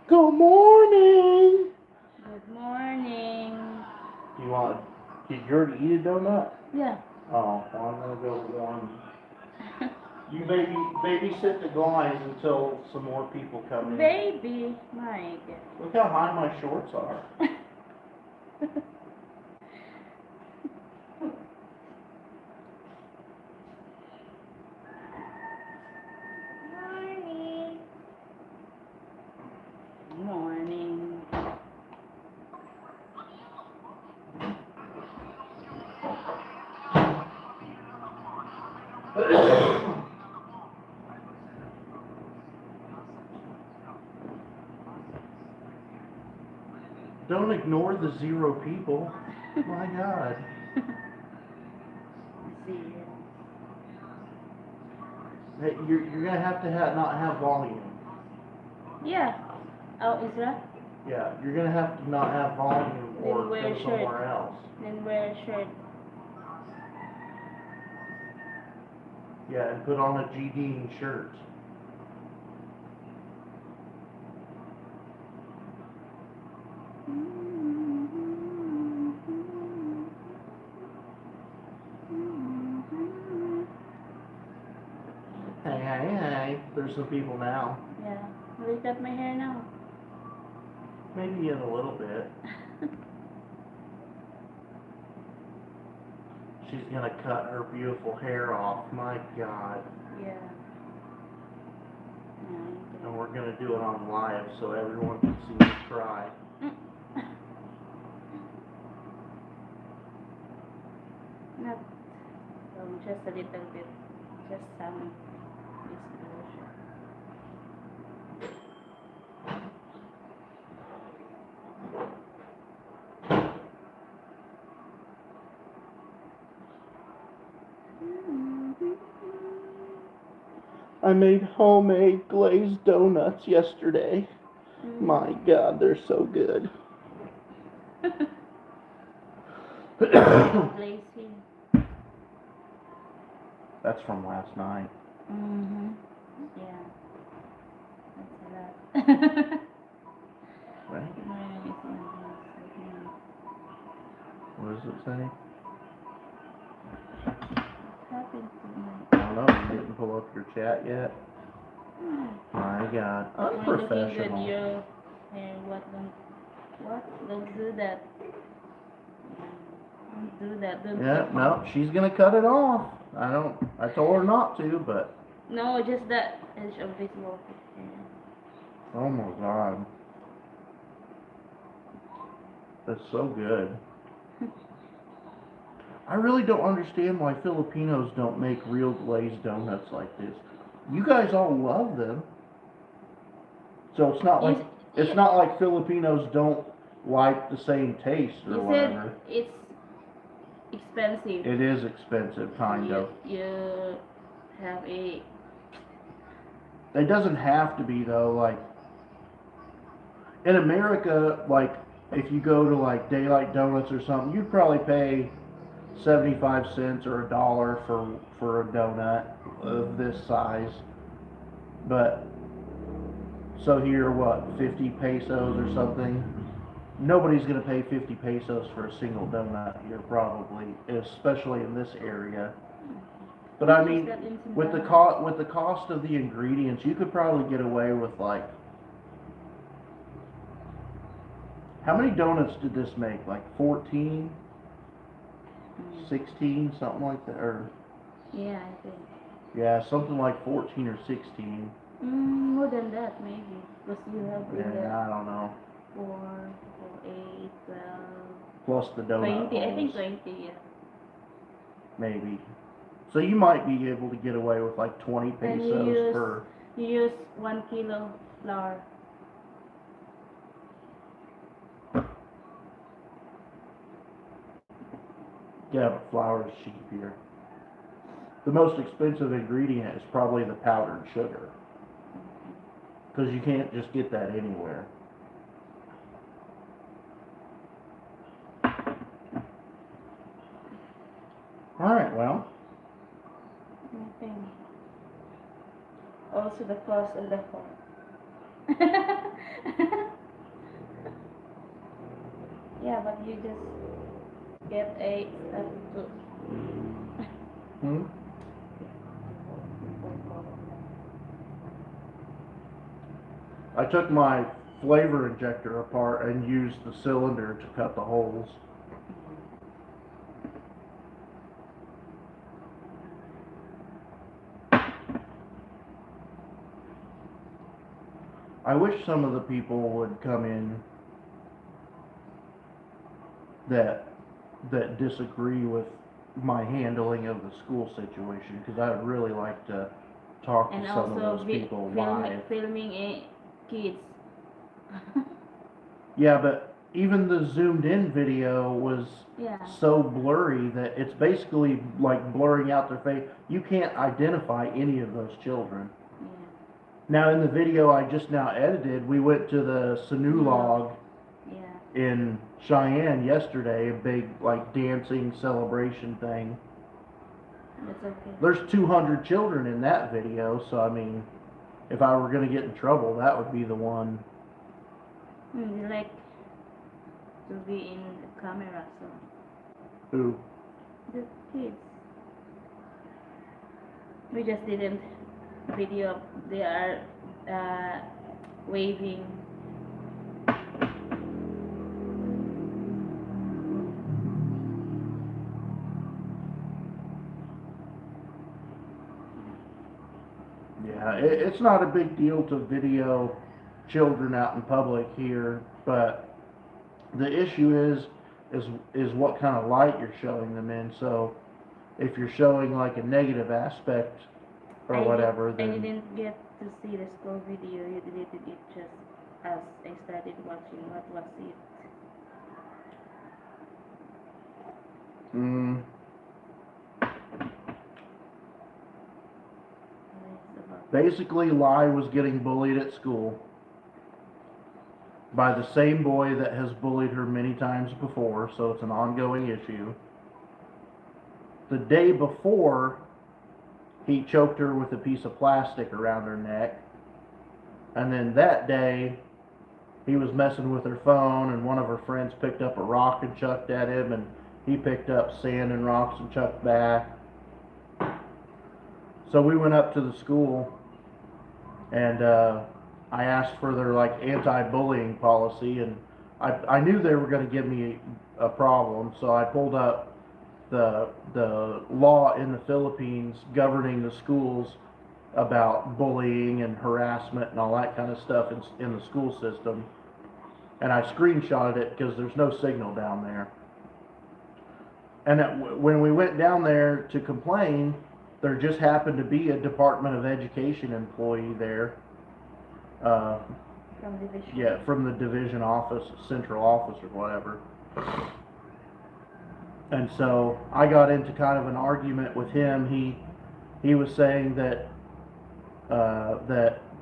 Good morning. Good morning. You want? Did you already eat a donut? Yeah. Oh, well, I'm gonna go warm. You babysit the guys until some more people come in. Baby, my Look how high my shorts are. God. Morning. Morning. Don't ignore the 0 people. My God. See. Hey, you're gonna have to not have volume. Yeah. Oh, is that? Yeah, you're gonna have to not have volume or Then wear go a shirt. somewhere else. Then wear a shirt. Yeah, and put on a GD shirt. Hey. There's some people now. Yeah. Look at my hair now. Maybe in a little bit. She's gonna cut her beautiful hair off. My God. Yeah. And we're gonna do it on live so everyone can see me try. Not just a little bit. Just some disclosure. I made homemade glazed donuts yesterday. My God, they're so good. Lazy. That's from last night. Yeah. That's a lot. Right? What does it say? I don't know. You didn't pull up your chat yet? My God. Unprofessional. Don't do that. Don't do that. Don't Yeah, no, she's gonna cut it off. I told her not to, but. No, just that edge of this wall. Oh my God. That's so good. I really don't understand why Filipinos don't make real glazed donuts like this. You guys all love them. So it's not like Filipinos don't like the same taste or You whatever. said it's expensive. It is expensive, kind of. You have a. It doesn't have to be though. Like in America, like if you go to like Daylight Donuts or something, you'd probably pay 75 cents or $1 for a donut of this size. But so here, what, 50 pesos or something? Nobody's going to pay 50 pesos for a single donut here, probably, especially in this area. But I mean, with the cost of the ingredients, you could probably get away with like. How many donuts did this make? Like 14, 16, something like that, or? Yeah, I think. Yeah, something like 14 or 16. More than that, maybe, because you have. Yeah, I don't know. 4, 8, 12. Plus the donut 20, I think holes. 20, yeah. Maybe. So you might be able to get away with like 20 pesos per. You use 1 kilo flour. Yeah, but flour is cheap here. The most expensive ingredient is probably the powdered sugar. Because you can't just get that anywhere. Alright, well. Nothing. Also the cost of the farm. Yeah, but you just get a stuff to. Hmm? I took my flavor injector apart and used the cylinder to cut the holes. I wish some of the people would come in that disagree with my handling of the school situation, because I would really like to talk And to some of also those people live. filming kids. Yeah, but even the zoomed in video was Yeah. so blurry that it's basically like blurring out their face. You can't identify any of those children. Yeah. Now, in the video I just now edited, we went to the Sanu log Yeah. in Cheyenne yesterday, a big like dancing celebration thing. That's okay. There's 200 children in that video, so I mean, if I were going to get in trouble, that would be the one. You like to be in the camera, so Who? the kids. We just didn't video. They are waving. Yeah, it's not a big deal to video children out in public here, but the issue is what kind of light you're showing them in. So if you're showing like a negative aspect or whatever, I then didn't get to see the school video. You deleted it just as I started watching. What was it? mm, It's about basically Lai was getting bullied at school by the same boy that has bullied her many times before, so it's an ongoing issue. The day before, he choked her with a piece of plastic around her neck. And then that day, he was messing with her phone, and one of her friends picked up a rock and chucked at him, and he picked up sand and rocks and chucked back. So we went up to the school, and I asked for their like anti-bullying policy, and I knew they were going to give me a problem, so I pulled up the law in the Philippines governing the schools about bullying and harassment and all that kind of stuff in the school system, and I screenshotted it because there's no signal down there. And when we went down there to complain, there just happened to be a Department of Education employee there. from division. Yeah, from the division office, central office or whatever. And so I got into kind of an argument with him. He was saying that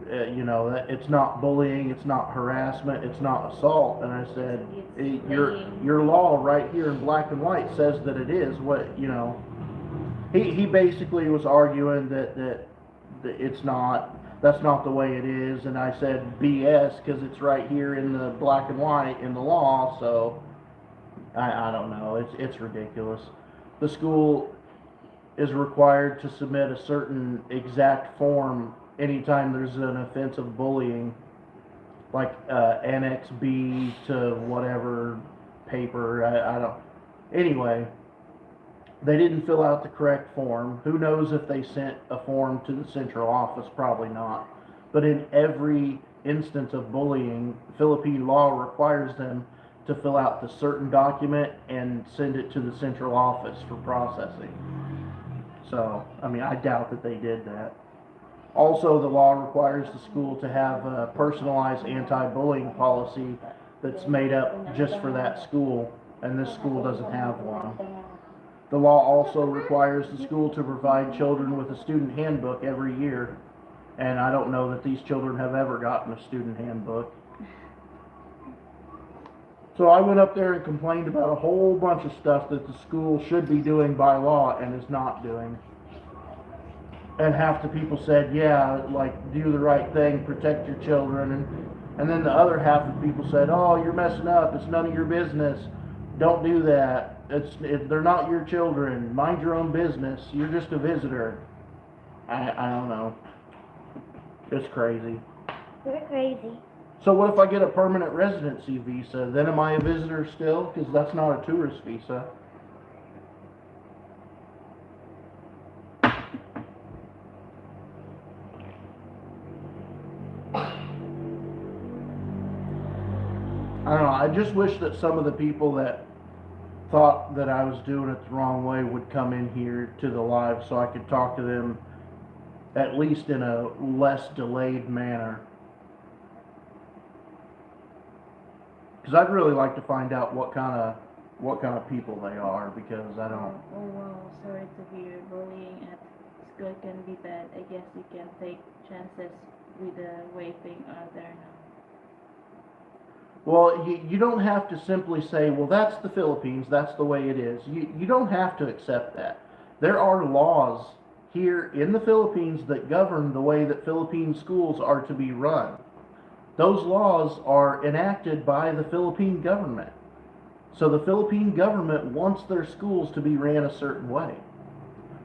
you know, that it's not bullying, it's not harassment, it's not assault. And I said, your law right here in black and white says that it is. What, you know? He basically was arguing that it's not. That's not the way it is. And I said BS, because it's right here in the black and white in the law. So I don't know. It's ridiculous. The school is required to submit a certain exact form anytime there's an offense of bullying, like Annex B to whatever paper. I don't. Anyway, they didn't fill out the correct form. Who knows if they sent a form to the central office? Probably not. But in every instance of bullying, Philippine law requires them to fill out the certain document and send it to the central office for processing. So, I mean, I doubt that they did that. Also, the law requires the school to have a personalized anti-bullying policy that's made up just for that school, and this school doesn't have one. The law also requires the school to provide children with a student handbook every year, and I don't know that these children have ever gotten a student handbook. So I went up there and complained about a whole bunch of stuff that the school should be doing by law and is not doing. And half the people said, yeah, like do the right thing, protect your children, and then the other half of people said, oh, you're messing up, it's none of your business, don't do that, they're not your children, mind your own business, you're just a visitor. I don't know, it's crazy. You're crazy. So what if I get a permanent residency visa? Then am I a visitor still? Because that's not a tourist visa. I don't know. I just wish that some of the people that thought that I was doing it the wrong way would come in here to the live so I could talk to them at least in a less delayed manner. Because I'd really like to find out what kind of people they are, because I don't. Oh wow, sorry to hear. Bullying at school can be bad. I guess you can take chances with the way things are there now. Well, you don't have to simply say, well, that's the Philippines, that's the way it is. You don't have to accept that. There are laws here in the Philippines that govern the way that Philippine schools are to be run. Those laws are enacted by the Philippine government. So the Philippine government wants their schools to be ran a certain way.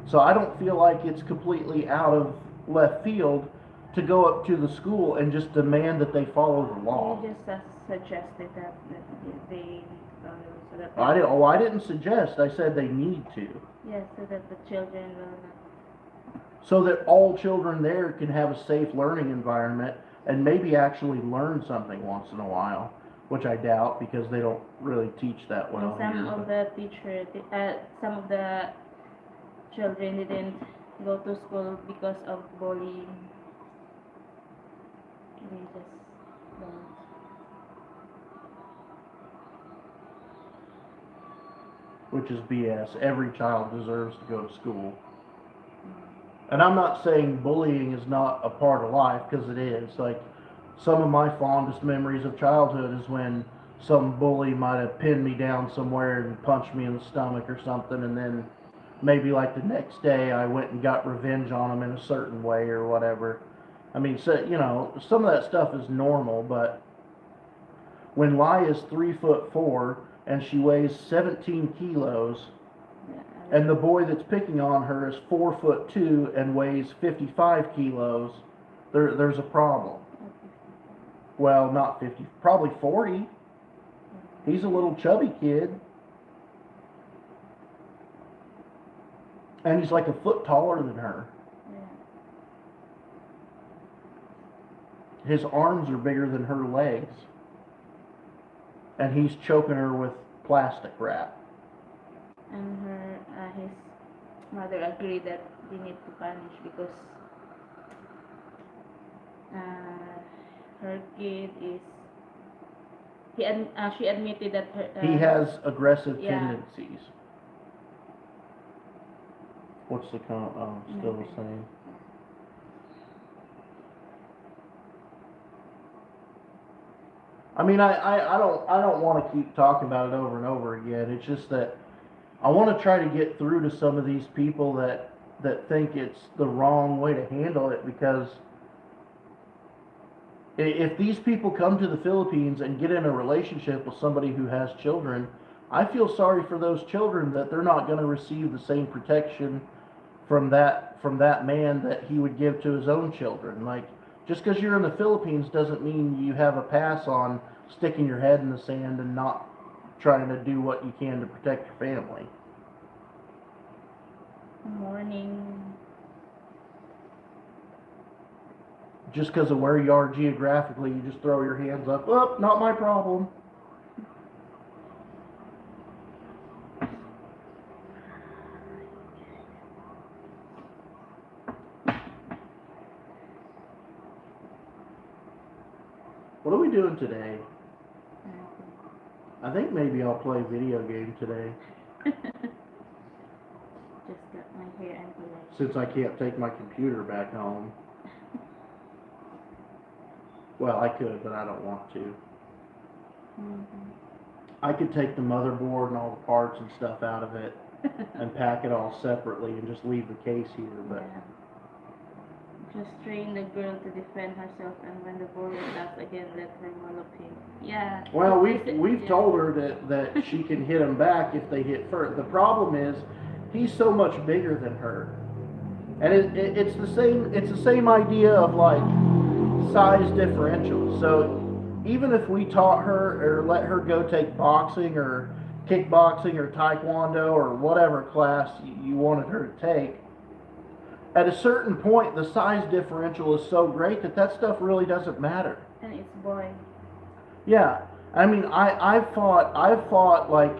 So I don't feel like it's completely out of left field to go up to the school and just demand that they follow the law. You just suggested that they so that I didn't suggest. I said they need to. yes, so that the children will not. So that all children there can have a safe learning environment and maybe actually learn something once in a while, which I doubt because they don't really teach that well And some here. of the teachers, some of the children didn't go to school because of bullying. They just don't. Which is BS. Every child deserves to go to school. And I'm not saying bullying is not a part of life, because it is. Like, some of my fondest memories of childhood is when some bully might have pinned me down somewhere and punched me in the stomach or something, and then maybe like the next day I went and got revenge on them in a certain way or whatever. I mean, so, you know, some of that stuff is normal, but when Lai is 3'4" and she weighs 17 kilos, Yeah, and the boy that's picking on her is 4'2" and weighs 55 kilos, there's a problem. Well, not 50, probably 40. He's a little chubby kid. And he's like a foot taller than her. yeah. His arms are bigger than her legs. And he's choking her with plastic wrap. And his mother agreed that they need to punish because her kid is. She admitted that her. He has aggressive yeah. tendencies. What's the count? Oh, still the same. I mean, I don't want to keep talking about it over and over again. It's just that I want to try to get through to some of these people that think it's the wrong way to handle it, because if these people come to the Philippines and get in a relationship with somebody who has children, I feel sorry for those children that they're not going to receive the same protection from that man that he would give to his own children. Like, just because you're in the Philippines doesn't mean you have a pass on sticking your head in the sand and not trying to do what you can to protect your family. Morning. Just because of where you are geographically, you just throw your hands up. Oh, not my problem. What are we doing today? I think maybe I'll play video game today, Just got my hair and legs. since I can't take my computer back home. Well, I could, but I don't want to. Mm-hmm. I could take the motherboard and all the parts and stuff out of it and pack it all separately and just leave the case here, but Yeah. Just train the girl to defend herself, and when the boy attacks again, let her wallop him. Yeah. Well, It's- we've yeah. told her that she can hit him back if they hit first. The problem is he's so much bigger than her, and it's the same idea of like size differential. So even if we taught her or let her go take boxing or kickboxing or taekwondo or whatever class you wanted her to take, at a certain point the size differential is so great that that stuff really doesn't matter. And it's boy. Yeah, I mean, I've fought like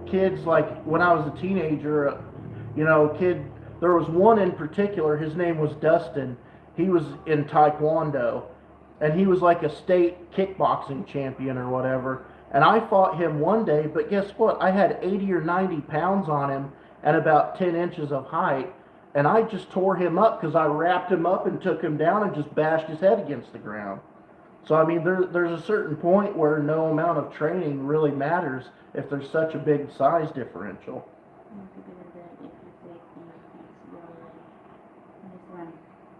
kids like when I was a teenager. Kid. There was one in particular. His name was Dustin. He was in Taekwondo, and he was like a state kickboxing champion or whatever. And I fought him one day, but guess what? I had 80 or 90 pounds on him and about 10 inches of height, and I just tore him up because I wrapped him up and took him down and just bashed his head against the ground. So I mean, there's a certain point where no amount of training really matters if there's such a big size differential. Maybe then if you take this one,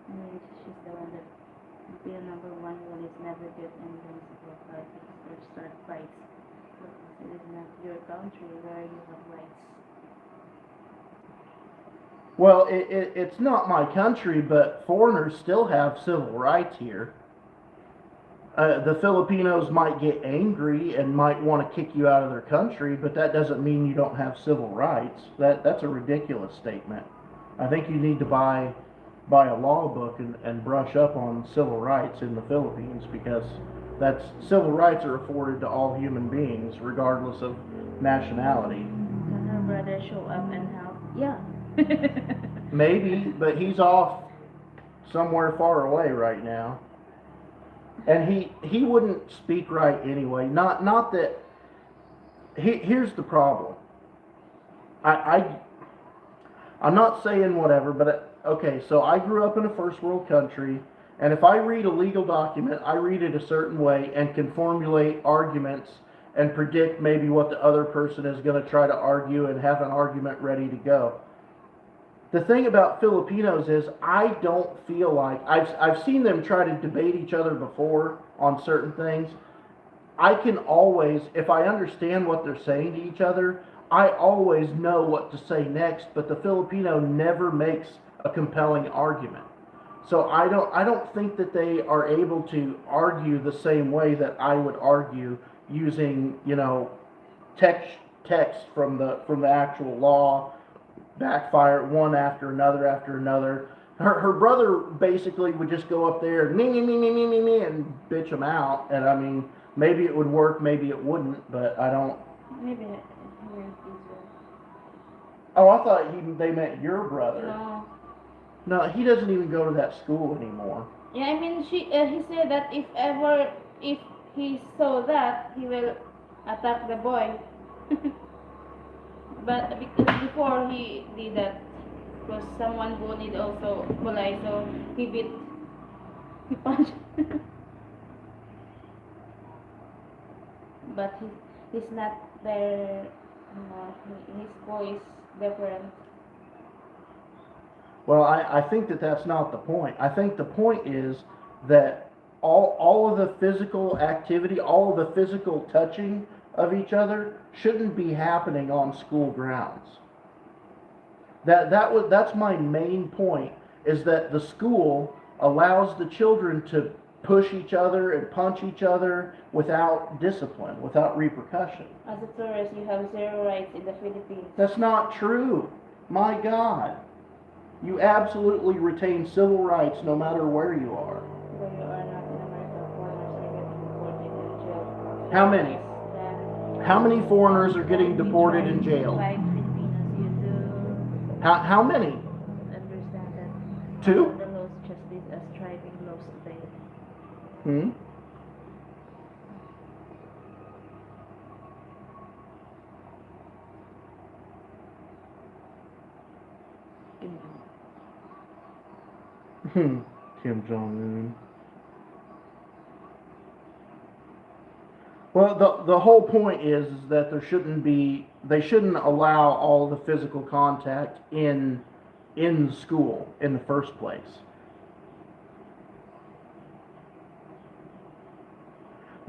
maybe she's the one that be the number one rule is never get invincible fight or start fights. Because it is not your country where you have rights. Well, it's not my country, but foreigners still have civil rights here. The Filipinos might get angry and might want to kick you out of their country, but that doesn't mean you don't have civil rights. That's a ridiculous statement. I think you need to buy a law book and brush up on civil rights in the Philippines, because that's civil rights are afforded to all human beings regardless of nationality. Can her brother show up and help? Yeah. Maybe, but he's off somewhere far away right now. And he wouldn't speak right anyway. Not that. Here's the problem. I'm not saying whatever, but okay. So I grew up in a first world country, and if I read a legal document, I read it a certain way and can formulate arguments and predict maybe what the other person is going to try to argue and have an argument ready to go. The thing about Filipinos is I don't feel like I've seen them try to debate each other before on certain things. I can always, if I understand what they're saying to each other, I always know what to say next, but the Filipino never makes a compelling argument. So I don't think that they are able to argue the same way that I would argue using, text from the actual law, backfire one after another after another. Her brother basically would just go up there me and bitch him out, and I mean maybe it would work, maybe it wouldn't, but I don't. Maybe here in Israel. Oh, I thought they meant your brother. No. No, he doesn't even go to that school anymore. Yeah, I mean, he said that if he saw that, he will attack the boy. But because before he did that, because someone bullied also Kulay, so he punched. But he's not there. His voice different. Well, I think that's not the point. I think the point is that all of the physical activity, all of the physical touching of each other shouldn't be happening on school grounds. That's my main point, is that the school allows the children to push each other and punch each other without discipline, without repercussion. As a tourist, you have zero rights in the Philippines. That's not true. My God. You absolutely retain civil rights no matter where you are. Where you are not in America, foreigners are getting deported in jail. How many? How many foreigners are getting deported in jail? 5 Filipinos, you do. How many? Understand that. 2? The laws just did as driving laws today. Hmm? Kim Jong-un. Well, the whole point is that they shouldn't allow all the physical contact in school in the first place.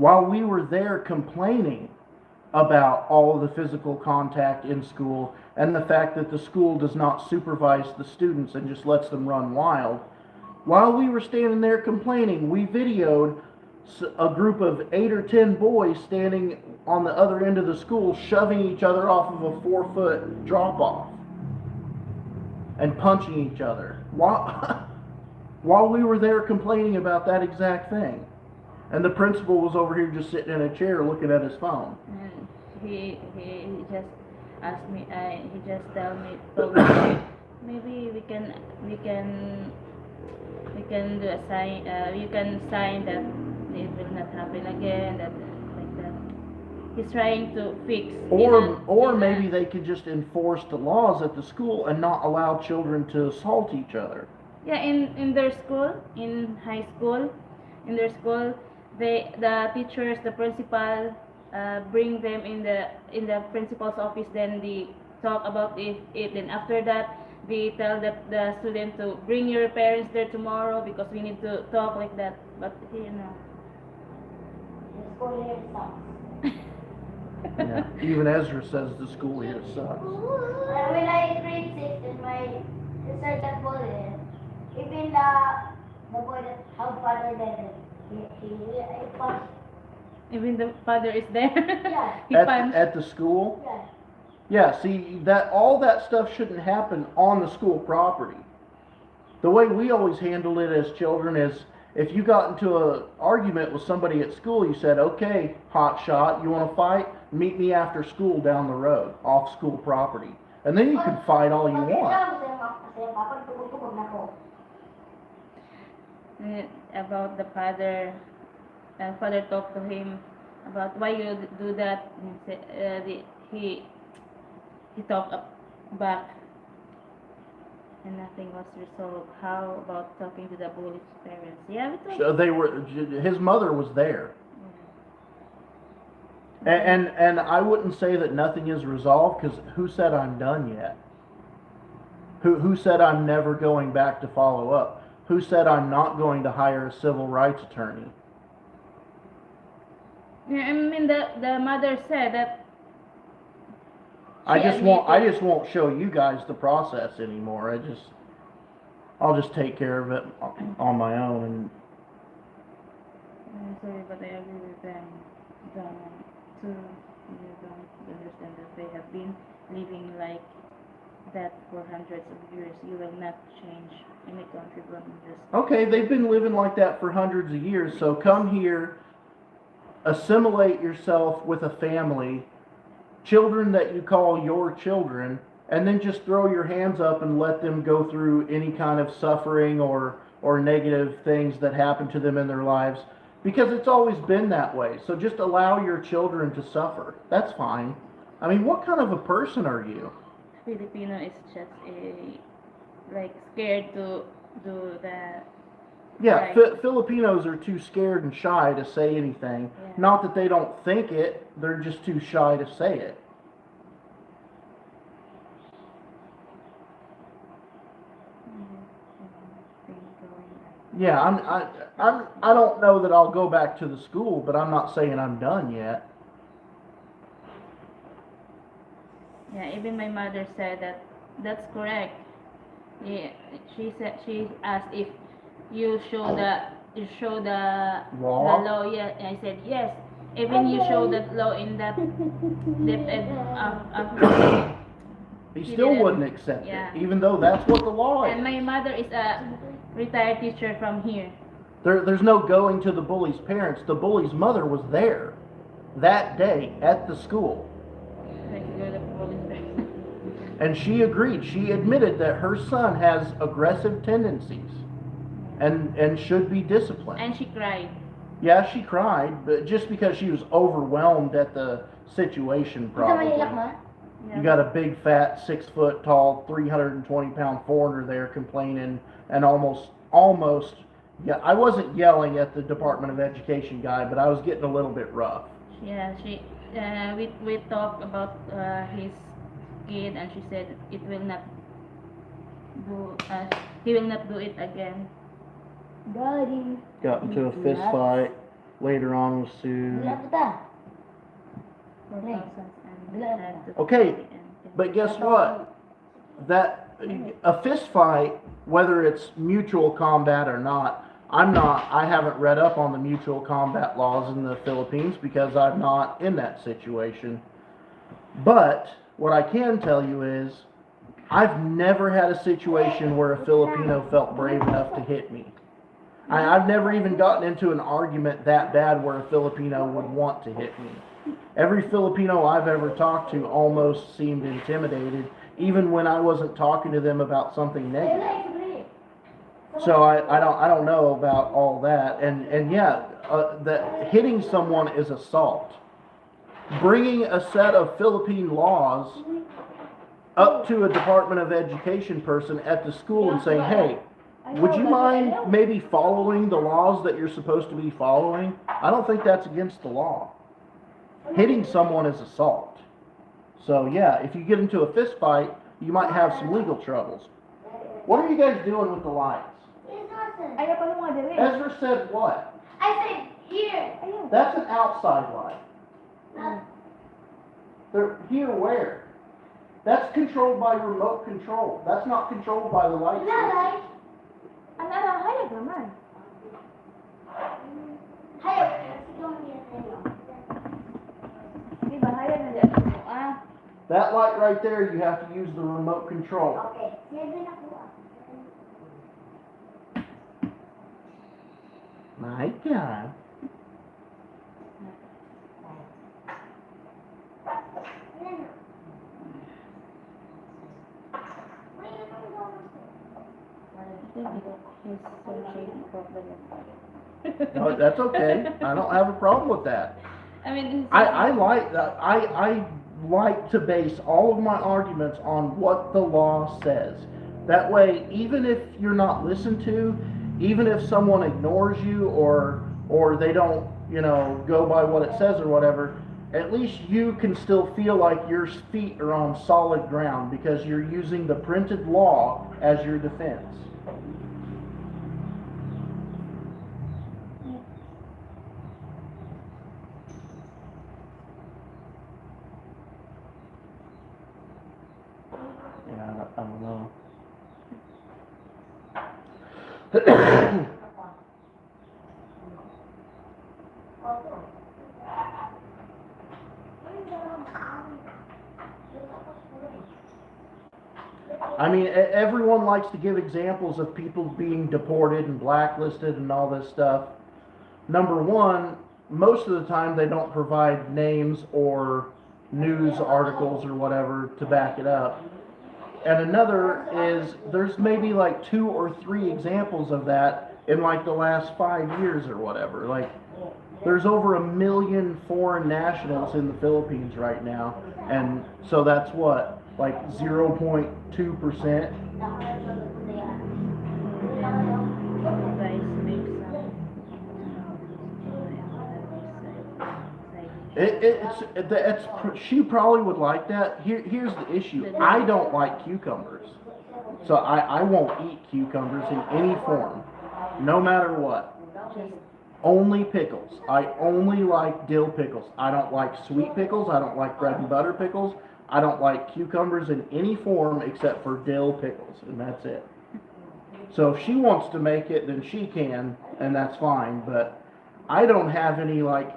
while we were there complaining about all of the physical contact in school and the fact that the school does not supervise the students and just lets them run wild. While we were standing there complaining, we videoed a group of 8 or 10 boys standing on the other end of the school shoving each other off of a 4-foot drop off and punching each other while we were there complaining about that exact thing. And the principal was over here just sitting in a chair looking at his phone. And he just asked me. He just told me maybe we can do a sign. You can sign that it will not happen again. That like that. He's trying to fix. Or maybe they could just enforce the laws at the school and not allow children to assault each other. Yeah, in their school, in high school, in their school, the teachers, the principal, bring them in the principal's office. Then they talk about it. Then after that, they tell the student to bring your parents there tomorrow because we need to talk like that. But you know. The school here sucks. Yeah. Even Ezra says the school here sucks. When I grade 6 in my sergeant bullet, even the boy that helped father died, I punched. Even the father is there. Yeah. He punched. At the school? Yeah. Yeah, see, all that stuff shouldn't happen on the school property. The way we always handled it as children is if you got into an argument with somebody at school, you said, okay, hot shot, you want to fight? Meet me after school down the road, off school property. And then you could fight all you want. About the father, father talked to him about why you do that. He talked back, and nothing was resolved. How about talking to the bully's parents? Yeah, we talked. So his mother was there. And I wouldn't say that nothing is resolved, because who said I'm done yet? Who said I'm never going back to follow up? Who said I'm not going to hire a civil rights attorney? Yeah, I mean the mother said that. I just won't show you guys the process anymore. I'll just take care of it on my own. And I'm sorry, but I agree with them. Too, you don't understand that they have been living like that for hundreds of years. You will not change any country from this. okay, they've been living like that for hundreds of years, so come here, assimilate yourself with a family, children that you call your children, and then just throw your hands up and let them go through any kind of suffering or negative things that happen to them in their lives, because it's always been that way. So just allow your children to suffer. That's fine. I mean, what kind of a person are you? Filipino is just like scared to do that. Yeah, Right. Filipinos are too scared and shy to say anything. Yeah. Not that they don't think it, they're just too shy to say it. Yeah, I don't know that I'll go back to the school, but I'm not saying I'm done yet. Yeah, even my mother said that that's correct. Yeah, she asked if you show the Law? the law. Yeah, and I said yes. Even you show that law in that He She still didn't. wouldn't accept Yeah. it, even though that's what the law and is. my mother is a retired teacher from here. There's no going to the bully's parents. The bully's mother was there that day at the school. Like go to the police station. And she agreed. She admitted that her son has aggressive tendencies and should be disciplined. And she cried. Yeah, she cried, but just because she was overwhelmed at the situation, probably. You got a big, fat, 6 foot tall, 320-pound foreigner there complaining and almost, yeah, I wasn't yelling at the Department of Education guy, but I was getting a little bit rough. Yeah, we talked about his kid, and she said it will not do. He will not do it again. Daddy. Got into a fist fight. later on was sued. Bila kita? 4,000 Okay, but guess what? That a fist fight, whether it's mutual combat or not, I haven't read up on the mutual combat laws in the Philippines because I'm not in that situation. But what I can tell you is I've never had a situation where a Filipino felt brave enough to hit me. I've never even gotten into an argument that bad where a Filipino would want to hit me. Every Filipino I've ever talked to almost seemed intimidated, even when I wasn't talking to them about something negative. So I don't know about all that, and yeah, that hitting someone is assault. Bringing a set of Philippine laws up to a Department of Education person at the school and saying, hey, would you mind maybe following the laws that you're supposed to be following? I don't think that's against the law. Hitting someone is assault. So yeah, if you get into a fist fight, you might have some legal troubles. What are you guys doing with the lights? Ayaw pa mo dali. Ezra said what? I said here. That's an outside light. They're here where? That's controlled by remote control. That's not controlled by the light switch. Ano, hayag naman. Hayop. Di ba, hayag na dyan mo, That light right there, you have to use the remote control. Okay. Sige na po. My God. No, that's okay. I don't have a problem with that. I mean, I like that. I like to base all of my arguments on what the law says. That way, even if you're not listened to, even if someone ignores you or they don't, go by what it says or whatever, at least you can still feel like your feet are on solid ground because you're using the printed law as your defense. Yeah, I don't know. I mean, everyone likes to give examples of people being deported and blacklisted and all this stuff. Number one, most of the time they don't provide names or news articles or whatever to back it up. And another is there's maybe like 2 or 3 examples of that in like the last 5 years or whatever. Like there's over 1 million foreign nationals in the Philippines right now, and so that's what, like 0.2%. She probably would like that. Here's the issue. I don't like cucumbers. So I won't eat cucumbers in any form, no matter what. Only pickles. I only like dill pickles. I don't like sweet pickles. I don't like bread and butter pickles. I don't like cucumbers in any form except for dill pickles, and that's it. So if she wants to make it, then she can, and that's fine. But I don't have any like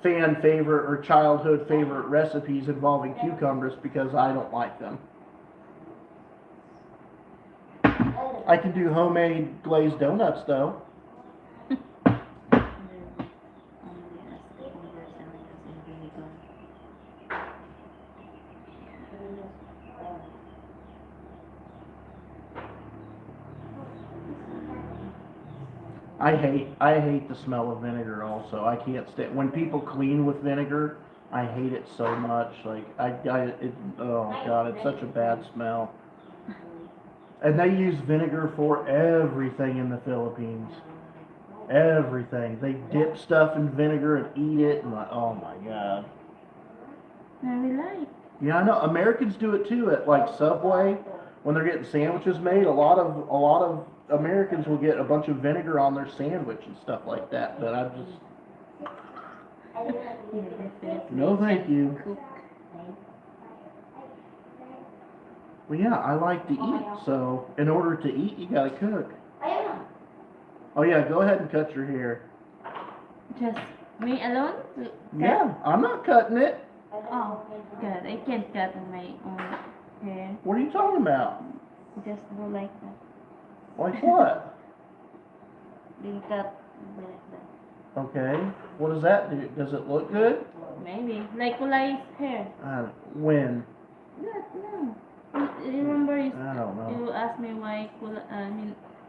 fan favorite or childhood favorite recipes involving cucumbers because I don't like them. I can do homemade glazed donuts though. I hate the smell of vinegar also. I can't stand when people clean with vinegar. I hate it so much. Like oh God, it's such a bad smell. And they use vinegar for everything in the Philippines. Everything. They dip stuff in vinegar and eat it, and like, oh my God. I like. Yeah, I know. Americans do it too at like Subway when they're getting sandwiches made. A lot of Americans will get a bunch of vinegar on their sandwich and stuff like that. But You definitely No, thank can you. cook. Well, yeah, I like to eat, so in order to eat, you gotta cook. Ayun na. Oh yeah, go ahead and cut your hair. Just me alone? Yeah, I'm not cutting it. Oh, God, I can't cut my own hair. What are you talking about? Just go like that. Like what? Then cut like that. Okay, what does that do? Does it look good? Maybe. Like Kulai's hair. When? No. You remember I don't know. you asked me why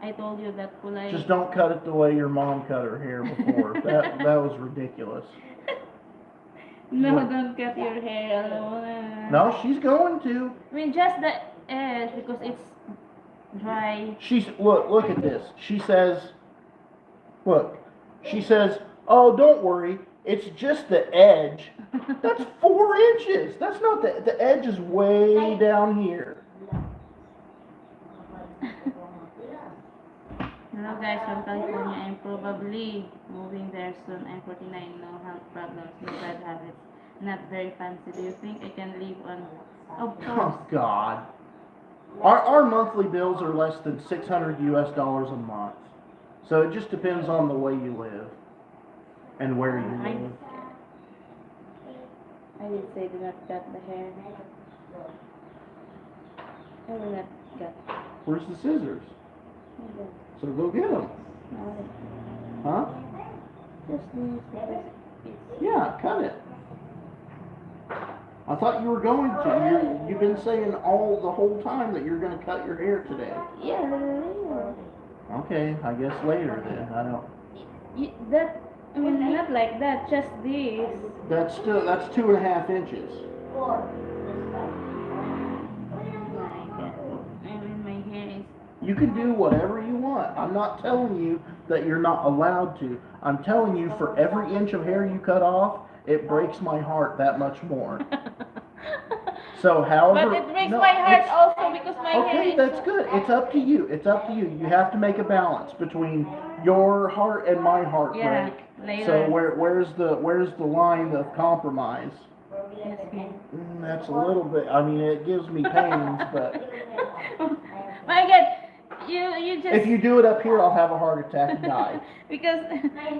I told you that Kulai. Just don't cut it the way your mom cut her hair before. That was ridiculous. No, What? don't cut your hair alone. No, she's going to. I mean, just the edge because it's dry. She's look at this. She says, look. She says, "Oh, don't worry. It's just the edge." That's 4 inches. That's not the edge is way down here. Hello guys from California. I'm probably moving there soon. I'm 49. No health problems, no bad habits. Not very fancy. Do you think I can live on? Of course. Oh God. Our monthly bills are less than $600 a month. So it just depends on the way you live and where you live. I did say do not cut the hair. I will not cut. Where's the scissors? So go get them. Huh? Just do because it's Yeah, cut it. I thought you were going to. You've been saying the whole time that you're going to cut your hair today. yeah, later. Okay, I guess later then. I don't. I mean, not like that. Just this. That's 2.5 inches. Four. My God. I mean, my hair is. You can do whatever you want. I'm not telling you that you're not allowed to. I'm telling you for every inch of hair you cut off, it breaks my heart that much more. So however. But it breaks no, my heart it's- also because my hair Okay, is. that's good. It's up to you. It's up to you. You have to make a balance between your heart and my heartbreak. Yeah, later. So where's the line of compromise? Yes, ma'am. That's a little bit. I mean, it gives me pains, but My God, you just. if you do it up here, I'll have a heart attack and die. Because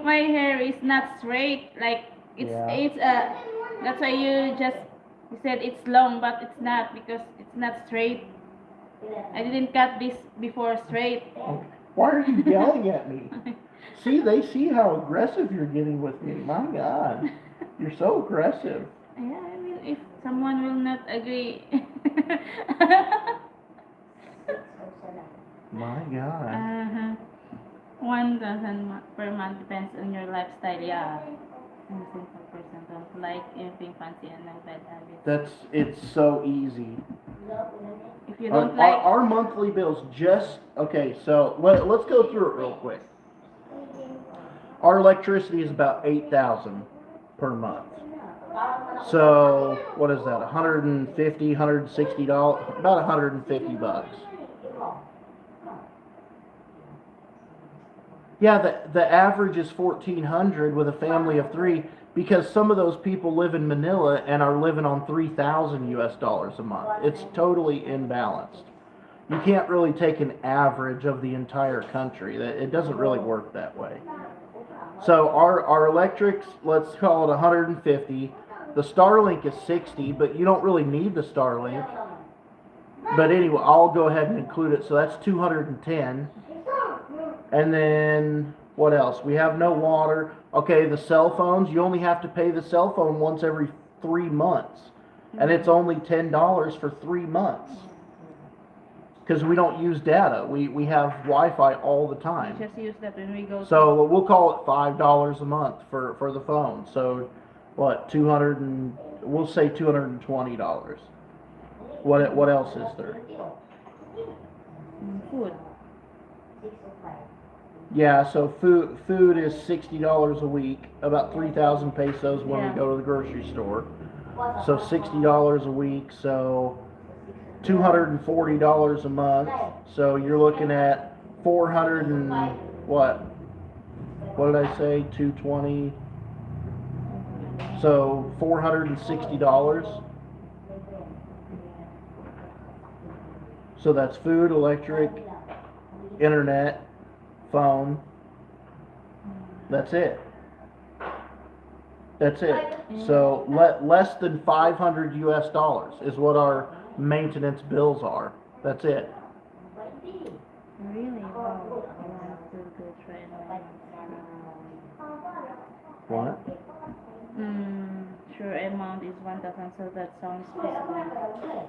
my hair is not straight. Like it's That's why you said it's long, but it's not because it's not straight. I didn't cut this before straight. Okay. Why are you yelling at me? See, they see how aggressive you're getting with me. My God, you're so aggressive. Yeah, I mean, if someone will not agree. My God. Uh-huh. 1,000 per month depends on your lifestyle. Yeah. I'm a simple person. Don't like anything fancy and no bad habits. It's so easy. If you don't like. Our monthly bills just okay. So let's go through it real quick. Our electricity is about 8,000 per month. So what is that? $150, $160, about $150. Yeah, the average is 1,400 with a family of 3 because some of those people live in Manila and are living on $3,000 a month. It's totally imbalanced. You can't really take an average of the entire country. It doesn't really work that way. So our electrics, let's call it 150. The Starlink is 60, but you don't really need the Starlink. But anyway, I'll go ahead and include it. So that's 210. And then what else? We have no water. Okay, the cell phones, you only have to pay the cell phone once every 3 months. And it's only $10 for 3 months. Because we don't use data. We have Wi-Fi all the time. We just use that when we go. So we'll call it $5 a month for the phone. So what, we'll say $220. What else is there? Food. Yeah, so food is $60 a week, about 3,000 pesos when Yeah. we go to the grocery store. So $60 a week, so $240 a month. So you're looking at 400 and what? What did I say? 220, So $460. So that's food, electric, internet, phone. That's it. That's it. So less than 500 US dollars is what our maintenance bills are. That's it. Really? Wow. I want to go try it. What? Sure, amount is 1,000, so that sounds feasible.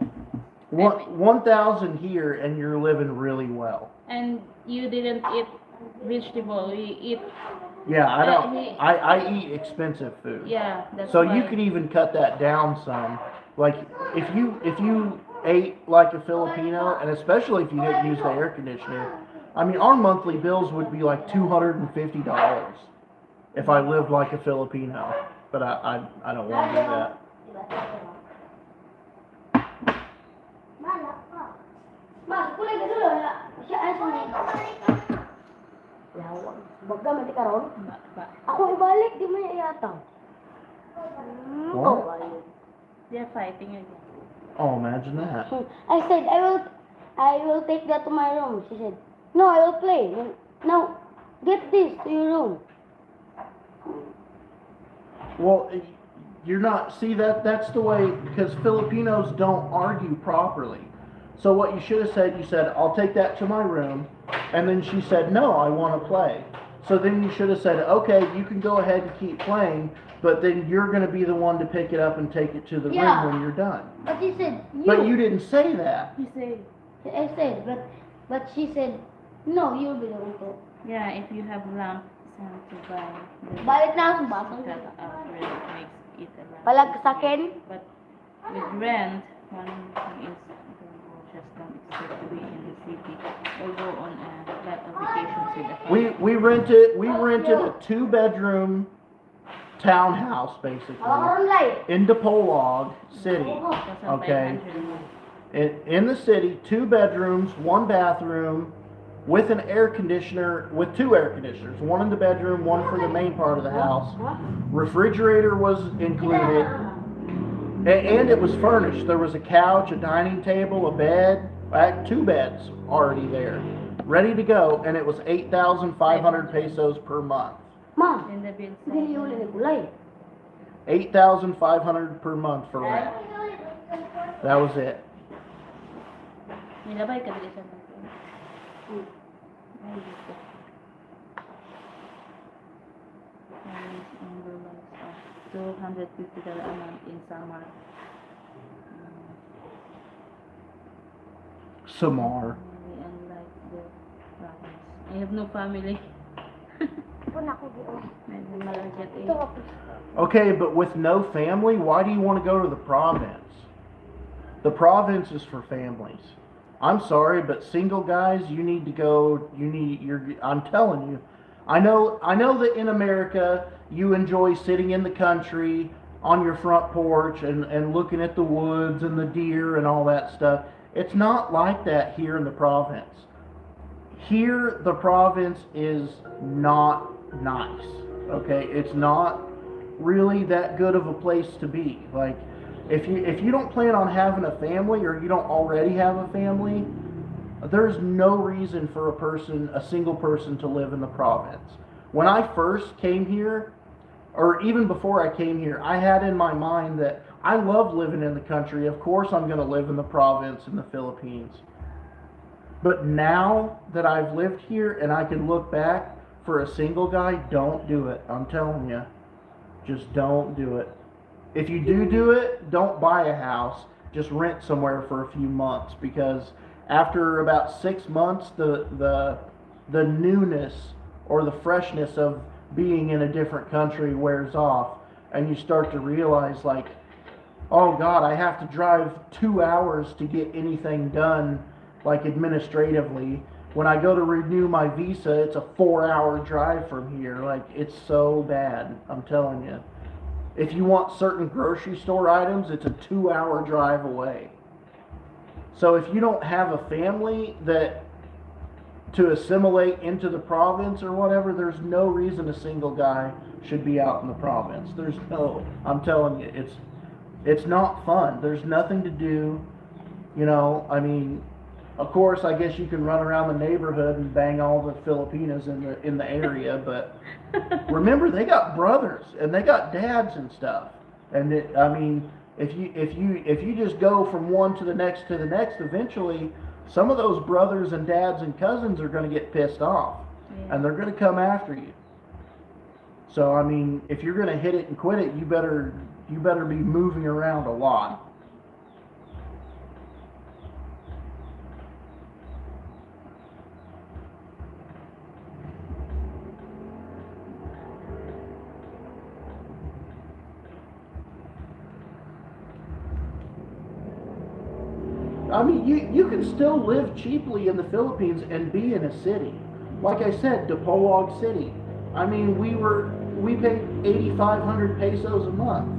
1,000 here, and you're living really well. And you didn't eat vegetable, you eat, Yeah, I Uh, don't. he- I eat expensive food. yeah, that's So why. you could even cut that down some. Like if you ate like a Filipino, and especially if you didn't use the air conditioner, I mean our monthly bills would be like $250 if I lived like a Filipino. But I don't want to do that. Mas, kulay ka dulu ya. Siya ay sa Lawang. Baga mati karon. Ba, Ako ibalik di mo yata. What? they're fighting again. Oh, imagine that. I said I will take that to my room. She said, no, I will play. No, get this to your room. Well, you're not. See that's the way because Filipinos don't argue properly. So what you should have said, you said, I'll take that to my room. And then she said, no, I want to play. So then you should have said, okay, you can go ahead and keep playing, but then you're going to be the one to pick it up and take it to the Yeah. room when you're done. But he said, But you didn't say that. He said, I said, but she said, no, you'll be the one to. yeah, if you have lamp, it's time to buy. Balik na ako sa baso. Cut out really makes it a lamp. Palag sa akin. But with rent, one thing is, just don't expect to be in the city or go on a lot of vacations with the family. We rented a 2-bedroom townhouse basically Karon light. in DePolog City. Because of Okay. 500. In the city, 2 bedrooms, 1 bathroom, with an air conditioner, with 2 air conditioners, one in the bedroom, one for the main part of the house. Refrigerator was included, and it was furnished. There was a couch, a dining table, a bed, 2 beds already there, ready to go, and it was 8,500 pesos per month. Ma, Then the bills. hindi yun ni kulay. 8,500 per month for rent. That was it. Nilabay ka dili sa mga. Ay, dito. Number one is $250 a month in summer. Samar. Really unlike the province. I have no family. Pun ako giyo. Medyo malagyan eh. Ito ako. Okay, but with no family, why do you want to go to the province? The province is for families. I'm sorry, but single guys, you need to go. I'm telling you. I know that in America you enjoy sitting in the country on your front porch and looking at the woods and the deer and all that stuff. It's not like that here in the province. Here, the province is not nice. Okay, it's not really that good of a place to be. Like, if you don't plan on having a family or you don't already have a family, there's no reason for a single person to live in the province. When I first came here, or even before I came here, I had in my mind that I love living in the country. Of course I'm going to live in the province in the Philippines. But now that I've lived here and I can look back, for a single guy, don't do it. I'm telling you. Just don't do it. If you do it, don't buy a house. Just rent somewhere for a few months, because after about 6 months, the newness or the freshness of being in a different country wears off, and you start to realize, like, oh God, I have to drive 2 hours to get anything done, like administratively. When I go to renew my visa, it's a 4-hour drive from here. Like, it's so bad, I'm telling you. If you want certain grocery store items, it's a 2-hour drive away. So if you don't have a family that to assimilate into the province or whatever, there's no reason a single guy should be out in the province. There's no, I'm telling you, it's not fun. There's nothing to do. You know, I mean, of course, I guess you can run around the neighborhood and bang all the Filipinas in the area, but remember, they got brothers and they got dads and stuff. And I mean, if you just go from one to the next, eventually some of those brothers and dads and cousins are going to get pissed off, and they're going to come after you. So I mean, if you're going to hit it and quit it, you better be moving around a lot. I mean, you can still live cheaply in the Philippines and be in a city. Like I said, Dipolog City. I mean, we paid 8,500 pesos a month.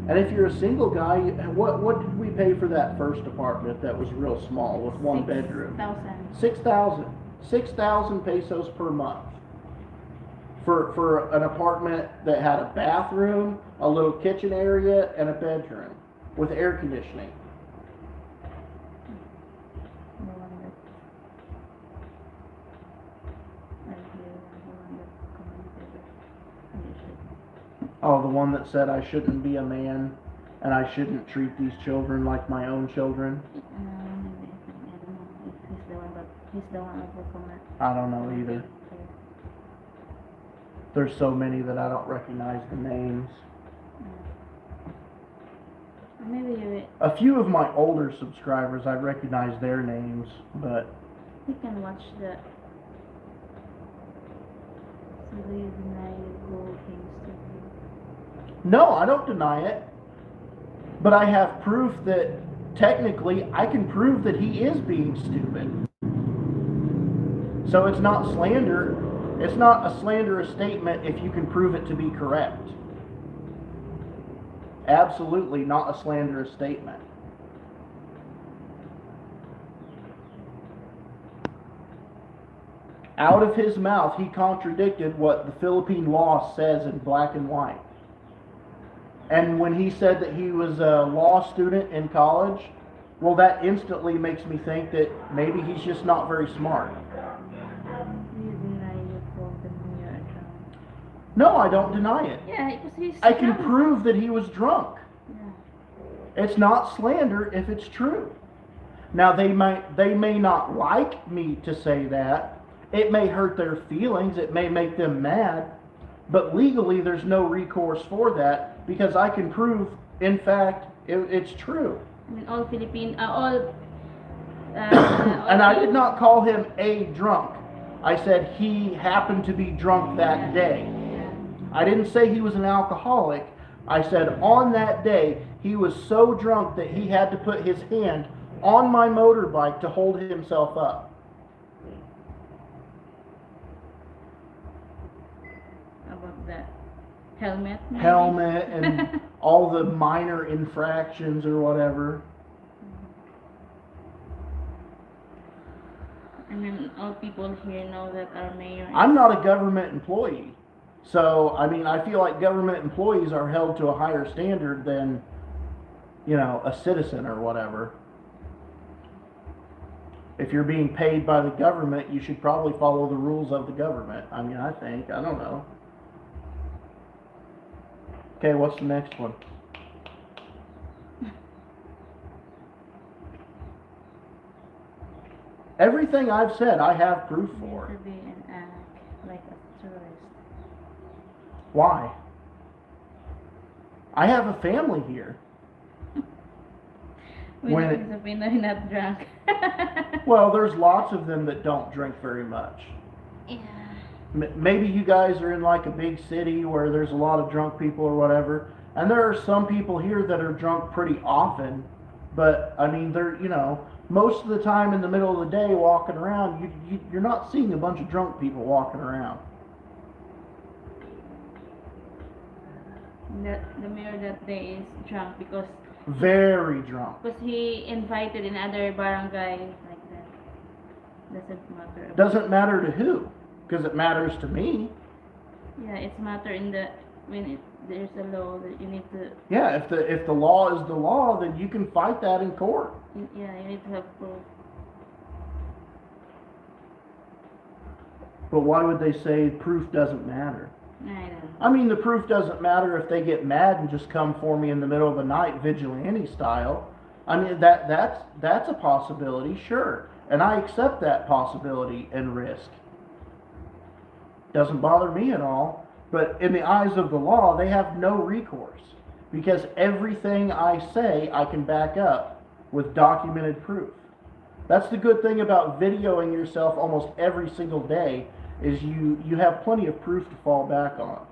And if you're a single guy, what did we pay for that first apartment that was real small with one bedroom? 6,000. 6,000 pesos per month. For an apartment that had a bathroom, a little kitchen area, and a bedroom with air conditioning. Oh, the one that said I shouldn't be a man and I shouldn't treat these children like my own children? I don't know if he's the one, but he's the one of the comment. I don't know either. There's so many that I don't recognize the names. Maybe you... A few of my older subscribers, I recognize their names, but... You can watch the... So do you deny you go things to him? No, I don't deny it. But I have proof that, technically, I can prove that he is being stupid. So it's not slander. It's not a slanderous statement if you can prove it to be correct. Absolutely not a slanderous statement. Out of his mouth, he contradicted what the Philippine law says in black and white. And when he said that he was a law student in college, well, that instantly makes me think that maybe he's just not very smart. No, I don't deny it. Yeah, because he's... I can prove that he was drunk. Yeah. It's not slander if it's true. Now, they may not like me to say that. It may hurt their feelings. It may make them mad. But legally, there's no recourse for that because I can prove, in fact, it's true. I mean, all Philippine... all and I did not call him a drunk. I said he happened to be drunk that day. I didn't say he was an alcoholic. I said on that day, he was so drunk that he had to put his hand on my motorbike to hold himself up. About that helmet? Maybe? Helmet and all the minor infractions or whatever. I mean, all people here know that our mayor... I'm not a government employee. So, I mean, I feel like government employees are held to a higher standard than, you know, a citizen or whatever. If you're being paid by the government, you should probably follow the rules of the government. I mean, I think. I don't know. Okay, what's the next one? Everything I've said, I have proof for. To be an act like a tourist. Why? I have a family here. When Pinoy not drunk. Well, there's lots of them that don't drink very much. Yeah. Maybe you guys are in like a big city where there's a lot of drunk people or whatever, and there are some people here that are drunk pretty often, but I mean, they're, you know, most of the time in the middle of the day walking around, you're not seeing a bunch of drunk people walking around. The mayor that day is drunk because... Very drunk. Because he invited in other barangay like that. Doesn't matter. Doesn't matter to who, because it matters to me. Yeah, it's matter in the when there's a law that you need to. Yeah, if the law is the law, then you can fight that in court. Yeah, you need to have proof. But why would they say proof doesn't matter? I don't know. I mean, the proof doesn't matter if they get mad and just come for me in the middle of the night, vigilante style. I mean, that's a possibility, sure. And I accept that possibility and risk. Doesn't bother me at all. But in the eyes of the law, they have no recourse. Because everything I say, I can back up with documented proof. That's the good thing about videoing yourself almost every single day, is you have plenty of proof to fall back on.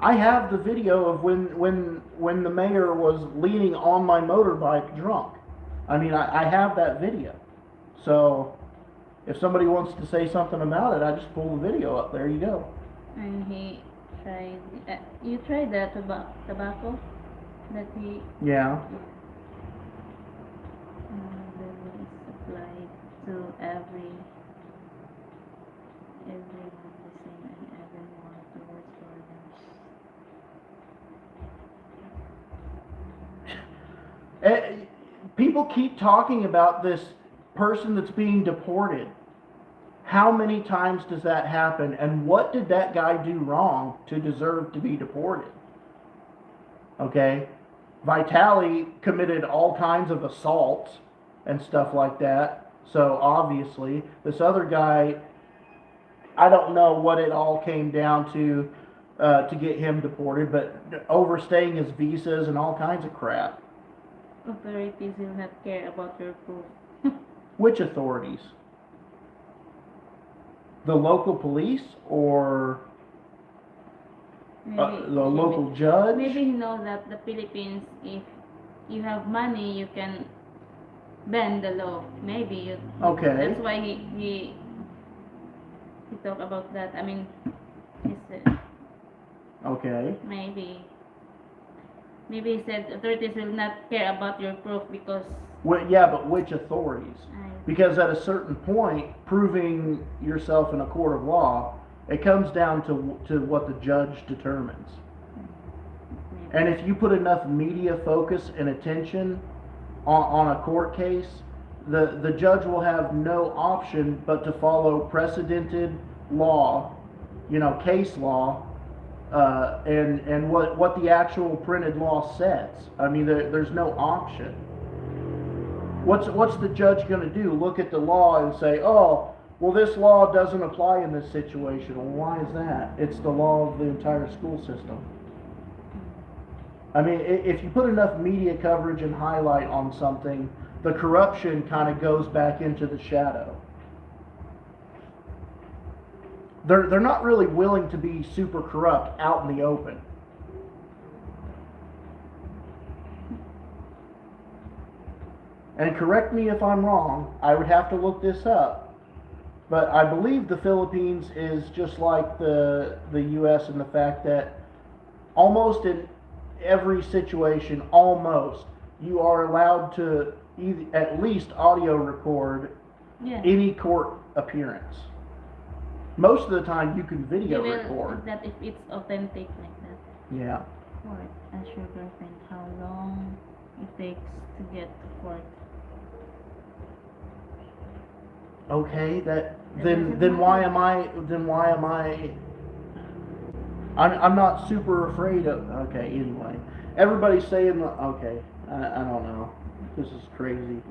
I have the video of when the mayor was leaning on my motorbike drunk. I mean, I have that video. So if somebody wants to say something about it, I just pull the video up. There you go. And he tried. You tried the tobacco that he. Yeah. The rule is applied to everyone the same and everyone towards others. People keep talking about this person that's being deported. How many times does that happen? And what did that guy do wrong to deserve to be deported? Okay? Vitali committed all kinds of assaults and stuff like that. So obviously, this other guy, I don't know what it all came down to get him deported, but overstaying his visas and all kinds of crap. Authorities will not care about your proof. Which authorities? The local police or the local judge? Maybe he knows that the Philippines, if you have money, you can bend the law. Maybe you. Okay. That's why he talked about that. I mean, he said. Okay. Maybe he said authorities will not care about your proof because. Well, yeah, but which authorities? I, Because at a certain point, proving yourself in a court of law, it comes down to what the judge determines. maybe. And if you put enough media focus and attention on a court case, the judge will have no option but to follow precedented law, case law, and what the actual printed law says. I mean, there's no option. What's the judge going to do? Look at the law and say, oh, well, this law doesn't apply in this situation. Well, why is that? It's the law of the entire school system. I mean, if you put enough media coverage and highlight on something, the corruption kind of goes back into the shadow. They're not really willing to be super corrupt out in the open. And correct me if I'm wrong, I would have to look this up, but I believe the Philippines is just like the US in the fact that almost in every situation, you are allowed to at least audio record Yeah. any court appearance. Most of the time you can video You will record. that if it's authentic like that. Yeah. Court, ask your girlfriend how long it takes to get to court. Okay, doesn't then why matter. am I I'm not super afraid of. Okay, anyway, everybody's saying okay. I don't know. This is crazy.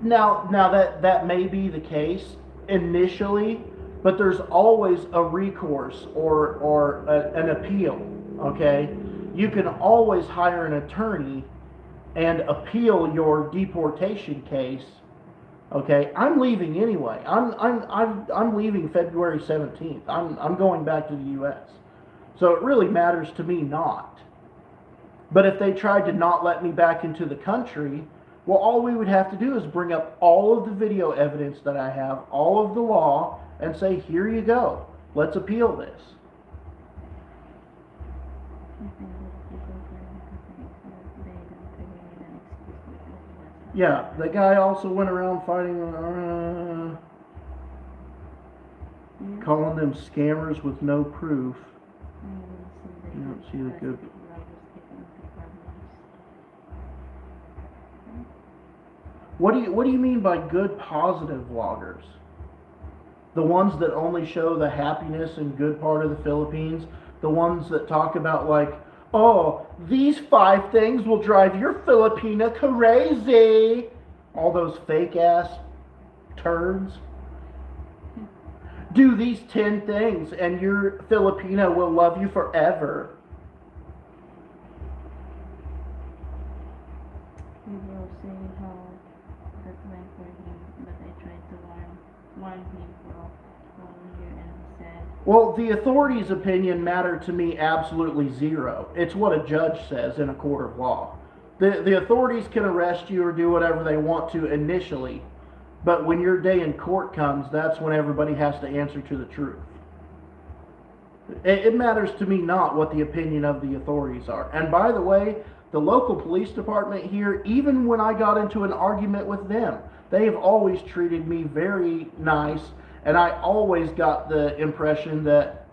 Now that may be the case initially, but there's always a recourse or an appeal. Okay, you can always hire an attorney and appeal your deportation case. Okay, I'm leaving anyway. I'm leaving February 17th. I'm going back to the U.S. So it really matters to me not. But if they tried to not let me back into the country, well, all we would have to do is bring up all of the video evidence that I have, all of the law, and say, here you go. Let's appeal this. Yeah, the guy also went around fighting, calling them scammers with no proof. You don't see the good. What do you mean by good positive vloggers? The ones that only show the happiness and good part of the Philippines? The ones that talk about like, oh, these 5 things will drive your Filipina crazy. All those fake ass turds. Do these 10 things and your Filipina will love you forever. People were saying how that went for him, but I tried to warn him for a year, and he said, Well, the authorities' opinion mattered to me absolutely zero. It's what a judge says in a court of law. The authorities can arrest you or do whatever they want to initially, but when your day in court comes, that's when everybody has to answer to the truth. It matters to me not what the opinion of the authorities are. And by the way, the local police department here, even when I got into an argument with them, they have always treated me very nice, and I always got the impression that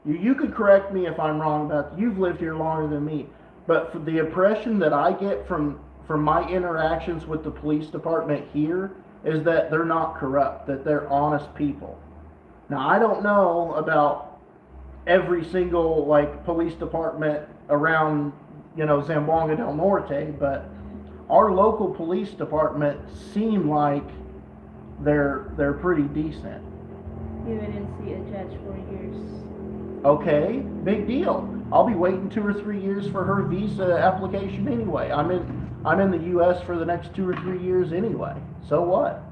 you could correct me if I'm wrong about, you've lived here longer than me, but for the impression that I get from my interactions with the police department here is that they're not corrupt, that they're honest people. Now, I don't know about every single like police department around, Zamboanga del Norte, but our local police department seem like they're pretty decent. you wouldn't see a judge for years. Okay, big deal. I'll be waiting 2 or 3 years for her visa application anyway. I'm in the U.S. for the next 2 or 3 years anyway. So what?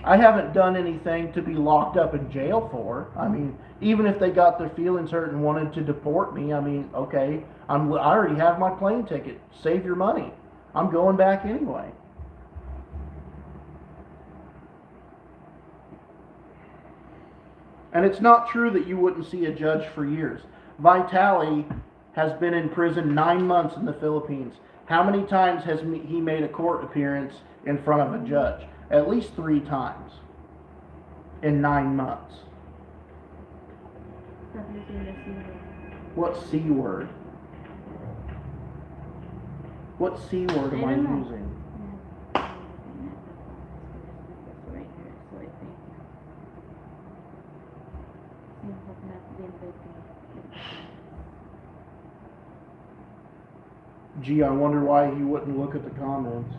I haven't done anything to be locked up in jail for. I mean, even if they got their feelings hurt and wanted to deport me, I mean, okay, I already have my plane ticket. Save your money. I'm going back anyway. And it's not true that you wouldn't see a judge for years. Vitali has been in prison 9 months in the Philippines. How many times has he made a court appearance in front of a judge? At least 3 times in 9 months. Stop using the C word. What C word? What C word am I don't know. using? Right here, so I think you have not been looking. Gee, I wonder why he wouldn't look at the comments.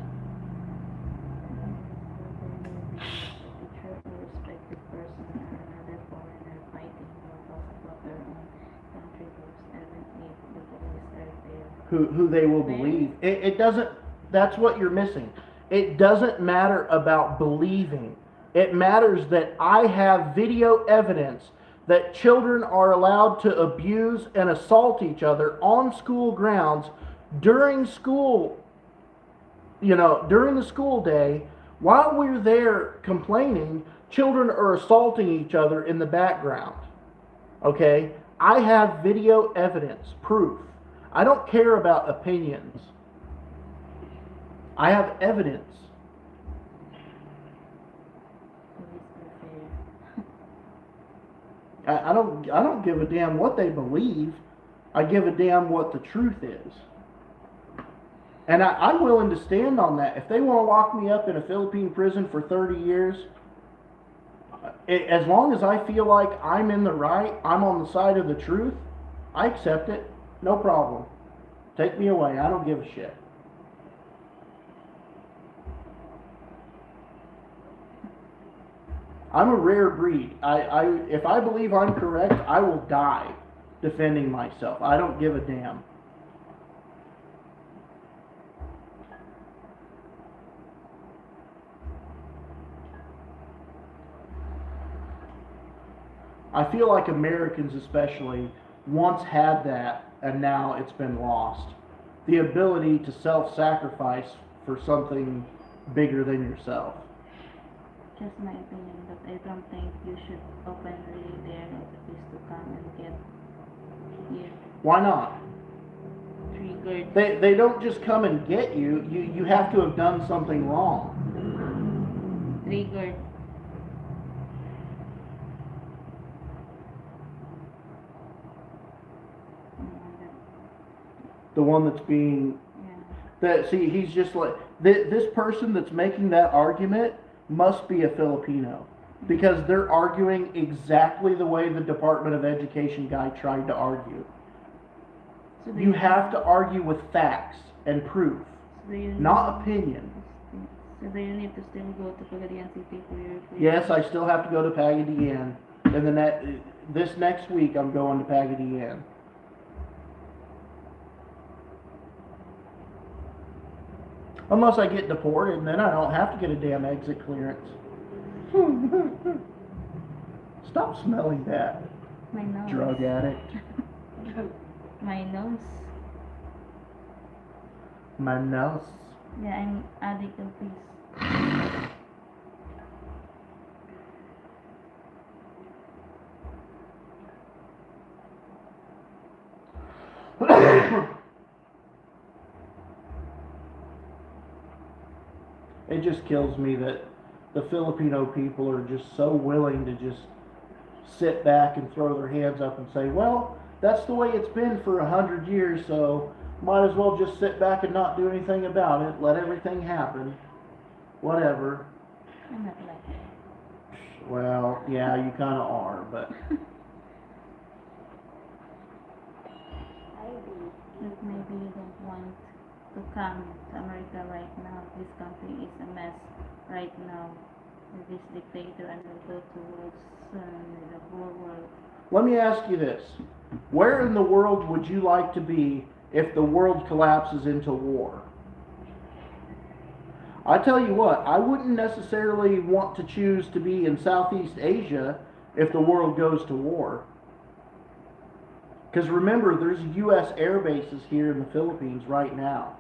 Who they will believe. It doesn't, that's what you're missing. It doesn't matter about believing. It matters that I have video evidence that children are allowed to abuse and assault each other on school grounds during school, during the school day. While we're there complaining, children are assaulting each other in the background. Okay? I have video evidence, proof. I don't care about opinions. I have evidence. I don't give a damn what they believe. I give a damn what the truth is. And I'm willing to stand on that. If they want to lock me up in a Philippine prison for 30 years, as long as I feel like I'm in the right, I'm on the side of the truth, I accept it. No problem. Take me away. I don't give a shit. I'm a rare breed. If I believe I'm correct, I will die defending myself. I don't give a damn. I feel like Americans especially once had that, and now it's been lost. The ability to self-sacrifice for something bigger than yourself. just my opinion, but I don't think you should openly dare police to come and get you Why not? triggered. They don't just come and get you. You have to have done something wrong. Triggered. The one that's being Yeah. he's just like this person that's making that argument must be a Filipino because they're arguing exactly the way the Department of Education guy tried to argue. So do You have to argue with facts and proof, so do you not opinion. So do you need to still go to Pagadian City for your Yes, I still have to go to Pagadian, and this next week I'm going to Pagadian. Unless I get deported, and then I don't have to get a damn exit clearance. Stop smelling that, My nose. drug addict. My nose. My nose. Yeah, I'm addict of this. It just kills me that the Filipino people are just so willing to just sit back and throw their hands up and say, well, that's the way it's been for 100 years, so might as well just sit back and not do anything about it, let everything happen, whatever. I'm not like that. Well, yeah, you kind of are, but But maybe you don't want to come to America right now. This country is a mess right now. With this dictator and will go towards the whole world. let me ask you this. Where in the world would you like to be if the world collapses into war? I tell you what, I wouldn't necessarily want to choose to be in Southeast Asia if the world goes to war. Because remember, there's U.S. air bases here in the Philippines right now.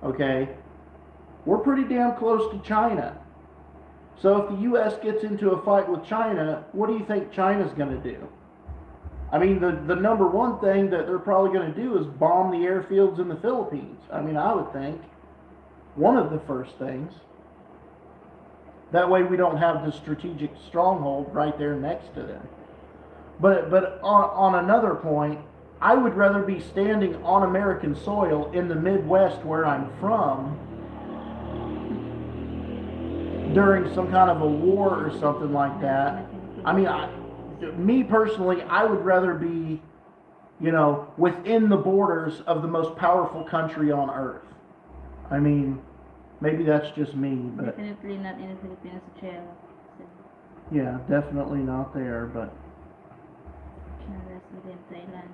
Okay? We're pretty damn close to China. So if the U.S. gets into a fight with China, what do you think China's going to do? I mean, the number one thing that they're probably going to do is bomb the airfields in the Philippines. I mean, I would think. One of the first things. That way we don't have the strategic stronghold right there next to them. But on another point, I would rather be standing on American soil in the Midwest where I'm from during some kind of a war or something like that. I mean, me personally, I would rather be, within the borders of the most powerful country on earth. I mean, maybe that's just me, but Definitely not in the Philippines jail. So, yeah, definitely not there, but unless within Thailand.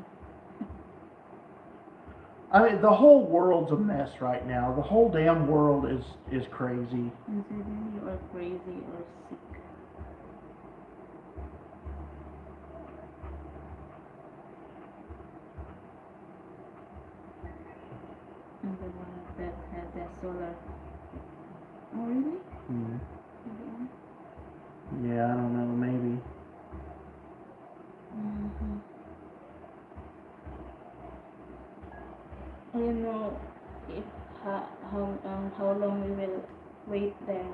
I mean, the whole world's a mess right now. The whole damn world is crazy. Consider you are crazy or sick. And the one that had the solar. Oh really? Mm. Maybe. Yeah, I don't know, maybe. Mm-hmm. I don't know if how long we will wait there,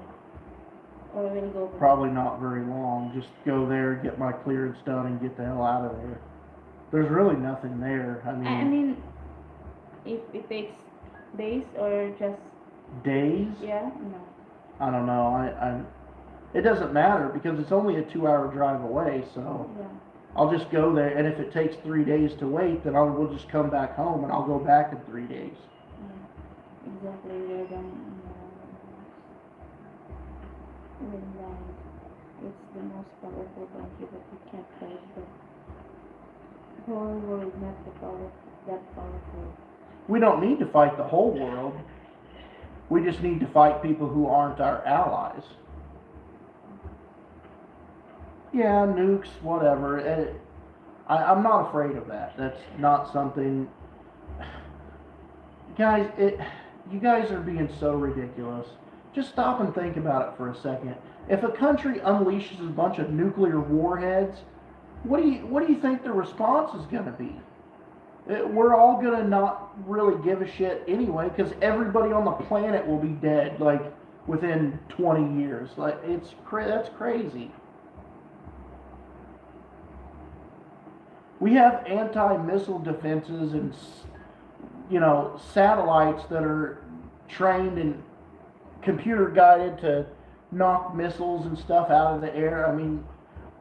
or we'll go back. Probably not very long. Just go there, get my clearance done, and get the hell out of there. There's really nothing there. I I mean, mean, if it takes days or just days? yeah, no. I don't know. It doesn't matter because it's only a 2-hour drive away. So Yeah. I'll just go there, and if it takes 3 days to wait, then we'll just come back home, and I'll go back in 3 days. Yeah, exactly. We're done. It's the most powerful country, but we can't fight the whole world. Not that powerful. We don't need to fight the whole world. We just need to fight people who aren't our allies. Yeah, nukes, whatever. I'm not afraid of that. That's not something. Guys, you guys are being so ridiculous. Just stop and think about it for a second. If a country unleashes a bunch of nuclear warheads, what do you think the response is going to be? We're all going to not really give a shit anyway, because everybody on the planet will be dead like within 20 years. Like that's crazy. We have anti-missile defenses and satellites that are trained and computer guided to knock missiles and stuff out of the air. I mean,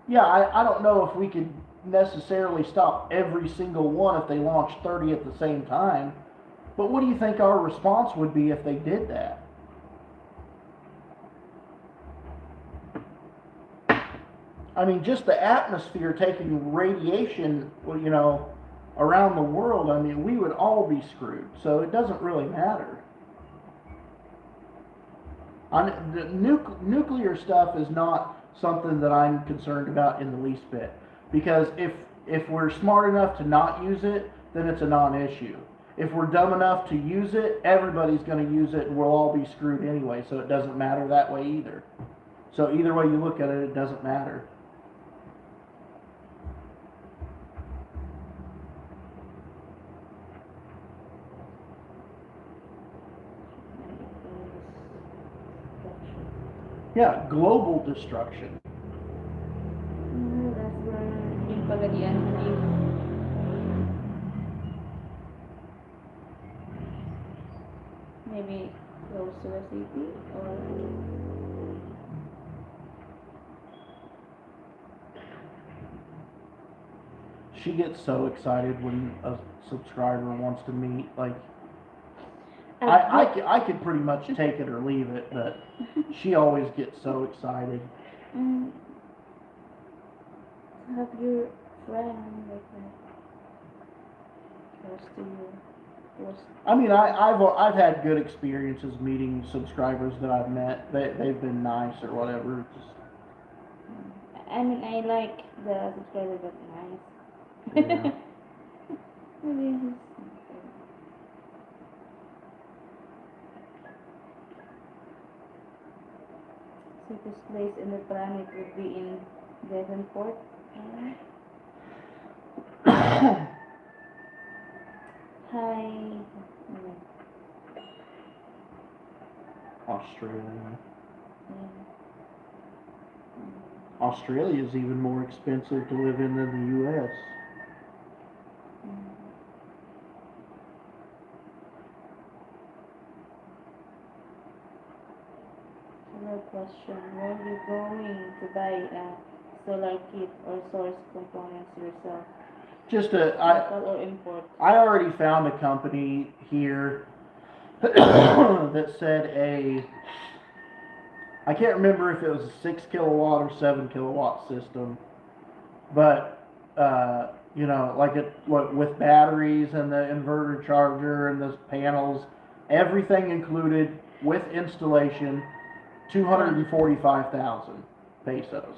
yeah, I don't know if we could necessarily stop every single one if they launched 30 at the same time, but what do you think our response would be if they did that? I mean, just the atmosphere taking radiation, around the world, I mean, we would all be screwed. So it doesn't really matter. The nuclear stuff is not something that I'm concerned about in the least bit. Because if we're smart enough to not use it, then it's a non-issue. If we're dumb enough to use it, everybody's going to use it and we'll all be screwed anyway. So it doesn't matter that way either. So either way you look at it, it doesn't matter. Yeah, global destruction. That's where yung pagadian live. Maybe close to the city or She gets so excited when a subscriber wants to meet. Like, I could pretty much take it or leave it, but she always gets so excited. Have your friend like that close to you. I mean, I've had good experiences meeting subscribers that I've met. They've been nice or whatever. Just, I mean, I like the subscriber that nice. yeah. Maybe safest place in the planet would be in Devonport. Hi. Australia. Yeah. Australia is even more expensive to live in than the U.S. Another question: were you going to buy a solar kit or source components yourself, Just local or import? I already found a company here that said I can't remember if it was a 6 kilowatt or 7 kilowatt system, but with batteries and the inverter charger and the panels, everything included with installation, 245,000 pesos.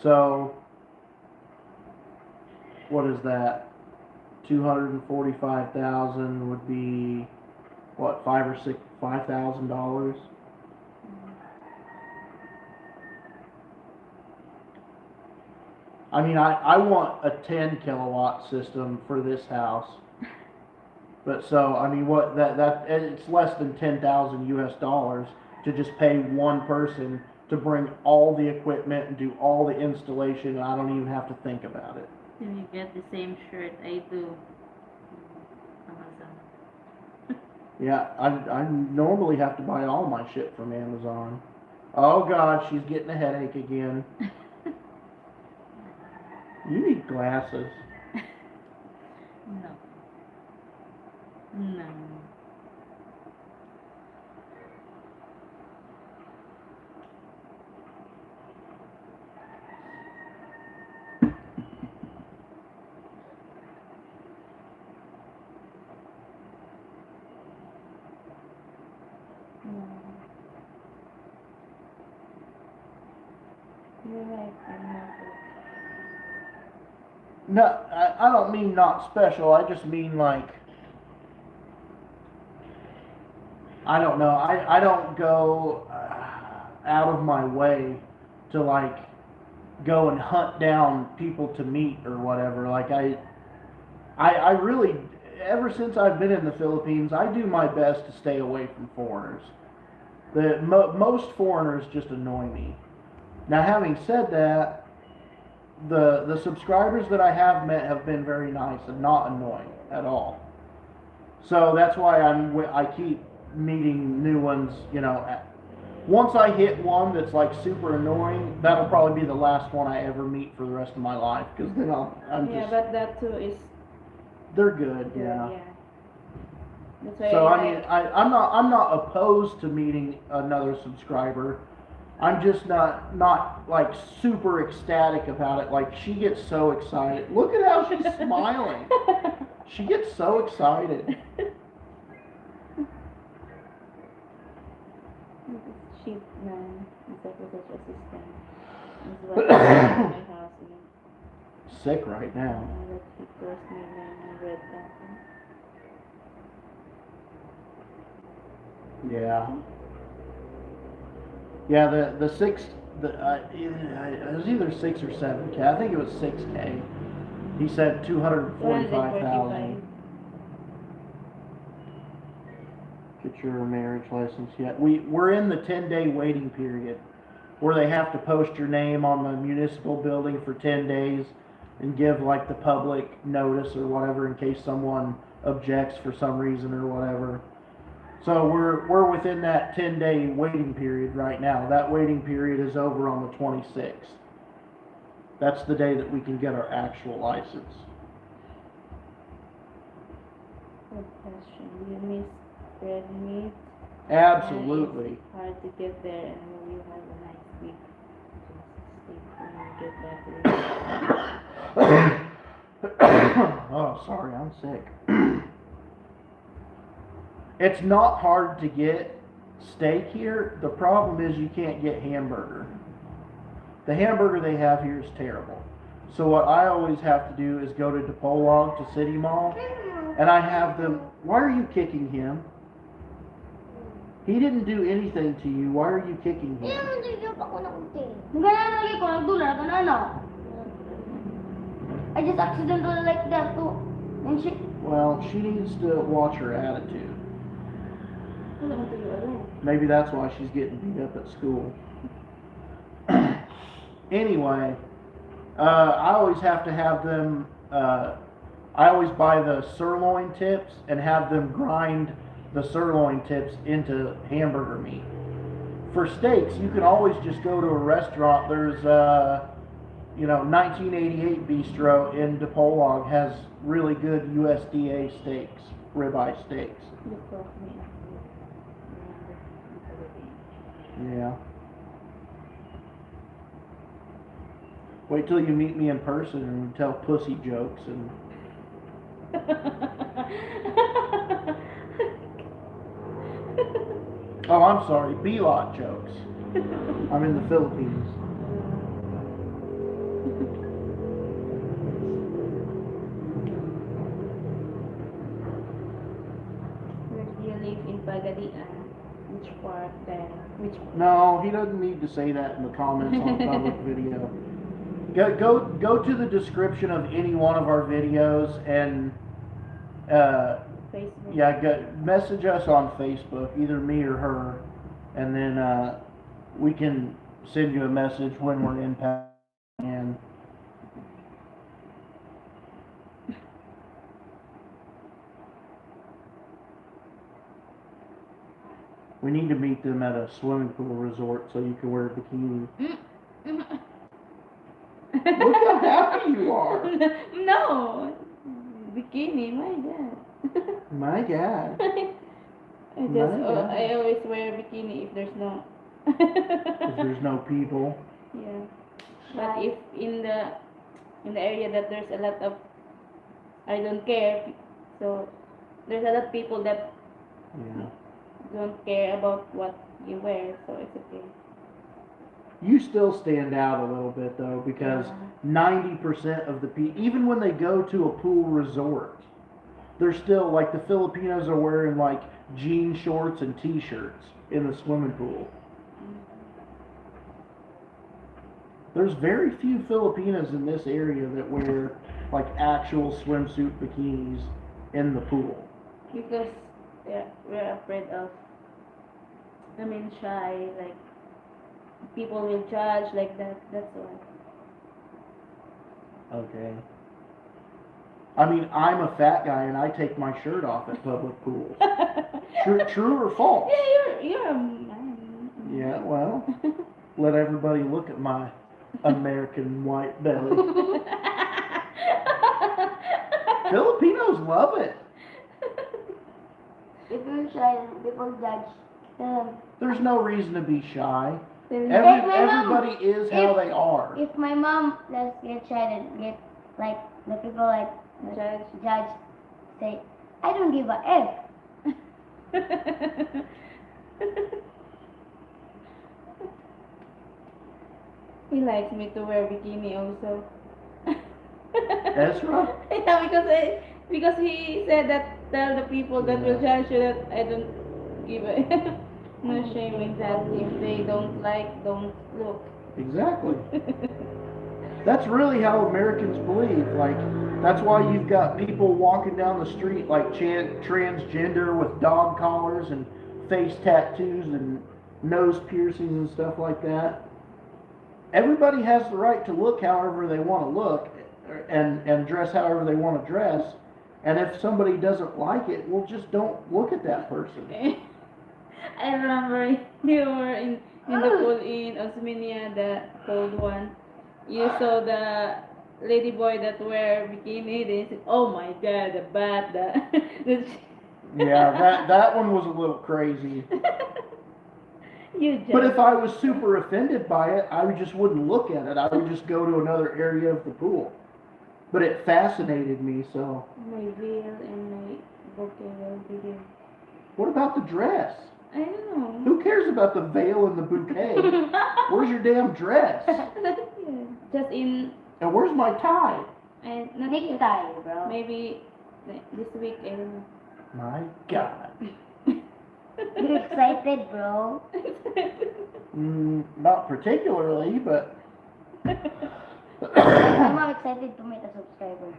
So what is that? 245,000 would be what, $5,000? I mean, I want a 10 kilowatt system for this house. But so, I mean, it's less than 10,000 US dollars to just pay one person to bring all the equipment and do all the installation, and I don't even have to think about it. Can you get the same shirt I do? Amazon. Yeah, I normally have to buy all my shit from Amazon. Oh God, she's getting a headache again. You need glasses. No. No. You're right, I'm not. No, I don't mean not special. I just mean like, I don't know. I don't go out of my way to like go and hunt down people to meet or whatever. Like I really, ever since I've been in the Philippines, I do my best to stay away from foreigners. Most foreigners just annoy me. Now, having said that, the subscribers that I have met have been very nice and not annoying at all. So that's why I keep meeting new ones. You know, once I hit one that's like super annoying, that'll probably be the last one I ever meet for the rest of my life. Because then I'm Yeah, just but that too is they're good. good, Yeah. yeah. That's why So I mean, I'm not opposed to meeting another subscriber. I'm just not like super ecstatic about it. Like she gets so excited. Look at how she's smiling. She gets so excited. She's executive assistant. Is what in my house, you know. Sick right now. That he cost me 900,000. Yeah. Yeah, the six, it was either 6 or 7K. I think it was 6K. He said 245,000. Get your marriage license yet? We're in the 10-day waiting period, where they have to post your name on the municipal building for 10 days and give like the public notice or whatever in case someone objects for some reason or whatever. So we're within that 10-day waiting period right now. That waiting period is over on the 26th. That's the day that we can get our actual license. Good question. Do you miss red meat? Absolutely. It's hard to get there, and will you have a nice week? Just sleep when you get back. Oh, sorry, I'm sick. It's not hard to get steak here. The problem is you can't get hamburger. The hamburger they have here is terrible. So what I always have to do is go to Dipolog to City Mall, and I have them. Why are you kicking him? He didn't do anything to you. Why are you kicking him? I just accidentally like that too. And she Well, she needs to watch her attitude. Maybe that's why she's getting beat up at school. Anyway, I always have to have them, I always buy the sirloin tips and have them grind the sirloin tips into hamburger meat. For steaks, you can always just go to a restaurant. There's, 1988 Bistro in Dipolog has really good USDA steaks, ribeye steaks. You told me. Yeah. Wait till you meet me in person and tell pussy jokes and. Oh, I'm sorry, B-lot jokes. I'm in the Philippines. Where do you live in Pagadian? Which part then? Which part? No, he doesn't need to say that in the comments on a public video. Go to the description of any one of our videos and Facebook. yeah, message us on Facebook, either me or her, and then we can send you a message when we're in and we need to meet them at a swimming pool resort so you can wear a bikini. Look how happy you are. No, bikini, my God. My God. I always wear bikini if there's no. If there's no people. Yeah, but if in the area that there's a lot of, I don't care. So there's a lot of people that Yeah. don't care about what you wear, so it's okay. You still stand out a little bit though, because 90% of the people, even when they go to a pool resort, they're still like the Filipinos are wearing like jean shorts and t-shirts in the swimming pool. There's very few Filipinas in this area that wear like actual swimsuit bikinis in the pool. Because we're afraid of, shy, like people will judge like that. That's why. Okay. I mean, I'm a fat guy and I take my shirt off at public pools. True or false? Yeah, you're a man. Yeah, well, let everybody look at my American white belly. Filipinos love it. If you're shy, people judge. There's no reason to be shy. Then- Like my mom, Everybody is how they are. If my mom does get shy and get like the people like judge say, I don't give a F. He likes me to wear bikini also. Ezra? Yeah, because he said that tell the people that will judge you that I don't give a no shame with that. If they don't like, don't look. Exactly. That's really how Americans believe. Like, that's why you've got people walking down the street like transgender with dog collars and face tattoos and nose piercings and stuff like that. Everybody has the right to look however they want to look and dress however they want to dress. And if somebody doesn't like it, well, just don't look at that person. I remember you were in the pool in Osminia, the cold one. You saw the lady boy that wear bikini. They said, "Oh my God, the bat, the." Yeah, that one was a little crazy. You But just. if I was super offended by it, I just wouldn't look at it. I would just go to another area of the pool. But it fascinated me, so. My veil and my bouquet will be there. What about the dress? I don't know. Who cares about the veil and the bouquet? Where's your damn dress? Yeah, just in And where's my tie? and not Next yet. time, bro. Maybe this week. I don't know. My God. You excited, bro? Not particularly, but. I'm excited to meet a subscriber.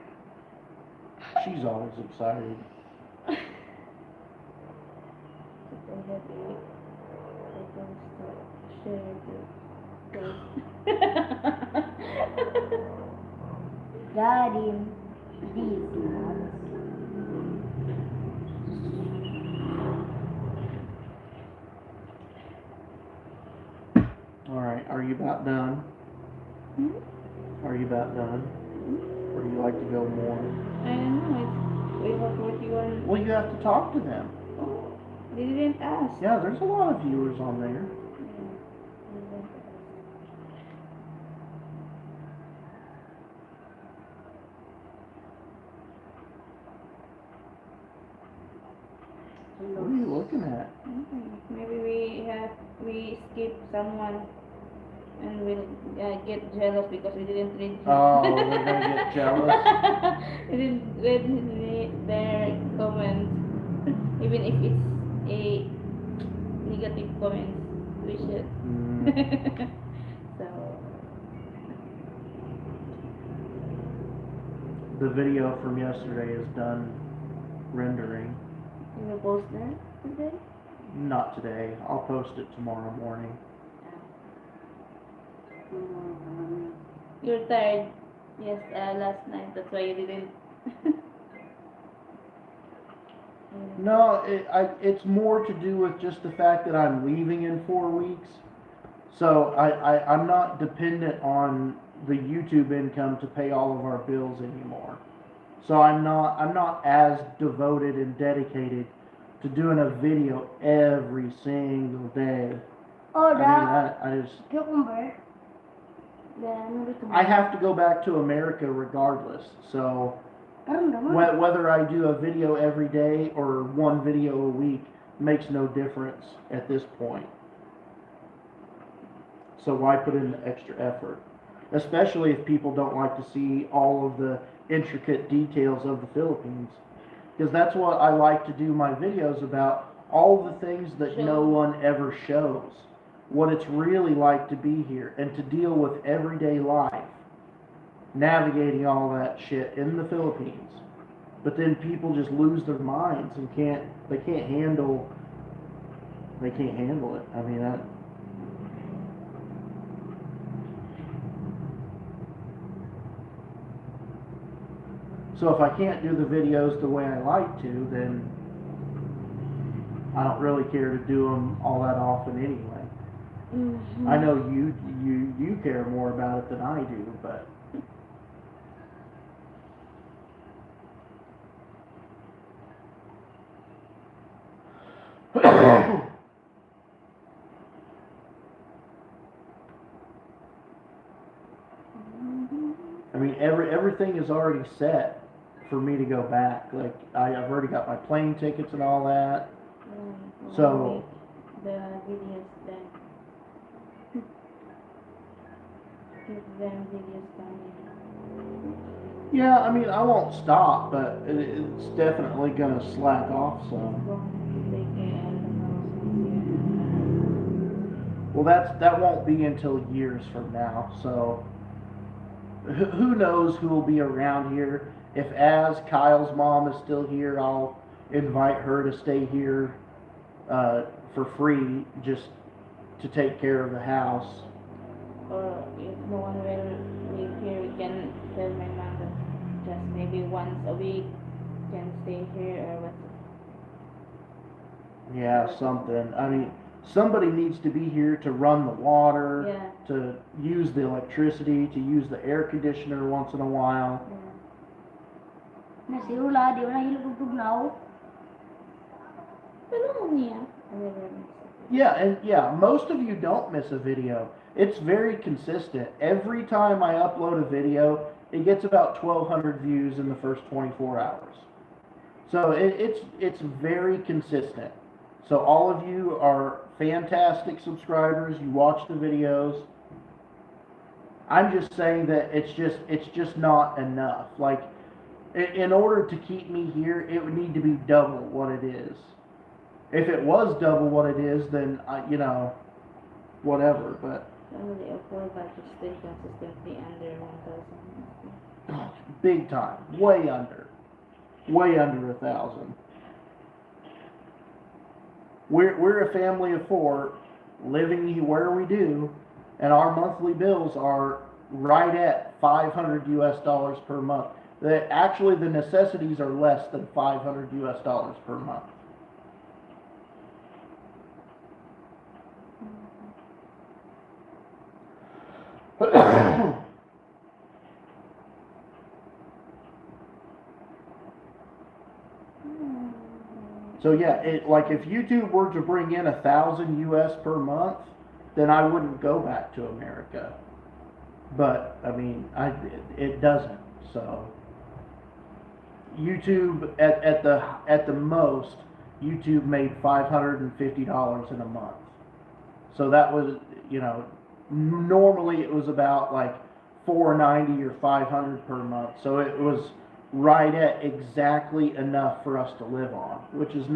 She's always excited. I have a share Daddy, these nuts. Alright, are you about done? Hmm? Are you about done? Or do you like to go more? I don't know. We have 41. Well, you have to talk to them. Oh, they didn't ask. Yeah, there's a lot of viewers on there. What are you looking at? Maybe we skip someone and we'll get jealous because we didn't read. Oh, we're gonna get jealous. We didn't read their comments, even if it's a negative comment. We should. So The video from yesterday is done rendering. you will post that today. Not today. I'll post it tomorrow morning. You're tired. Yes, last night. That's why you didn't. No, it's more to do with just the fact that I'm leaving in 4 weeks. So I'm not dependent on the YouTube income to pay all of our bills anymore. So I'm not as devoted and dedicated to doing a video every single day. Oh, I mean, I just cucumber. I have to go back to America regardless. So whether I do a video every day or one video a week makes no difference at this point. So why put in the extra effort? Especially if people don't like to see all of the intricate details of the Philippines. Because that's what I like to do my videos about, all the things that no one ever shows. what it's really like to be here and to deal with everyday life, navigating all that shit in the Philippines. But then people just lose their minds and can't handle it. I mean, so if I can't do the videos the way I like to, then I don't really care to do them all that often anyway. Mm-hmm. I know you care more about it than I do, but I mean everything is already set for me to go back. Like I've already got my plane tickets and all that. So the videos then. Give them videos coming. yeah, I mean I won't stop, but it's definitely gonna slack off some. Well, that won't be until years from now. So who knows who will be around here? If Kyle's mom is still here, I'll invite her to stay here for free, just to take care of the house. Or if no one will live here, we can tell my mom that just maybe once a week can stay here or what. Yeah, something. I mean, somebody needs to be here to run the water, Yeah. to use the electricity, to use the air conditioner once in a while. Nasirula, di ba nahilugugtog na ako? Pero niya. Yeah, most of you don't miss a video. It's very consistent. Every time I upload a video, it gets about 1,200 views in the first 24 hours. So it's very consistent. So all of you are fantastic subscribers. You watch the videos. I'm just saying that it's just not enough. Like, in order to keep me here, it would need to be double what it is. If it was double what it is, then whatever. But Only a 4 but it's still consistently under 1,000. big time, way under 1,000. We're a family of 4 living where we do, and our monthly bills are right at $500 US per month. Actually, the necessities are less than $500 US per month. So yeah, like if YouTube were to bring in 1,000 US per month, then I wouldn't go back to America. But I mean, it doesn't. So YouTube at the most, YouTube made $550 in a month. So that was, normally it was about like $490 or $500 per month. So it was right at exactly enough for us to live on, which is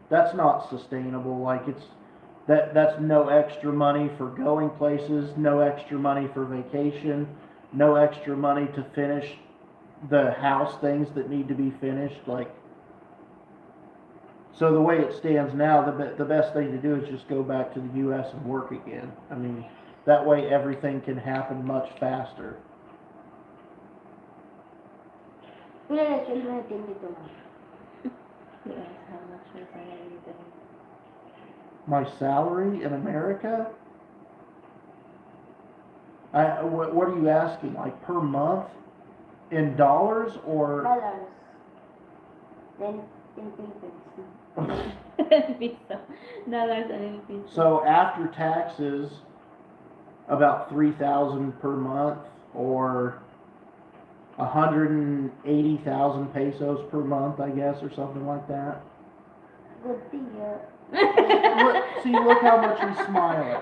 that's not sustainable. Like that's no extra money for going places, no extra money for vacation, no extra money to finish the house things that need to be finished. Like, so the way it stands now, the best thing to do is just go back to the U.S. and work again. I mean, that way everything can happen much faster. Wala na siya natin dito na. Yes, how much is salary then? My salary in America? What are you asking? Like per month? In dollars or? Dollars. Then, in Philippines. Pizza. Dollars and in pizza. So after taxes, about 3,000 per month, or 180,000 pesos per month, I guess, or something like that. Good thing, yeah. Look how much you're smiling.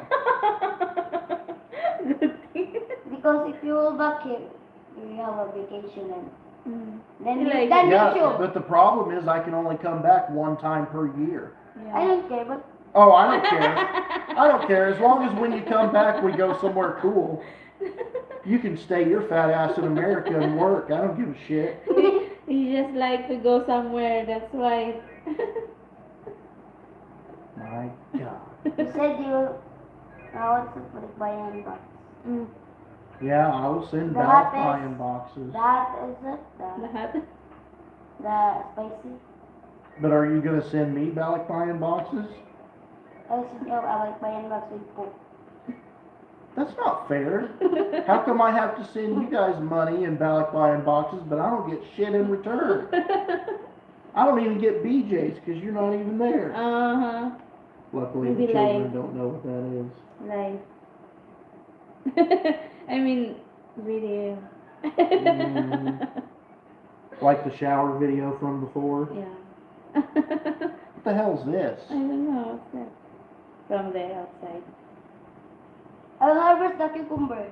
Good thing. Because if you go back here, you have a vacation and then you Like- can Yeah, YouTube. but the problem is I can only come back one time per year. Yeah. I don't care, but Oh, I don't care. I don't care. As long as when you come back, we go somewhere cool. You can stay your fat ass in America and work. I don't give a shit. He just like to go somewhere. That's why. My God. You said you want to put it by box. Mm, Yeah, I will send The back hot buying boxes. That is it? the hat. The spicy? But are you gonna send me back buying boxes? I said, oh, I like buying box with Coke. That's not fair. How come I have to send you guys money and ballot buying boxes, but I don't get shit in return? I don't even get BJ's because you're not even there. Uh-huh. Luckily, Maybe the children like- don't know what that is. Like. I mean, video. Like the shower video from before. Yeah. What the hell's this? I don't know. What's that? From the outside. I will harvest the cucumber.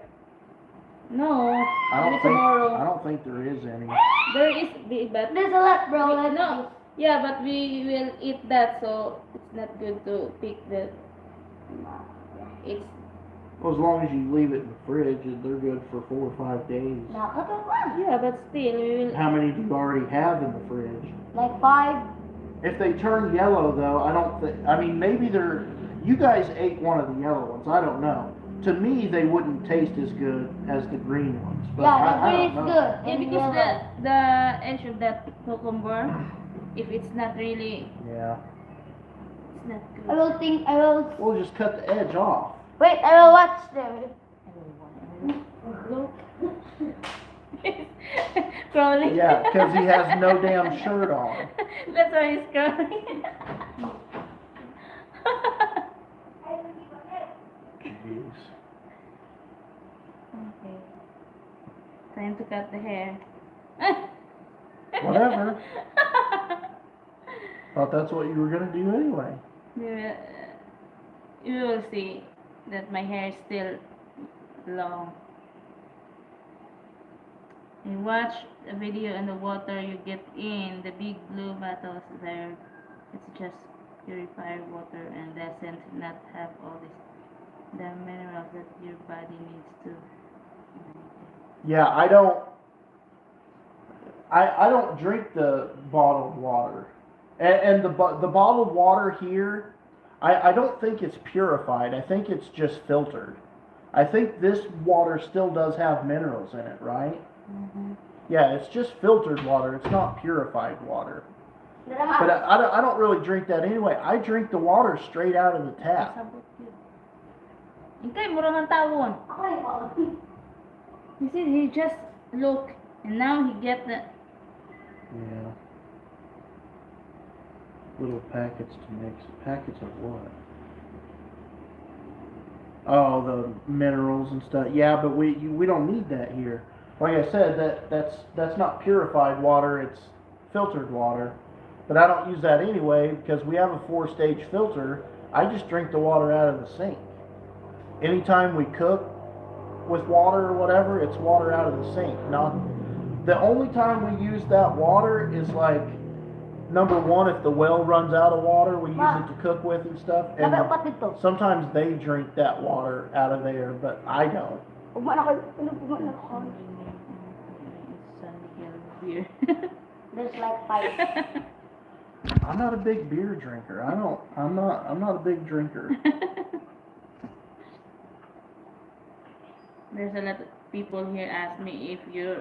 No. I don't Maybe think. tomorrow. I don't think there is any. There is, but There's a lot, bro. We- Let's no. Yeah, but we will eat that, so it's not good to pick the. It's Well, as long as you leave it in the fridge, they're good for 4 or 5 days. Nakakatawa. yeah, but still we will. How many do you already have in the fridge? Like 5. If they turn yellow, though, I don't think. I mean, maybe they're. You guys ate one of the yellow ones. I don't know. To me, they wouldn't taste as good as the green ones. But Yeah, I the green is don't know. good. Yeah, And because yellow. the edge of that cucumber, if it's not really, Yeah. it's not good. I will. We'll just cut the edge off. Wait, I will watch them. Look. Crawling. Yeah, because he has no damn shirt on. That's why he's crawling. Jeez. Okay. Time to cut the hair. Whatever. Thought that's what you were gonna do anyway. You will see that my hair is still long. You watch a video in the water you get in the big blue bottles there. It's just purified water and doesn't not have all this the minerals that your body needs to. Yeah, I don't. I don't drink the bottled water, and the bottled water here, I don't think it's purified. I think it's just filtered. I think this water still does have minerals in it, right? Mm-hmm. Yeah, it's just filtered water. It's not purified water. But Drama. I don't really drink that anyway. I drink the water straight out of the tap. Ingkay, mura man tawon. Ako yung bawal. You see, he just look, and now he get the. Yeah. Little packets to mix. Packets of what? Oh, the minerals and stuff. Yeah, but we don't need that here. Like I said, that's not purified water. It's filtered water. But I don't use that anyway because we have a 4-stage filter. I just drink the water out of the sink. Anytime we cook with water or whatever, it's water out of the sink. Not the only time we use that water is like number one, if the well runs out of water, we use it to cook with and stuff. And Nabapat dito. sometimes they drink that water out of there, but I don't. Pugman ako. Pugman ako. Beer. There's like 5. I'm not a big beer drinker. I'm not a big drinker. There's a lot of people here ask me if you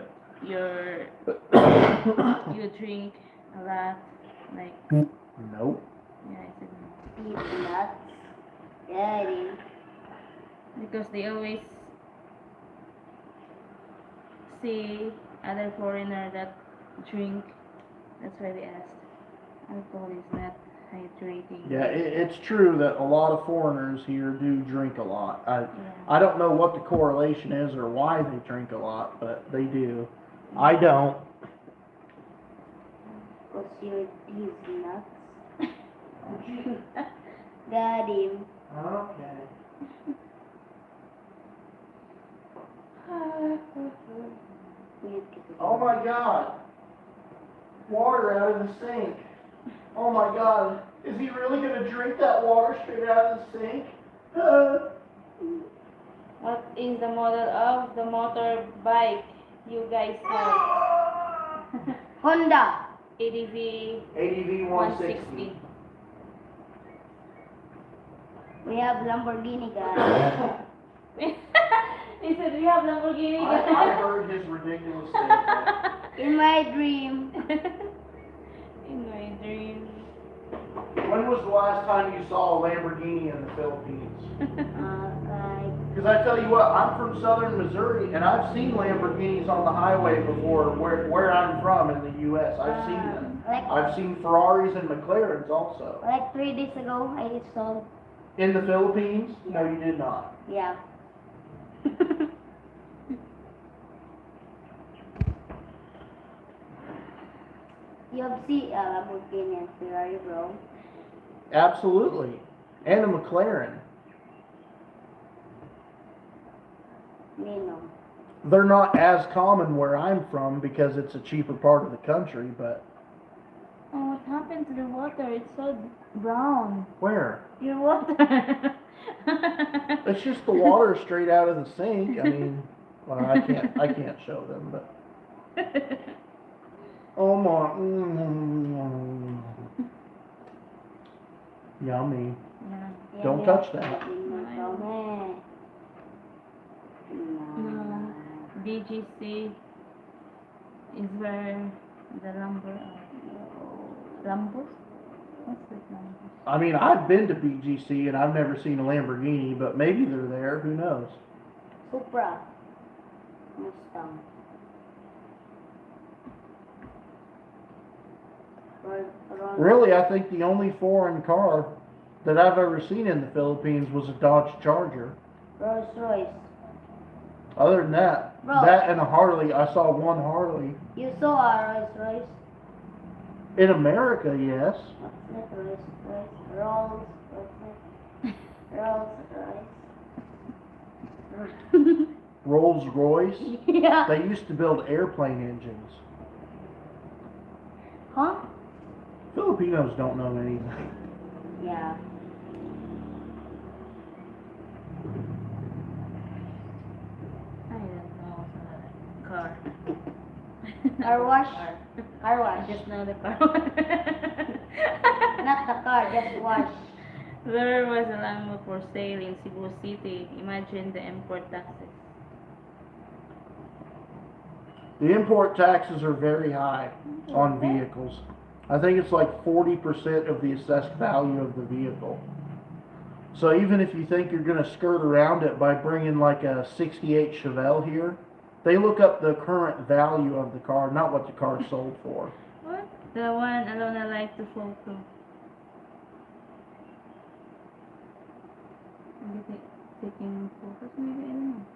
drink a lot, like Nope. yeah, I said no. Eat nuts. Yeah, it is. Because they always see other foreigner that drink. That's why they asked. Alcohol is not hydrating. Yeah, it's true that a lot of foreigners here do drink a lot. Yeah. I don't know what the correlation is or why they drink a lot, but they do. I don't. Because he's nuts. Got him. Okay. Oh my God. Water out of the sink. Oh my God. Is he really going to drink that water straight out of the sink? What is the model of the motorbike you guys love? Honda. ADV ADV 160. 160. We have Lamborghini, guys. He said we have Lamborghini. I heard his ridiculous statement. In my dream. In my dreams. When was the last time you saw a Lamborghini in the Philippines? Like, Because I tell you what, I'm from southern Missouri, and I've seen Lamborghinis on the highway before where I'm from in the U.S. I've seen them. like, I've seen Ferraris and McLarens also. like 3 days ago, I saw. In the Philippines? No, you did not. Yeah. You have seen Lamborghini and Ferrari, bro. Absolutely. And a McLaren. Me no. They're not as common where I'm from because it's a cheaper part of the country, but Oh, what happened to the water? It's so brown. where? Your water. It's just the water straight out of the sink. I mean, well, I can't show them, but oh my, yummy. Yeah. Don't touch that. No. BGC is where the lumber. Lumbers? What's this lumber? I mean, I've been to BGC and I've never seen a Lamborghini, but maybe they're there. Who knows? Supra. Mustang. Really, I think the only foreign car that I've ever seen in the Philippines was a Dodge Charger. Rolls Royce. Other than that, Bro. that and a Harley. I saw one Harley. You saw a Rolls Royce? In America, yes. What's that Rolls Royce? Rolls. What's that? Rolls Royce. Rolls Royce. Yeah. They used to build airplane engines. Huh? Filipinos don't know anything. Yeah. I don't know. Car. Car wash. Car. Car I wash. just know the car. Not the car, just wash. There was a Lambo for sale in Cebu City. Imagine the import taxes. The import taxes are very high on vehicles. I think it's like 40% of the assessed value of the vehicle. So even if you think you're going to skirt around it by bringing like a 68 Chevelle here, they look up the current value of the car, not what the car sold for. What? The one alone I like the photo. Maybe taking photos, maybe, I don't know.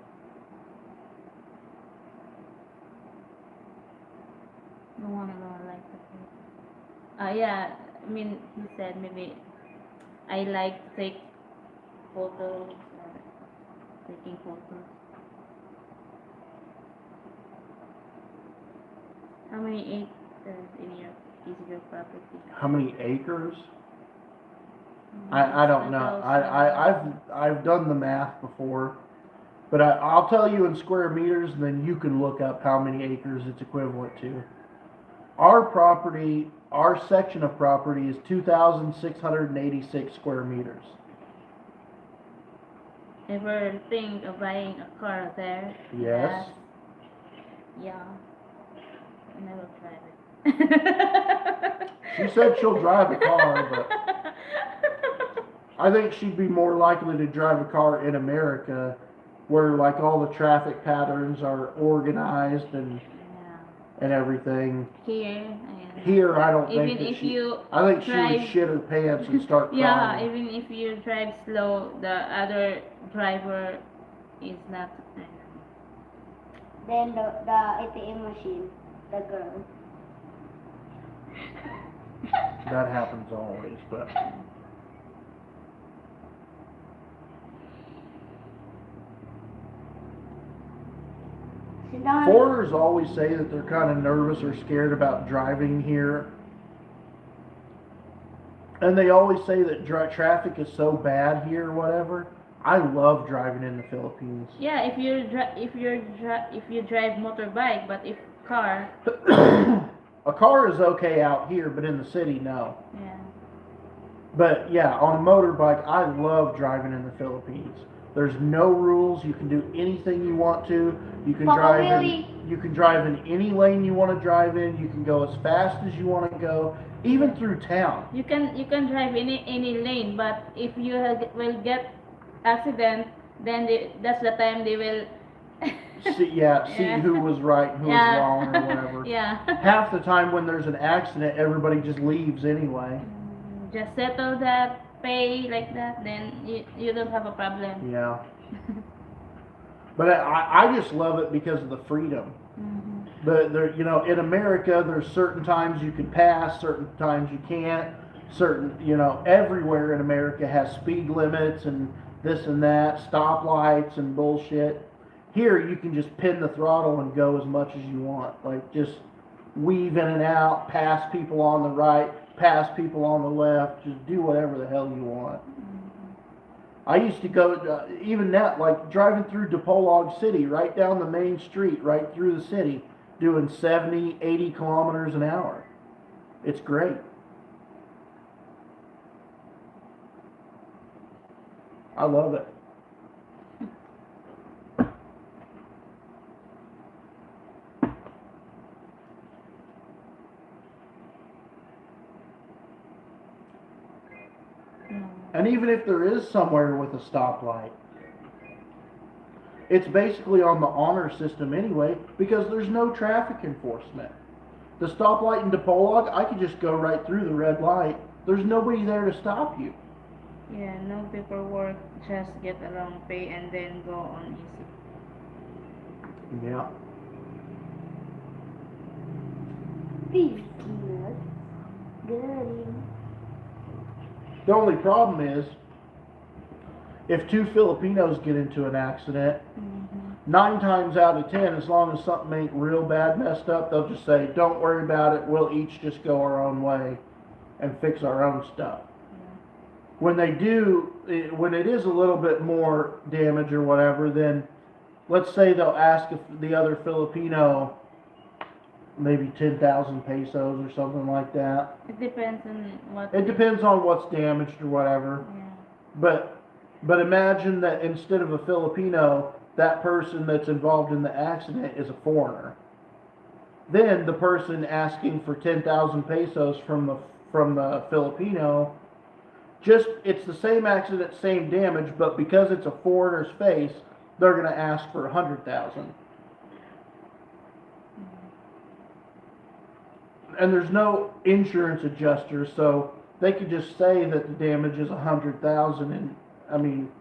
The one alone I like the photo. Yeah, I mean, he said maybe I like to take photos, taking photos. How many acres is your property? How many acres? I don't know. I've done the math before, but I'll tell you in square meters, and then you can look up how many acres it's equivalent to. Our property, our section of property is 2,686 square meters. Ever think of buying a car there? Yes. Yeah. I never tried it. She said she'll drive a car, but I think she'd be more likely to drive a car in America, where like all the traffic patterns are organized and everything. Here, I don't think that I think she would shit her pants and start crying. Yeah, even if you drive slow, the other driver is not. Then the ATM machine, the girl. That happens always, but Sit down. foreigners always say that they're kind of nervous or scared about driving here. And they always say that traffic is so bad here or whatever. I love driving in the Philippines. Yeah, if you drive motorbike, but if car, A car is okay out here, but in the city, no. yeah. But yeah, on a motorbike, I love driving in the Philippines. There's no rules. You can do anything you want to. You can Papa drive Willie. in. You can drive in any lane you want to drive in. You can go as fast as you want to go, even through town. You can drive any lane, but if you will get accident, then that's the time they will. See Yeah. who was right and who was Yeah. wrong or whatever. Yeah. Half the time when there's an accident, everybody just leaves anyway. Just settle that, pay like that, then you don't have a problem. Yeah. But I just love it because of the freedom. Mhm. But there, in America, there's certain times you can pass, certain times you can't. Everywhere in America has speed limits and this and that, stoplights and bullshit. Here, you can just pin the throttle and go as much as you want. Like, just weave in and out, pass people on the right, pass people on the left, just do whatever the hell you want. I used to go, even that, like driving through DePolog City, right down the main street, right through the city, doing 70, 80 kilometers an hour. It's great. I love it. No. And even if there is somewhere with a stoplight, it's basically on the honor system anyway, because there's no traffic enforcement. The stoplight in DePolog, I could just go right through the red light. There's nobody there to stop you. Yeah, no paperwork, just get along, pay, and then go on easy. Yeah. Peace, peanuts. Good. The only problem is, if two Filipinos get into an accident, Mhm. 9 times out of 10, as long as something ain't real bad messed up, they'll just say, don't worry about it, we'll each just go our own way and fix our own stuff. When they do, when it is a little bit more damage or whatever, then let's say they'll ask if the other Filipino maybe 10,000 pesos or something like that. It depends on what. It depends on what's damaged or whatever. Yeah. But imagine that instead of a Filipino, that person that's involved in the accident is a foreigner. Then the person asking for 10,000 pesos from the Filipino, it's the same accident, same damage, but because it's a foreigner's face, they're going to ask for 100,000. And there's no insurance adjuster, so they could just say that the damage is 100,000, and I mean,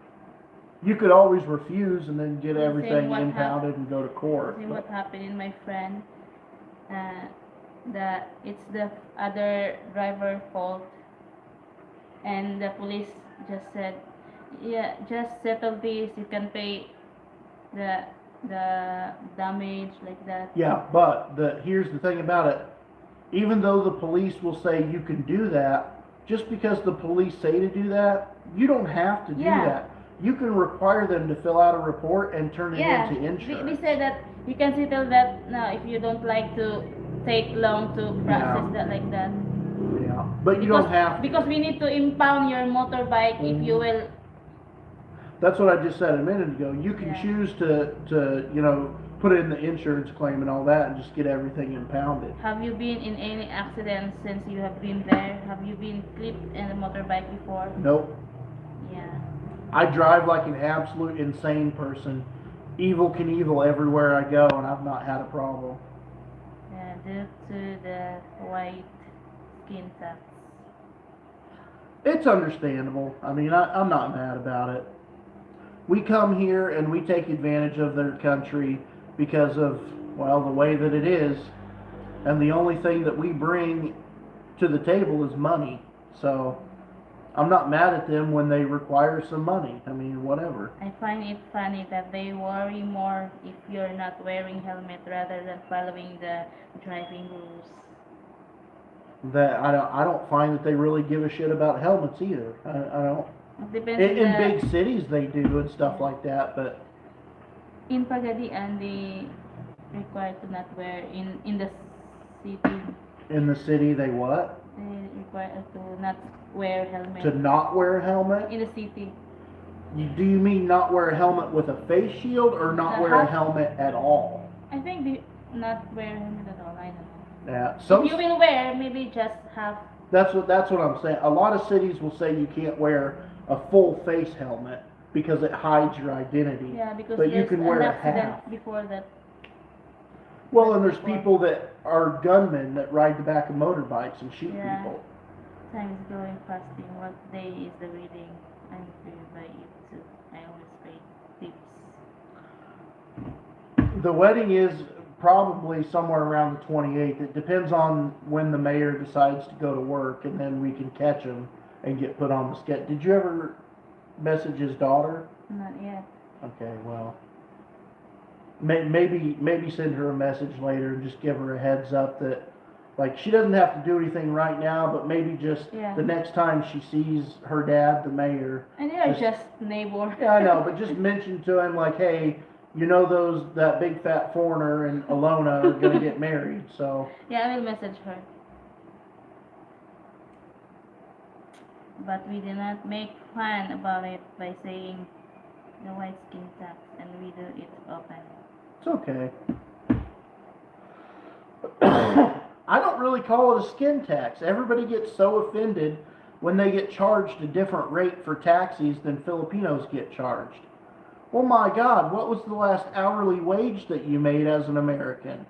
you could always refuse and then get The same everything what impounded and go to court. See what happened in my friend. That it's the other driver fault, and the police just said, yeah, just settle this. You can pay the damage like that. Yeah, but here's the thing about it. Even though the police will say you can do that, just because the police say to do that, you don't have to do Yeah. that. You can require them to fill out a report and turn it Yeah, into we insurance. said that you can settle that now if you don't like to take long to process Yeah. that like that. Yeah, but you don't have to. Because we need to impound your motorbike if you will. That's what I just said a minute ago. You can Yeah. choose to put in the insurance claim and all that and just get everything impounded. Have you been in any accidents since you have been there? Have you been clipped in a motorbike before? Nope. Yeah. I drive like an absolute insane person. Evil Knievel everywhere I go, and I've not had a problem. Yeah, due to the white skin tax. It's understandable. I mean, I'm not mad about it. We come here and we take advantage of their country because of, well, the way that it is. And the only thing that we bring to the table is money. So I'm not mad at them when they require some money. I mean, whatever. I find it funny that they worry more if you're not wearing helmet rather than following the driving rules. That I don't find that they really give a shit about helmets either. I don't. It depends In on big cities they do and stuff like that, but in Pagadian they required to not wear in the city. in the city they what? They require to not wear helmet To not wear a helmet? in the city. Do you mean not wear a helmet with a face shield or not wear a Half- helmet at all? I think they not wear helmet at all. I don't know. Yeah. If you will wear, maybe just have. That's what I'm saying. A lot of cities will say you can't wear a full face helmet because it hides your identity. Yeah, because But you there's can an wear a accident half. before that. Well, and there's people that are gunmen that ride the back of motorbikes and shoot Yeah. people. Time is going fasting. What day is the reading? I'm free by it too. I always pay tips. The wedding is probably somewhere around the 28th. It depends on when the mayor decides to go to work, and then we can catch him and get put on the sketch. Did you ever message his daughter? Not yet. Okay, well, maybe send her a message later and just give her a heads up that, like, she doesn't have to do anything right now, but maybe just Yeah. the next time she sees her dad, the mayor. And they are Just- just neighbor. Yeah, I know, but just mention to him like, hey, you know that big fat foreigner and Alona are gonna get married, so. Yeah, I will message her. But we do not make fun about it by saying the white skin tax, and we do it often. It's okay. I don't really call it a skin tax. Everybody gets so offended when they get charged a different rate for taxis than Filipinos get charged. Well, my God, what was the last hourly wage that you made as an American?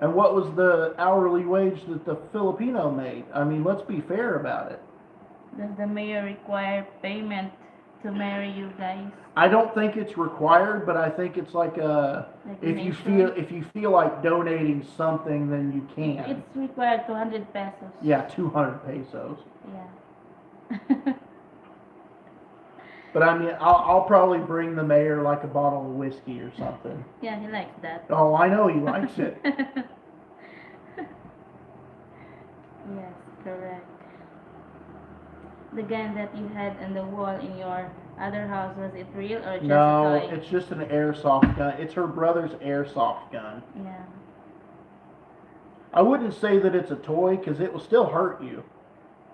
And what was the hourly wage that the Filipino made? I mean, let's be fair about it. Does the mayor require payment to marry you guys? I don't think it's required, but I think it's like a, Like if you donation? feel if you feel like donating something, then you can. It's required 200 pesos. Yeah, 200 pesos. Yeah. But I mean, I'll probably bring the mayor like a bottle of whiskey or something. Yeah, he likes that. Oh, I know he likes it. Yes, correct. The gun that you had on the wall in your other house, was it real or just No, a toy? it's just an airsoft gun. It's her brother's airsoft gun. Yeah. I wouldn't say that it's a toy because it will still hurt you.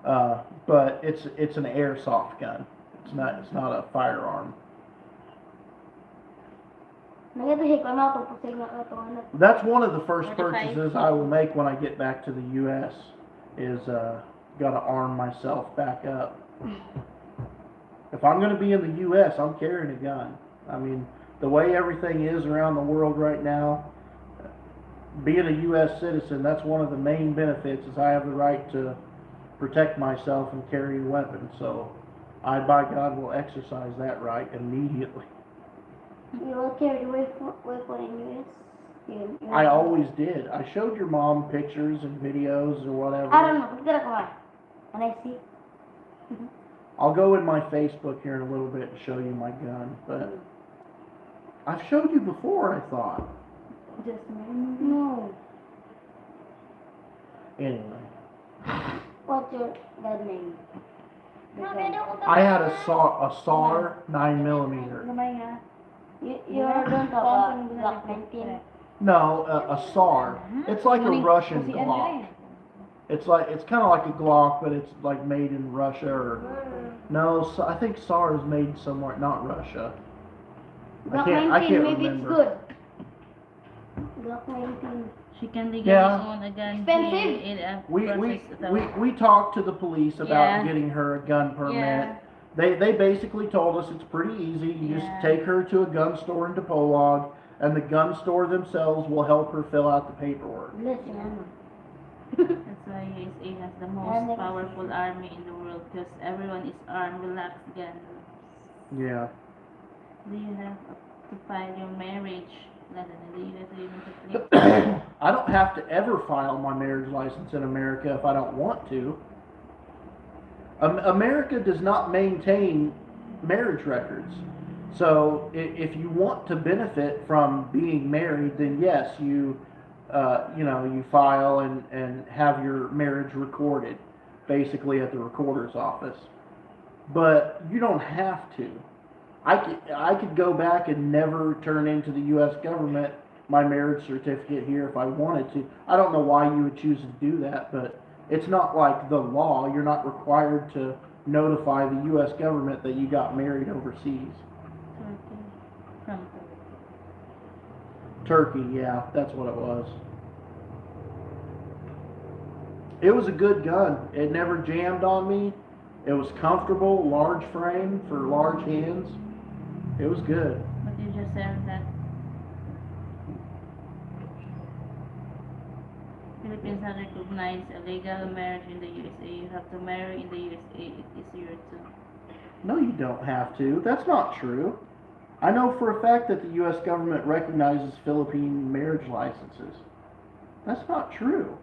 But it's an airsoft gun. It's not a firearm. That's one of the first 45. purchases I will make when I get back to the U.S. is gotta arm myself back up. If I'm gonna be in the U.S., I'm carrying a gun. I mean, the way everything is around the world right now, being a U.S. citizen, that's one of the main benefits is I have the right to protect myself and carry a weapon. So I, by God, will exercise that right immediately. You will carry the weapon in US? I always did. I showed your mom pictures and videos or whatever. I don't know. Pagdala ko nga. Can I see? I'll go in my Facebook here in a little bit and show you my gun, but I've showed you before, I thought. Just No. Anyway, What's your dad name? I had a SAR 9mm. Gamay nga. You don't have a Glock 19? No, a SAR. It's like a Russian Glock. It's kind of like a Glock, but it's like made in Russia or no. So I think SAR is made somewhere, not Russia. Glock I 19, can't maybe remember. it's good. Glock 19. She can legally Yeah. own a gun Expensive. here in a We talked to the police about Yeah. getting her a gun permit. Yeah. They basically told us it's pretty easy. You Yeah. just take her to a gun store in Dipolog, and the gun store themselves will help her fill out the paperwork. Listen, ano. That's why USA has the most And then- powerful army in the world, because everyone is armed, relaxed gun. Yeah. Do you have to file your marriage? Do you have to click? I don't have to ever file my marriage license in America if I don't want to. America does not maintain marriage records. So if you want to benefit from being married, then yes, you file and have your marriage recorded, basically at the recorder's office. but you don't have to. I could go back and never turn into the U.S. government my marriage certificate here if I wanted to. I don't know why you would choose to do that, but it's not like the law. You're not required to notify the U.S. government that you got married overseas. From Turkey, yeah, that's what it was. It was a good gun. It never jammed on me. It was comfortable, large frame for large hands. It was good. But you just said that Philippines not recognize a legal marriage in the USA. You have to marry in the USA. It is easier to. No, you don't have to. That's not true. I know for a fact that the U.S. government recognizes Philippine marriage licenses. That's not true.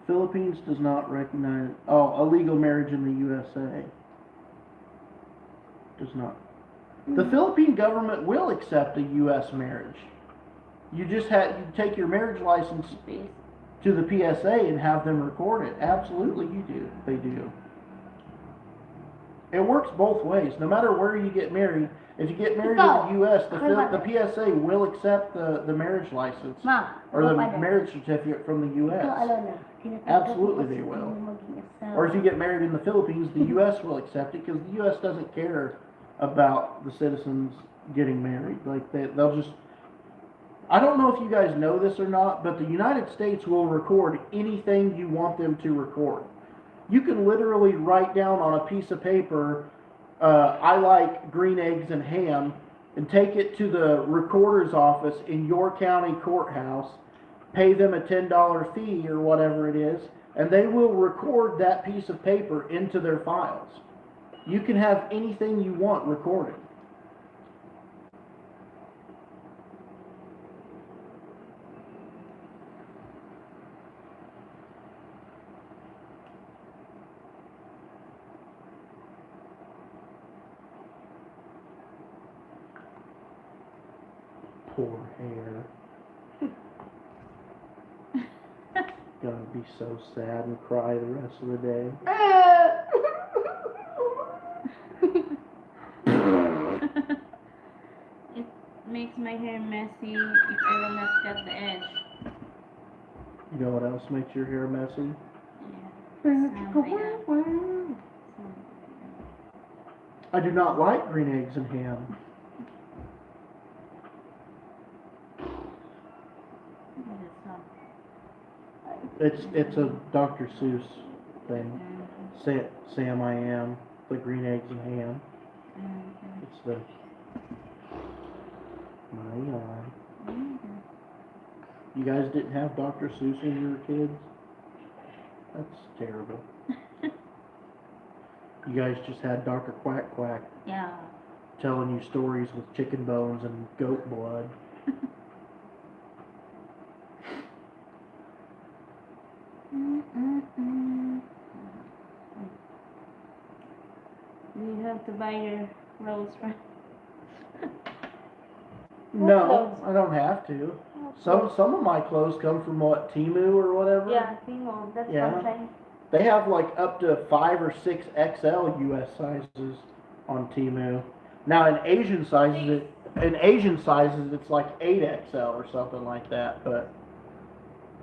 Philippines does not recognize, a legal marriage in the USA. Does not. The Philippine government will accept a U.S. marriage. You take your marriage license to the PSA and have them record it. Absolutely, you do. They do. It works both ways. No matter where you get married, if you get married in the U.S., the PSA will accept the marriage license or the marriage certificate from the U.S. Absolutely, they will. Or if you get married in the Philippines, the U.S. will accept it because the U.S. doesn't care about the citizens getting married. Like they'll just. I don't know if you guys know this or not, but the United States will record anything you want them to record. You can literally write down on a piece of paper, I like green eggs and ham, and take it to the recorder's office in your county courthouse, pay them a $10 fee or whatever it is, and they will record that piece of paper into their files. You can have anything you want recorded. Poor hair. Gonna be so sad and cry the rest of the day. It makes my hair messy if I will not cut the edge. You know what else makes your hair messy? I do not like green eggs and ham. It's a Dr. Seuss thing. Sam I Am, the green eggs and ham. It's the my You guys didn't have Dr. Seuss when you were kids? That's terrible. You guys just had Dr. Quack Quack. Yeah. Telling you stories with chicken bones and goat blood. You have to buy your clothes from. No, I don't have to. Some of my clothes come from what, Temu or whatever? Yeah, Temu. That's something. They have like up to 5 or 6 XL US sizes on Temu. Now in Asian sizes it's like 8 XL or something like that, but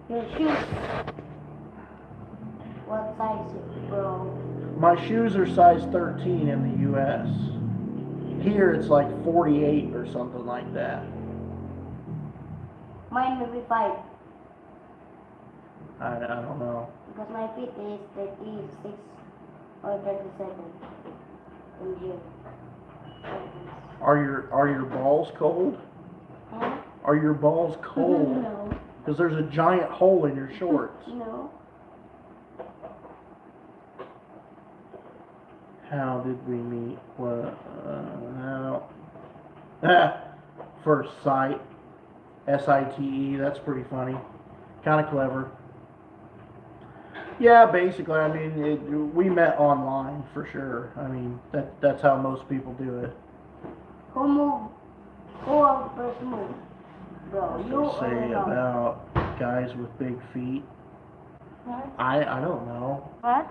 Your shoes. What size, bro? my shoes are size 13 in the US. Here it's like 48 or something like that. Mine will be 5. I don't know. Because my feet is 36 or 37 in June. Are your balls cold? Huh? Are your balls cold? No. Because there's a giant hole in your shorts. No. How did we meet? Well, first sight. SITE. That's pretty funny. Kind of clever. Yeah, basically, I mean, we met online for sure. I mean, that's how most people do it. Who moved? Who first moved? Bro, What's you it say are wrong. about guys with big feet? What? I don't know. What?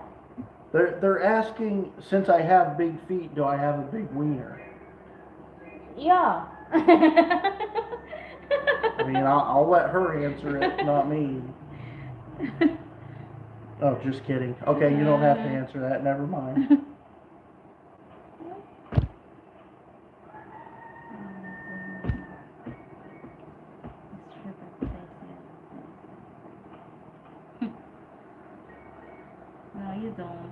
They're asking, since I have big feet, do I have a big wiener? Yeah. I mean, I'll let her answer it, not me. Oh, just kidding. Okay, you don't have to answer that. Never mind. No, you don't.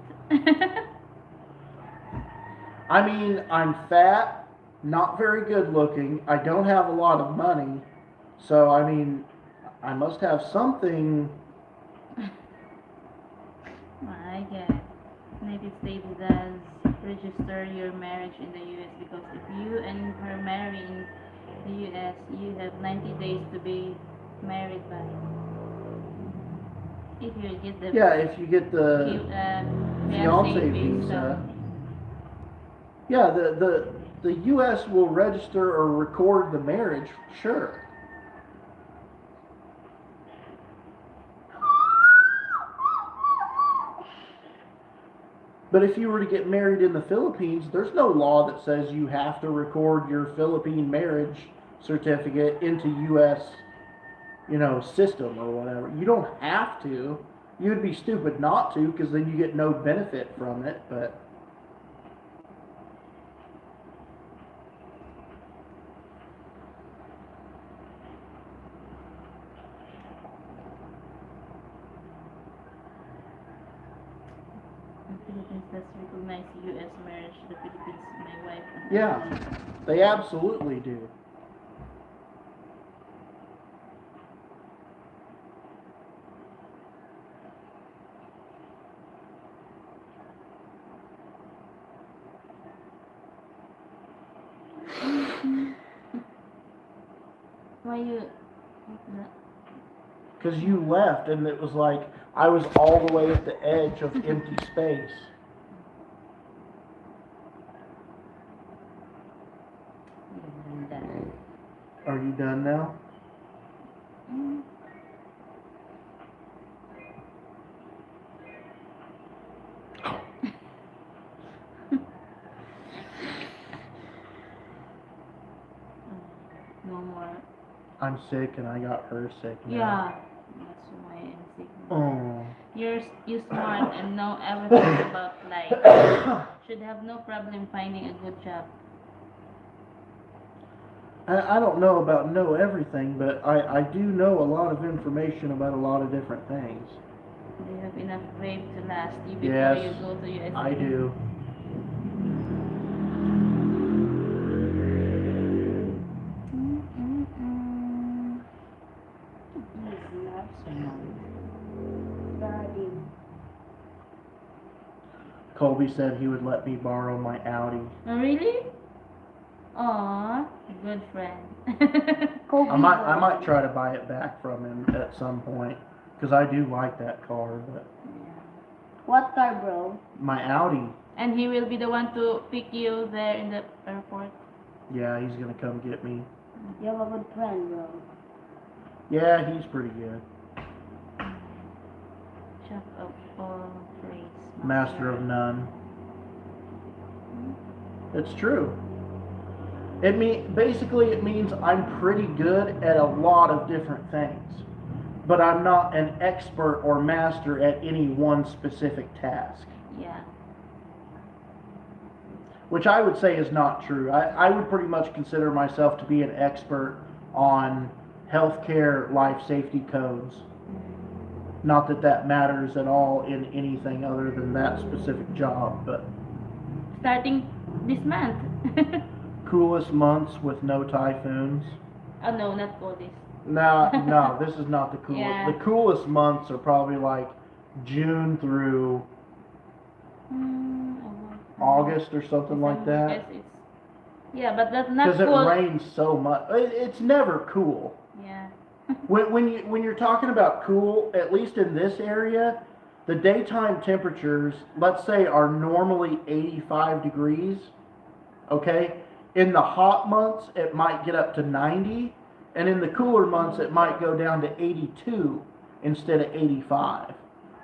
I mean, I'm fat, not very good looking. I don't have a lot of money, so I mean, I must have something. I guess. United States does register your marriage in the US because if you and her marry in the US, you have 90 days to be married by. If you get the Yeah, if you get the fiance fiancé visa. Yeah, the U.S. will register or record the marriage, sure. But if you were to get married in the Philippines, there's no law that says you have to record your Philippine marriage certificate into U.S. System or whatever. You don't have to. You'd be stupid not to, because then you get no benefit from it. But in Philippines does recognize US marriage. The Philippines, my wife and yeah, they absolutely do. Why you? Because you left, and it was like I was all the way at the edge of empty space. Are you done now? No more. I'm sick, and I got her sick now. Yeah, that's why I'm sick. Oh. You smart and know everything about life. Should have no problem finding a good job. I don't know about know everything, but I do know a lot of information about a lot of different things. Do you have enough grave to last you before Yes, you go to USA? I do. He's not smart. Daddy. Colby said he would let me borrow my Audi. Oh, really? Aw, good friend. Kobe I boy. might try to buy it back from him at some point, because I do like that car. But What car, bro? my Audi, And he will be the one to pick you there in the airport. yeah, he's gonna come get me. You have a good friend, bro. Yeah, he's pretty good. Jack of all trades. Master of none. It's true. Basically it means I'm pretty good at a lot of different things, but I'm not an expert or master at any one specific task. Yeah. Which I would say is not true. I would pretty much consider myself to be an expert on healthcare life safety codes. Not that that matters at all in anything other than that specific job, but Starting this month. coolest months with no typhoons. Oh no, not for this. No, this is not the coolest. Yeah. The coolest months are probably like June through August or something like that. Yes, it's, yeah, but that's not Because it cool. rains so much. It's never cool. Yeah. When you're talking about cool, at least in this area, the daytime temperatures, let's say, are normally 85 degrees. Okay? In the hot months, it might get up to 90. And in the cooler months, it might go down to 82 instead of 85.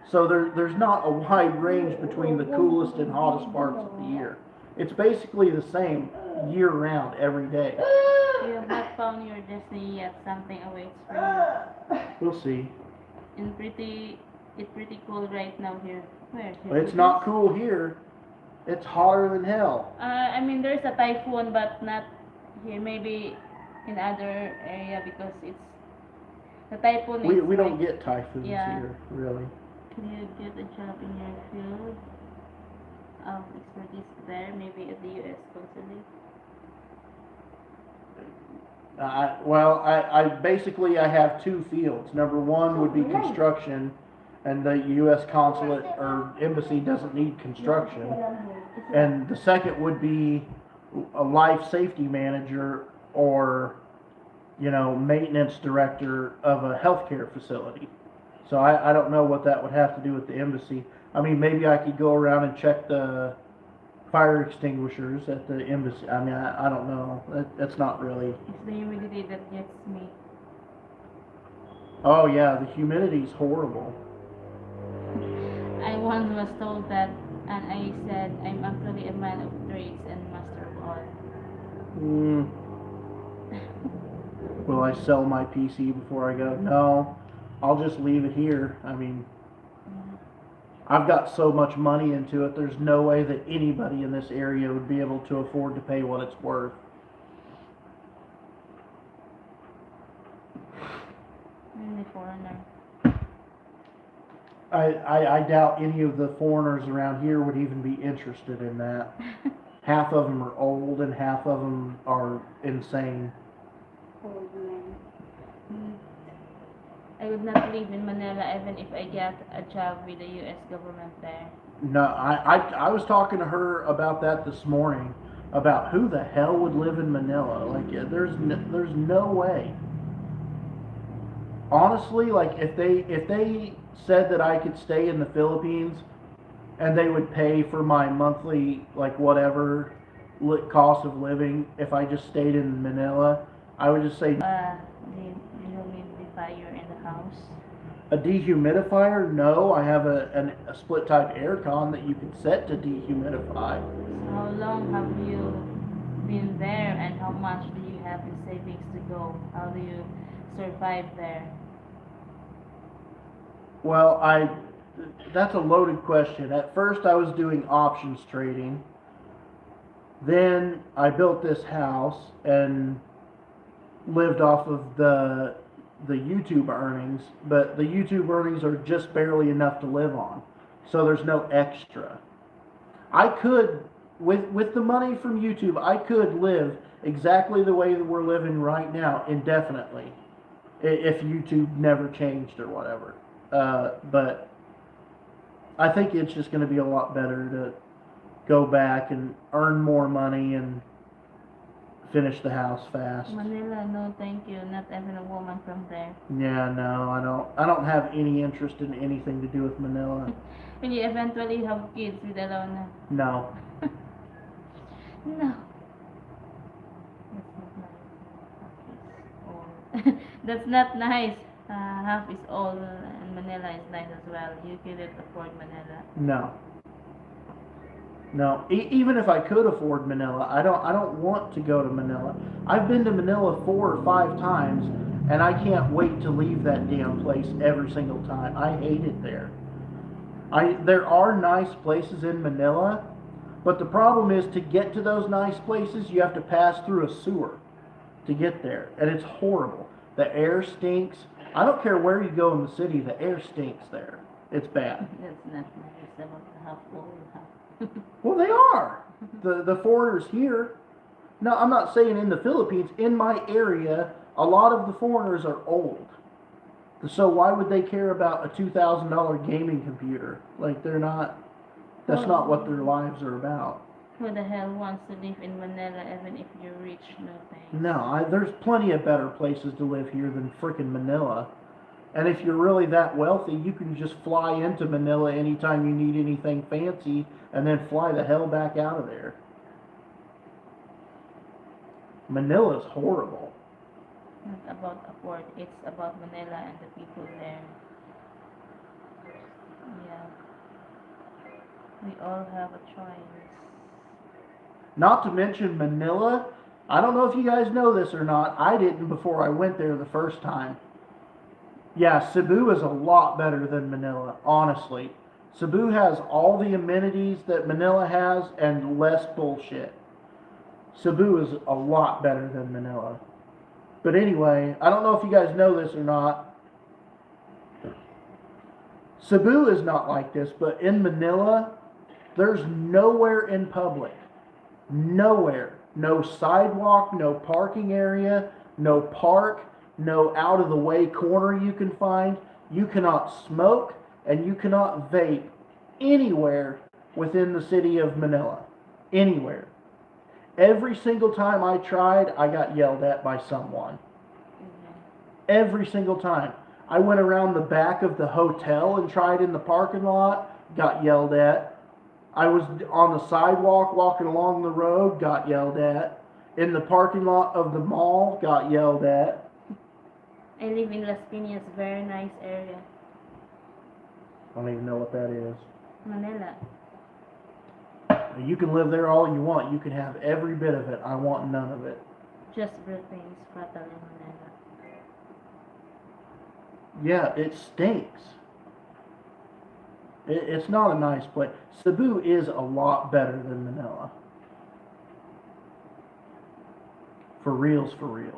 So there's not a wide range between the coolest and hottest parts of the year. It's basically the same year round, every day. You have not found your destiny yet. Something awaits for We'll see. you. It's pretty cool right now here. Where? But it's not cool here. It's hotter than hell. I mean, there's a typhoon, but not here. Maybe in other area because it's the typhoon. We is don't like, get typhoons yeah. here, really. Can you get a job in your field of expertise there? Maybe at the U.S. consulate. I basically I have two fields. Number one would be construction, and the U.S. consulate or embassy doesn't need construction. And the second would be a life safety manager or, maintenance director of a healthcare facility. So I don't know what that would have to do with the embassy. I mean, maybe I could go around and check the fire extinguishers at the embassy. I mean, I don't know. That's not really. It's the humidity that gets me. Oh yeah, the humidity's horrible. I once was told that, and I said I'm actually a man of trades and master of all. Mm. Will I sell my PC before I go? No, I'll just leave it here. I mean, I've got so much money into it, there's no way that anybody in this area would be able to afford to pay what it's worth. Only foreigner. I doubt any of the foreigners around here would even be interested in that. Half of them are old and half of them are insane. Old man. I would not live in Manila even if I get a job with the U.S. government there. No, I was talking to her about that this morning, about who the hell would live in Manila. Like, there's no way. Honestly, like if they said that I could stay in the Philippines and they would pay for my monthly, like whatever cost of living if I just stayed in Manila, I would just say The humidifier in the house. a dehumidifier. No, I have a split type aircon that you can set to dehumidify. So how long have you been there, and how much do you have in savings to go? How do you survive there? Well, that's a loaded question. At first I was doing options trading. Then I built this house and lived off of the YouTube earnings, but the YouTube earnings are just barely enough to live on. So there's no extra. I could, with the money from YouTube, I could live exactly the way that we're living right now indefinitely if YouTube never changed or whatever. But I think it's just going to be a lot better to go back and earn more money and finish the house fast. Manila, no thank you. Not even a woman from there. Yeah, no, I don't have any interest in anything to do with Manila. When you eventually have kids with Alona. No. No. That's not nice. That's not nice. Half is all, and Manila is nice as well. You couldn't afford Manila. No. No. Even if I could afford Manila, I don't want to go to Manila. I've been to Manila 4 or 5 times, and I can't wait to leave that damn place every single time. I hate it there. There are nice places in Manila, but the problem is to get to those nice places, you have to pass through a sewer to get there, and it's horrible. The air stinks. I don't care where you go in the city, the air stinks there. It's bad. That's not nice about the half old half. Well, they are. The foreigners here. No, I'm not saying in the Philippines. In my area, a lot of the foreigners are old. So why would they care about a $2,000 gaming computer? Like, they're not. That's not what their lives are about. Who the hell wants to live in Manila even if you're rich? No thanks. No, there's plenty of better places to live here than frickin' Manila. And if you're really that wealthy, you can just fly into Manila anytime you need anything fancy and then fly the hell back out of there. Manila's horrible. not about a port. It's about Manila and the people there. Yeah. We all have a choice. Not to mention Manila. I don't know if you guys know this or not. I didn't before I went there the first time. Yeah, Cebu is a lot better than Manila, honestly. Cebu has all the amenities that Manila has and less bullshit. Cebu is a lot better than Manila. But anyway, I don't know if you guys know this or not. Cebu is not like this, but in Manila, there's nowhere in public. Nowhere. No sidewalk, no parking area, no park, no out of the way corner you can find. You cannot smoke and you cannot vape anywhere within the city of Manila. Anywhere. Every single time I tried, I got yelled at by someone. Every single time. I went around the back of the hotel and tried in the parking lot, got yelled at. I was on the sidewalk walking along the road, got yelled at. In the parking lot of the mall, got yelled at. I live in Las Piñas, very nice area. I don't even know what that is. Manila. You can live there all you want. You can have every bit of it. I want none of it. Just everything is fatal in Manila. Yeah, it stinks. It's not a nice place. Cebu is a lot better than Manila. For reals, for reals.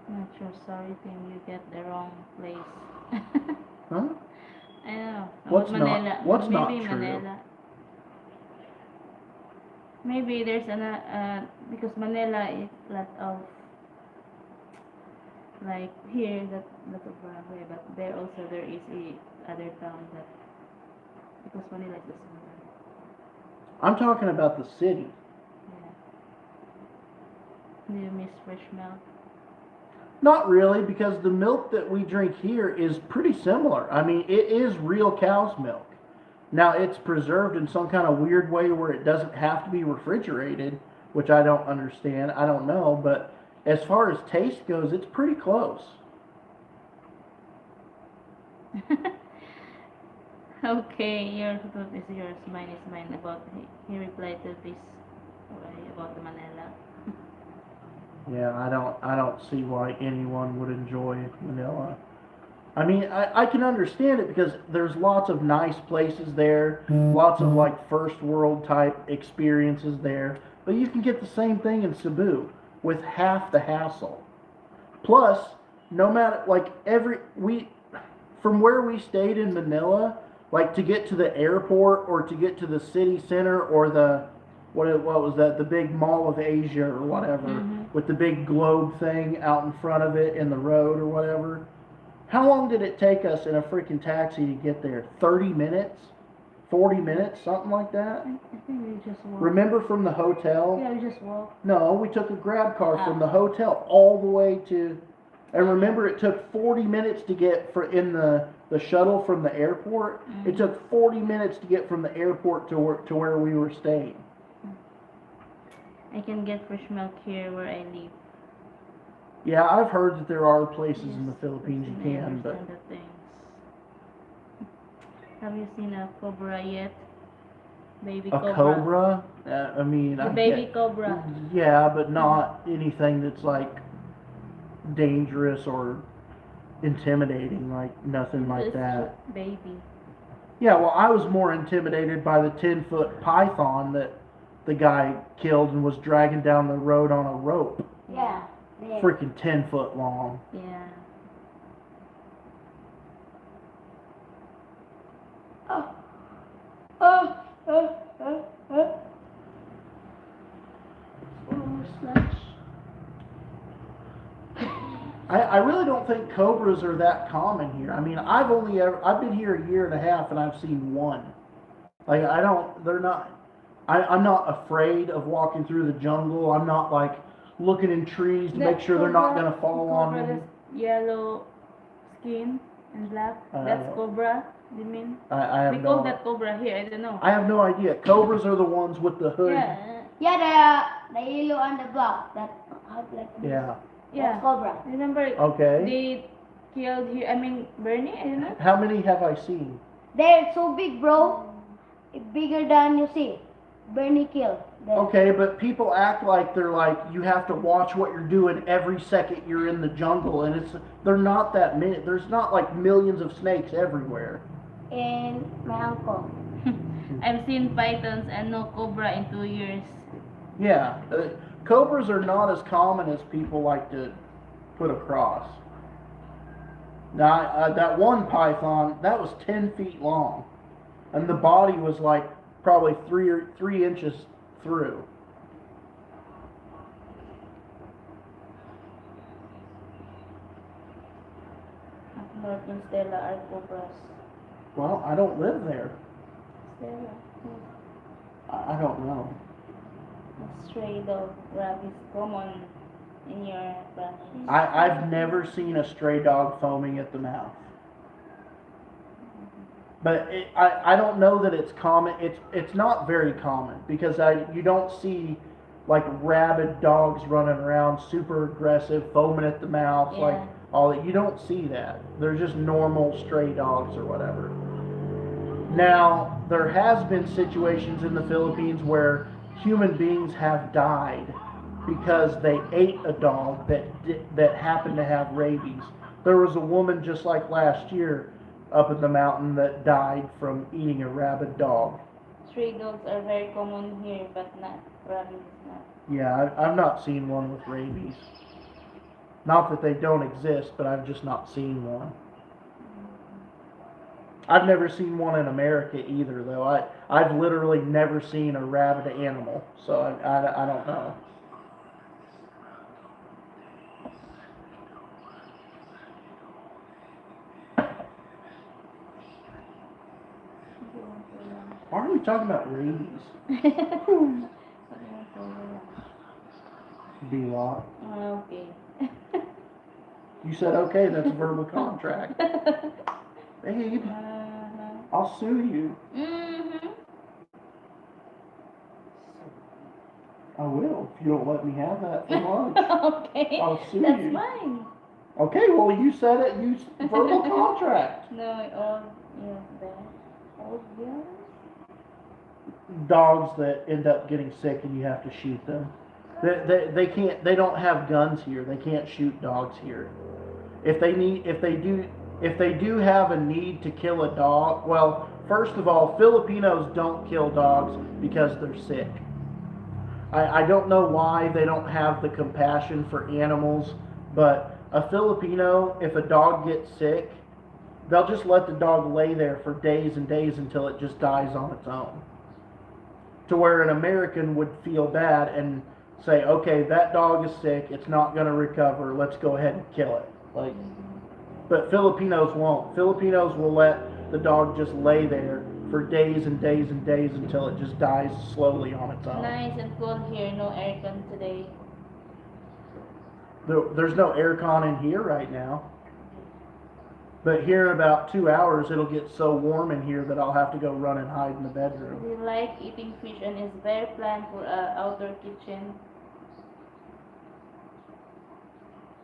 Not sure, sorry Tim, you get the wrong place. Huh? I know. What's About not- Manila. what's not Maybe true? Manila. Maybe there's because Manila is lot of like here that lot of Broadway, but there also there is a other town that because Manila is the smaller. I'm talking about the city. Yeah. Do you miss fresh milk? Not really, because the milk that we drink here is pretty similar. I mean, it is real cow's milk. Now, it's preserved in some kind of weird way where it doesn't have to be refrigerated, which I don't understand. I don't know, but as far as taste goes, it's pretty close. Okay, your thought is yours, mine is mine. About he replied to this about the Manila. Yeah, I don't see why anyone would enjoy Manila. I mean, I can understand it because there's lots of nice places there, lots of like first world type experiences there, but you can get the same thing in Cebu with half the hassle. Plus, no matter from where we stayed in Manila, like to get to the airport or to get to the city center or the what was that, the big Mall of Asia or whatever, with the big globe thing out in front of it in the road or whatever. How long did it take us in a freaking taxi to get there? 30 minutes? 40 minutes? Something like that? I think we just walked. Remember from the hotel? Yeah, we just walked. No, we took a grab car from the hotel all the way to, and remember it took 40 minutes to get in the shuttle from the airport. It took 40 minutes to get from the airport to where we were staying. I can get fresh milk here where I live. Yeah, I've heard that there are places in the Philippines you I can, but understand the things. Have you seen a cobra yet? Baby a cobra. cobra? I mean, The I baby get, cobra. yeah, but not anything that's like dangerous or intimidating, like nothing like It's that. baby. Yeah, well, I was more intimidated by the 10-foot python that the guy killed and was dragging down the road on a rope. Yeah. Yeah. Freaking 10 foot long. Yeah. Oh. Oh. Oh. Oh. Oh. Oh, slush. I really don't think cobras are that common here. I mean, I've been here a year and a half and I've seen one. Like, I'm not afraid of walking through the jungle. I'm not like, looking in trees to That make sure they're not cobra- gonna fall on cobra me. that's yellow skin and black. That's cobra. You mean? I have We call no. that cobra here. I don't know. I have no idea. Cobras are the ones with the hood. Yeah. Yeah, the yellow and the black that have like this. Yeah. Yeah. That's cobra. Remember? Okay. They killed here. I mean, Bernie. I don't know. How many have I seen? They're so big, bro. It's bigger than you see. Bernie killed them. Okay, but people act like they're like you have to watch what you're doing every second you're in the jungle, and they're not that many. There's not like millions of snakes everywhere. And my uncle. I've seen pythons and no cobra in 2 years. Yeah, cobras are not as common as people like to put across. Now, that one python, that was 10 feet long, and the body was like probably 3 inches through. Up north in Stella are cobras. Well, I don't live there. Stella. I don't know. A stray dog grab is common in your province. I've never seen a stray dog foaming at the mouth. But I don't know that it's common. It's not very common because you don't see like rabid dogs running around super aggressive, foaming at the mouth, Yeah. like all that. You don't see that. They're just normal stray dogs or whatever. Now, there has been situations in the Philippines where human beings have died because they ate a dog that happened to have rabies. There was a woman just like last year up in the mountain that died from eating a rabid dog. Stray dogs are very common here, but not rabies. Not. Yeah, I've not seen one with rabies. Not that they don't exist, but I've just not seen one. I've never seen one in America either, though. I've literally never seen a rabid animal, so I don't know. Why are we talking about rabies? B-Lot. Okay. You said okay, that's a verbal contract. Babe, I'll sue you. Mm-hmm. I will if you don't let me have that for lunch. Okay. I'll sue That's you. mine. Okay, well you said it. You verbal contract. No, all yeah, all yours. Dogs that end up getting sick and you have to shoot them. They can't. They don't have guns here. They can't shoot dogs here. If they do have a need to kill a dog, well, first of all, Filipinos don't kill dogs because they're sick. I don't know why they don't have the compassion for animals, but a Filipino, if a dog gets sick, they'll just let the dog lay there for days and days until it just dies on its own. To where an American would feel bad and say, okay, that dog is sick, it's not going to recover, let's go ahead and kill it. Like, but Filipinos won't. Filipinos will let the dog just lay there for days and days and days until it just dies slowly on its own. Nice and cold here. No aircon today. There's no aircon in here right now. But here in about 2 hours, it'll get so warm in here that I'll have to go run and hide in the bedroom. We like eating fish and is very planned for an outdoor kitchen.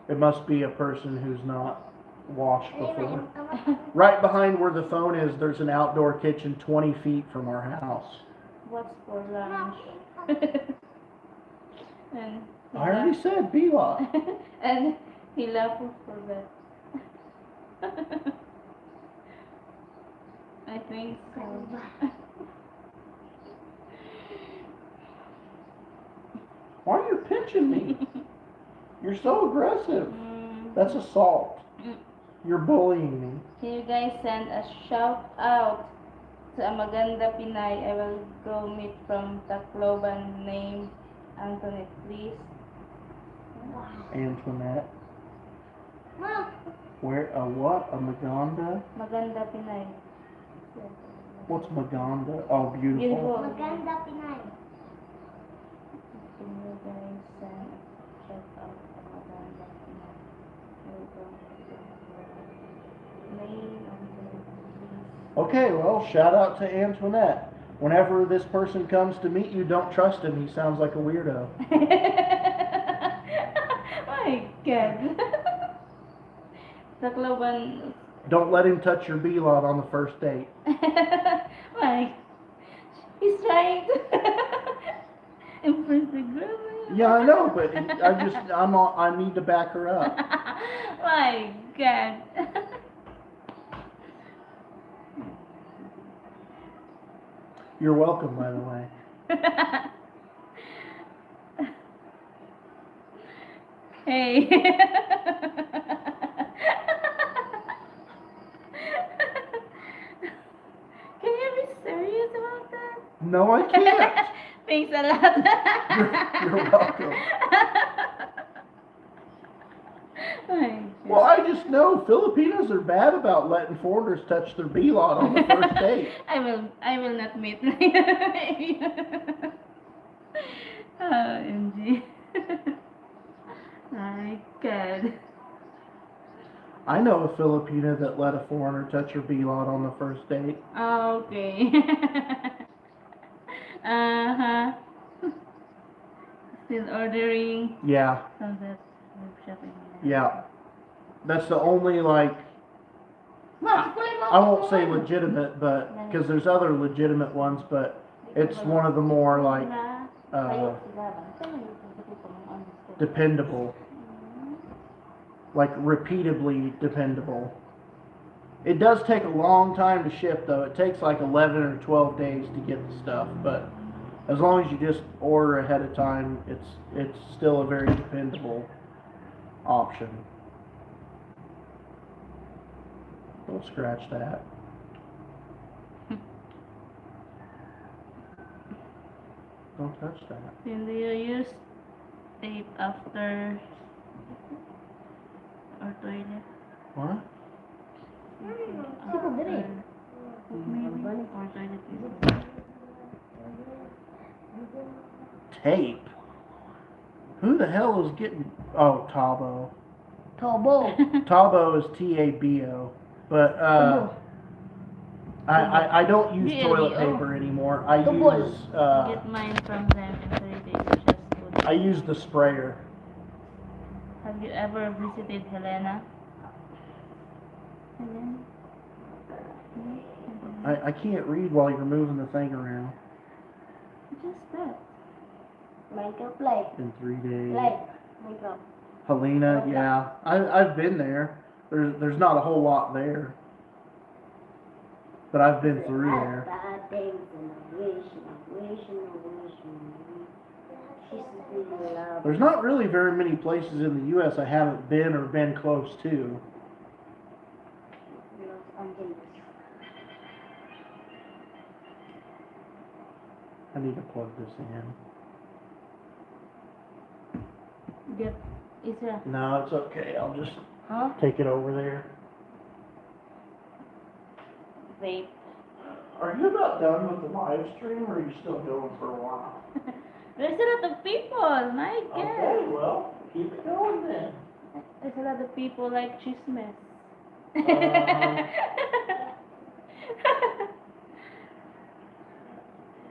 It must be a person who's not washed before. Right behind where the phone is, there's an outdoor kitchen 20 feet from our house. What's for lunch? And he I already said B-Lot. and he laughed for that. I think so. Why are you pinching me? You're so aggressive. That's assault. You're bullying me. Can you guys send a shout out to a maganda Pinay? I will go meet from Tacloban named Antoinette, please. Antoinette. Mom, Where, a what? A Maganda? Maganda Pinay. What's Maganda? Oh, beautiful. Beautiful. maganda Pinay. Can you guys send a Okay, well, shout out to Antoinette. Whenever this person comes to meet you, don't trust him. He sounds like a weirdo. My God. Tacloban. Don't let him touch your B-lot on the first date. My. He's trying to impress the girl. Yeah, I know, but I need to back her up. My God. You're welcome, by the way. Hey. Can you be serious about that? No, I can't. Thanks a lot. You're welcome. My Well, God. I just know Filipinos are bad about letting foreigners touch their B-lot on the first date. I will not meet. OMG. My God. I know a Filipina that let a foreigner touch her B-lot on the first date. Okay. Uh-huh. Still ordering. Yeah, So that's shopping. yeah. That's the only, like, I won't say legitimate, but, because there's other legitimate ones, but it's one of the more, like, dependable. Like, repeatedly dependable. It does take a long time to ship, though. It takes like 11 or 12 days to get the stuff, but as long as you just order ahead of time, it's still a very dependable option. Don't scratch that. Don't touch that. Then do you use tape after or toilet? What? After, maybe or toilet paper. Tape? Who the hell is getting... Oh, Tabo. Tobo. Tabo is T-A-B-O. But, I don't use toilet paper anymore. I use, Get mine from them and 3 days just put. I use the sprayer. Have you ever visited Helena? Helena? I can't read while you're moving the thing around. Just that. Minecraft light. In 3 days. Light. Minecraft. Helena, yeah. I've been there. There's not a whole lot there. But I've been through there. Bad things and I wish and I wish and I wish and she's really loved. There's not really very many places in the U.S. I haven't been or been close to. Los Angeles. I need to plug this in. Get, is a, No, it's okay. I'll just huh? take it over there. Vape. Are you about done with the live stream, or are you still going for a while? There's a lot of people, my God. Okay, well, keep it going then. There's a lot of people like chismes.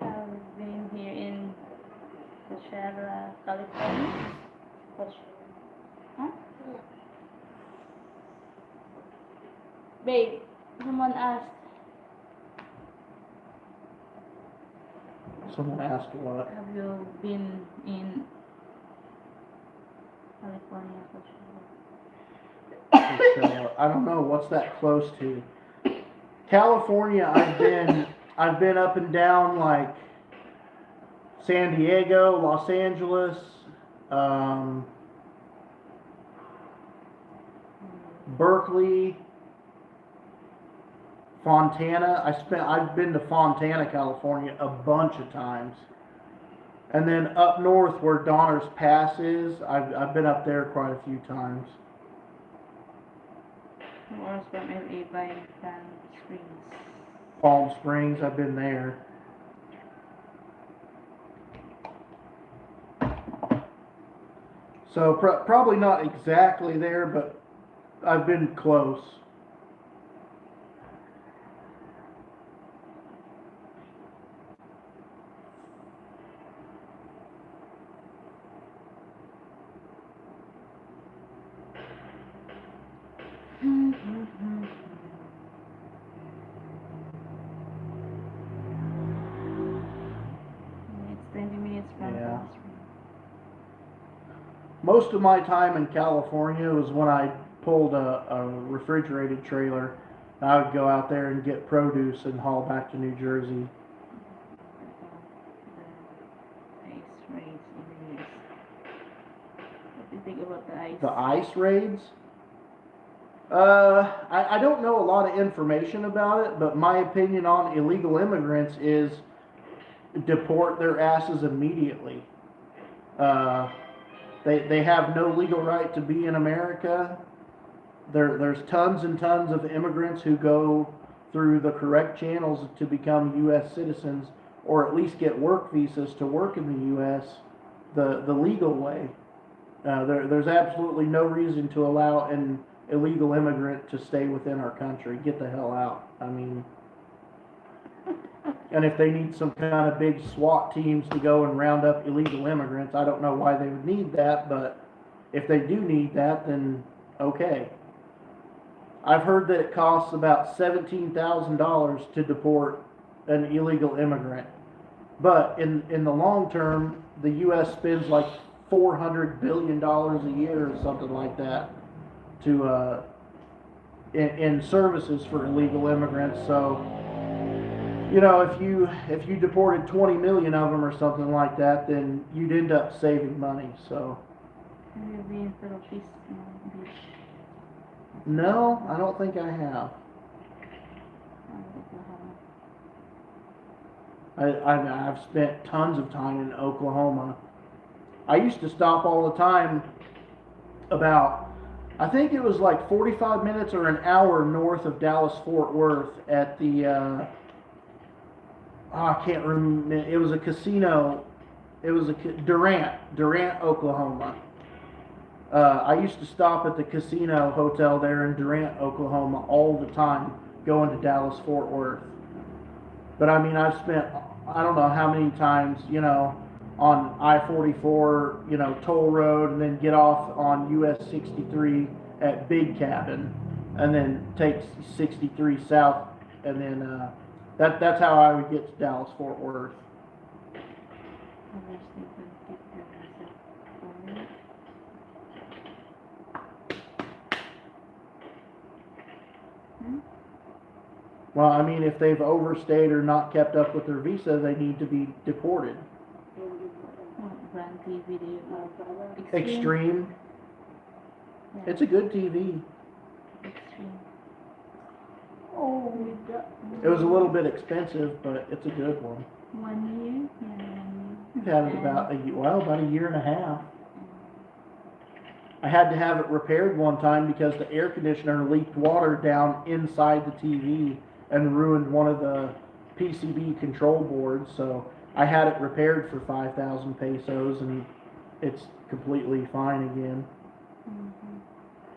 I've been here in Coachella, California. Huh? Babe, someone asked. Someone asked what? Have you been in California? Coachella. I don't know what's that close to. California, I've been up and down like San Diego, Los Angeles, Berkeley, Fontana. I've been to Fontana, California a bunch of times. And then up north where Donner's Pass is, I've been up there quite a few times. Or from LA by Palm Springs. Palm Springs, I've been there. So probably not exactly there, but I've been close. It's 20 minutes from Yeah. classroom. Most of my time in California was when I pulled a refrigerated trailer. I would go out there and get produce and haul back to New Jersey. The ice raids in the US. What do you think about the ice? The ice raids? I don't know a lot of information about it, but my opinion on illegal immigrants is deport their asses immediately. They have no legal right to be in America. There's tons and tons of immigrants who go through the correct channels to become U.S. citizens, or at least get work visas to work in the U.S. the legal way. There's absolutely no reason to allow an illegal immigrant to stay within our country. Get the hell out. I mean, and if they need some kind of big SWAT teams to go and round up illegal immigrants, I don't know why they would need that, but if they do need that, then okay. I've heard that it costs about $17,000 to deport an illegal immigrant. But in the long term, the U.S. spends like $400 billion a year or something like that to in services for illegal immigrants. So, you know, if you deported 20 million of them or something like that, then you'd end up saving money. So, Have you been to the beach? no, I don't think I have. I've spent tons of time in Oklahoma. I used to stop all the time about, I think it was like 45 minutes or an hour north of Dallas Fort Worth at the, I can't remember, it was a casino, it was a Durant, Oklahoma. I used to stop at the casino hotel there in Durant, Oklahoma all the time going to Dallas Fort Worth. But I mean, I've spent, I don't know how many times, you know, on I-44, you know, toll road, and then get off on US 63 at Big Cabin, and then take 63 south, and then that's how I would get to Dallas Fort Worth. Well, I mean, if they've overstayed or not kept up with their visa, they need to be deported. Brand TV, Extreme. Yeah. It's a good TV. Extreme. Oh, It was a little bit expensive, but it's a good one. 1 year? Yeah, 1 We've year. had it about a year and a half. I had to have it repaired one time because the air conditioner leaked water down inside the TV and ruined one of the PCB control boards. So I had it repaired for 5,000 pesos, and it's completely fine again. Mm-hmm.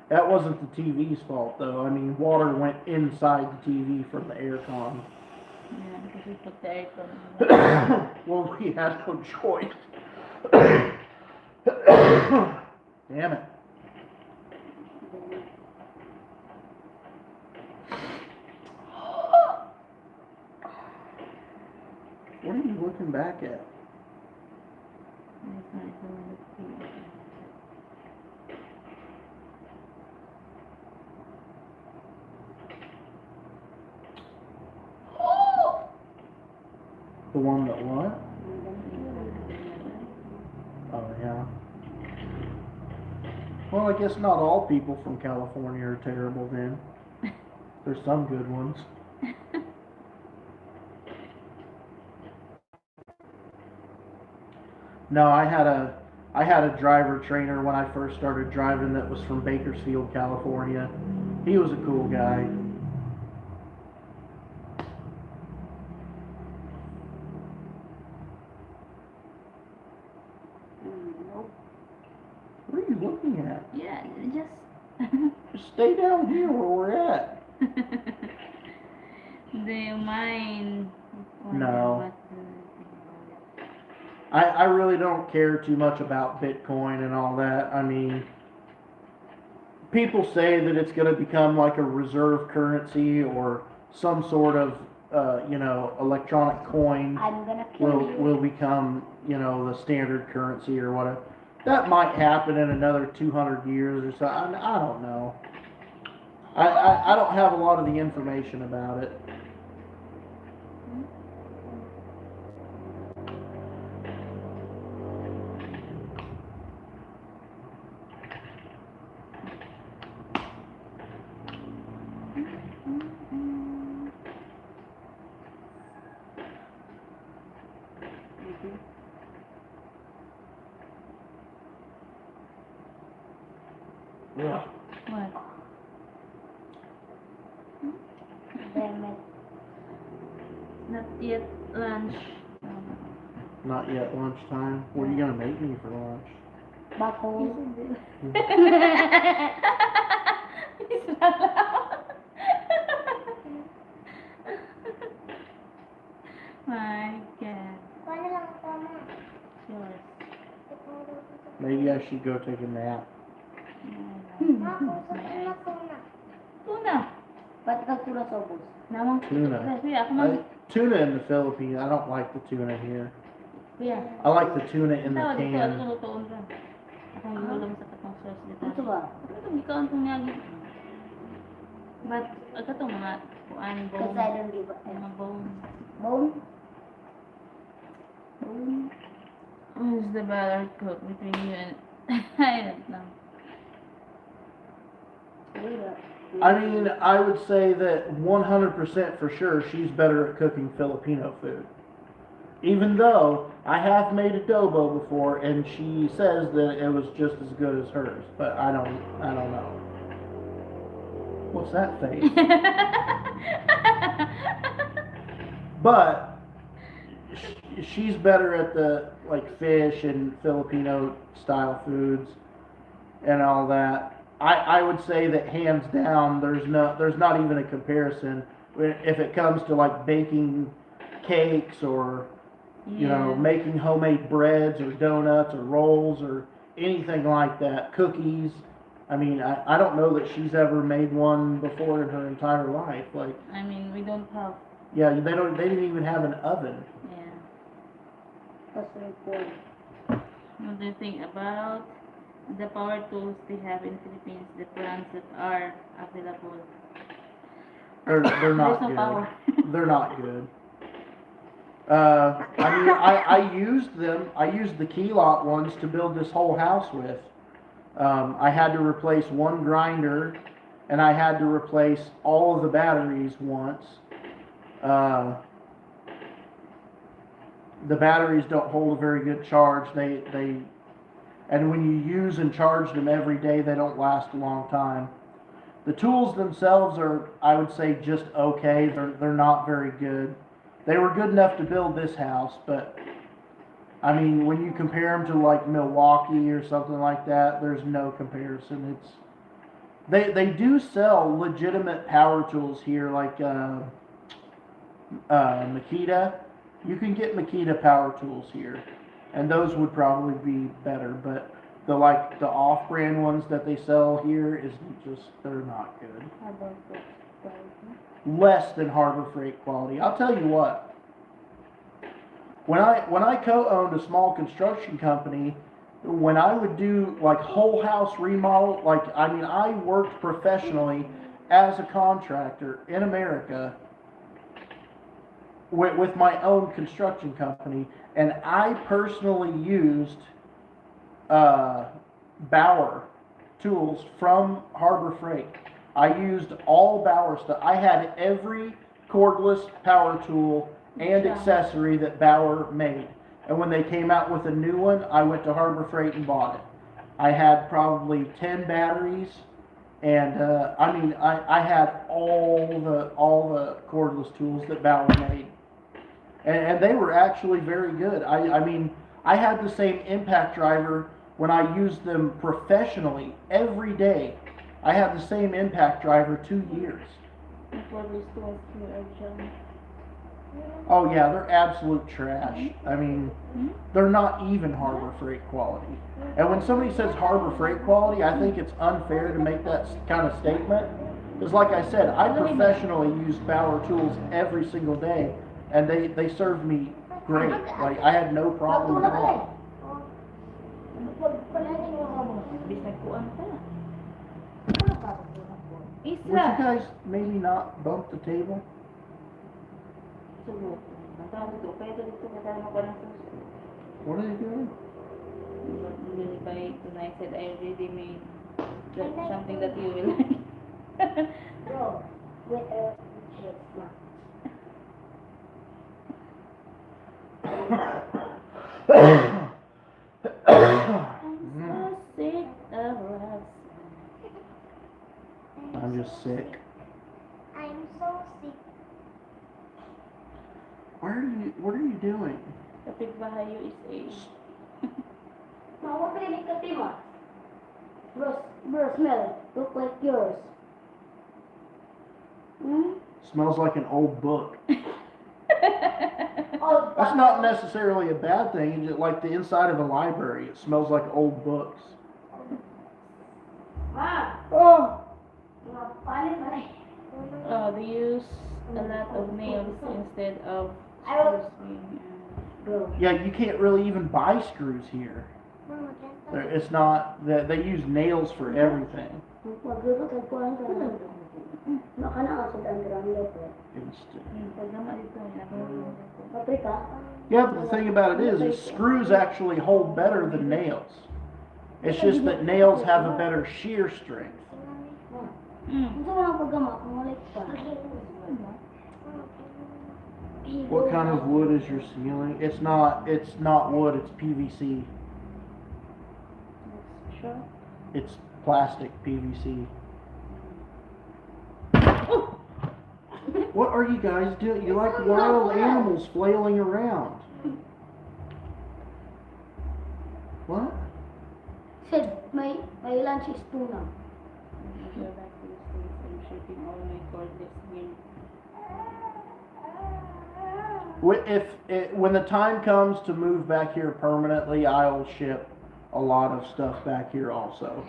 That wasn't the TV's fault, though. I mean, water went inside the TV from the air con. Yeah, because we put the aircon. Well, we had no choice. Damn it. What are you looking back at? The one that what? Oh, yeah. Well, I guess not all people from California are terrible then. There's some good ones. No, I had a driver trainer when I first started driving that was from Bakersfield, California. He was a cool guy. nope. What are you looking at? Yeah, just Just stay down here where we're at. Do you mind? No. I really don't care too much about Bitcoin and all that. I mean, people say that it's going to become like a reserve currency or some sort of, electronic coin I'm gonna kill you. will become, the standard currency or whatever. That might happen in another 200 years or so. I don't know. I don't have a lot of the information about it. Yeah. What? Damn it. Not yet lunch. Not yet lunchtime. What are you gonna make me for lunch? Bako. It's not loud. My God. Paano lang tama? Yours. Maybe I should go take a nap. Ako, sa tuna. Tuna. Ba't ka tuna sa ubos? Namang Tuna. Kuya, ako man. Tuna in the Philippines. I don't like the tuna here. Kuya. I like the tuna in the Tawad dito, can. lutuon ka. Akong iulong sa katong sauce dito. Ito ba? Ito, ikaw ang tungyagi. But, ito itong mga kuan, Kasi bone. I don't give a Mga bone. bone. Bone. Who's the better cook between you and... I don't know. I mean, I would say that 100% for sure she's better at cooking Filipino food. Even though I have made adobo before and she says that it was just as good as hers, but I don't know. What's that face? But she's better at the like fish and Filipino style foods and all that. I would say that hands down there's not even a comparison if it comes to like baking cakes or making homemade breads or donuts or rolls or anything like that, cookies. I mean, I don't know that she's ever made one before in her entire life. Like, I mean, we don't have... yeah, they didn't even have an oven. Yeah. That's very cool. What do you think about the power tools they have in Philippines, the brands that are available? They're not There's no good. power. They're not good. I mean, I used them. I used the key lot ones to build this whole house with. I had to replace one grinder, and I had to replace all of the batteries once. The batteries don't hold a very good charge. And when you use and charge them every day, they don't last a long time. The tools themselves are, I would say, just okay. They're not very good. They were good enough to build this house, but I mean, when you compare them to like Milwaukee or something like that, there's no comparison. They do sell legitimate power tools here, like Makita. You can get Makita power tools here, and those would probably be better. But the off-brand ones that they sell here they're not good. How about this? Less than Harbor Freight quality. I'll tell you what. When I co-owned a small construction company, when I would do like whole house remodel, I worked professionally as a contractor in America with my own construction company, and I personally used Bauer tools from Harbor Freight. I used all Bauer stuff. I had every cordless power tool and accessory that Bauer made. And when they came out with a new one, I went to Harbor Freight and bought it. I had probably 10 batteries, and I had all the cordless tools that Bauer made. And they were actually very good. I had the same impact driver when I used them professionally every day I had the same impact driver 2 years. For these stores here are junk. Oh yeah, they're absolute trash. I mean, Hmm? they're not even Harbor Freight quality. And when somebody says Harbor Freight quality, I think it's unfair to make that kind of statement. Because like I said, I professionally use Bauer tools every single day, and they served me great. Like, I had no problem at all. Bisag kuan pa. Would you Isa. guys maybe not bump the table? Subo. Matawag ito. Kaya dito kasama ko ng suso. What are they doing? Really by tonight said I already made something that you will like. Bro, with a shit. I'm so sick of us. I'm just sick. I'm so sick. What are you doing? Kapitbahayo is a... Mama, klinik ka, Tima. Bro, smell it. Look like yours. Hmm? Smells like an old book. Oh, That's not necessarily a bad thing. It's just like the inside of a library. It smells like old books. Ma, Oh! palit na eh. Oh, they use a lot of nails instead of I will- screws being, Bro. Yeah, you can't really even buy screws here. It's not that they use nails for everything. Magluto kay kuhan ka na. Nakanakasod ang grandet eh. pagdama dito, Paprika? Yeah, but the thing about it is screws actually hold better than nails. It's just that nails have a better shear strength. Gusto mo lang paggamak, maulit pa. What kind of wood is your ceiling? It's not wood, it's PVC. Sure. It's plastic PVC. What are you guys doing? You're like wild animals flailing around. What? Said, may lunch is tuna. Go back to the States. I'm shipping all my cordless gear. When the time comes to move back here permanently, I'll ship a lot of stuff back here also.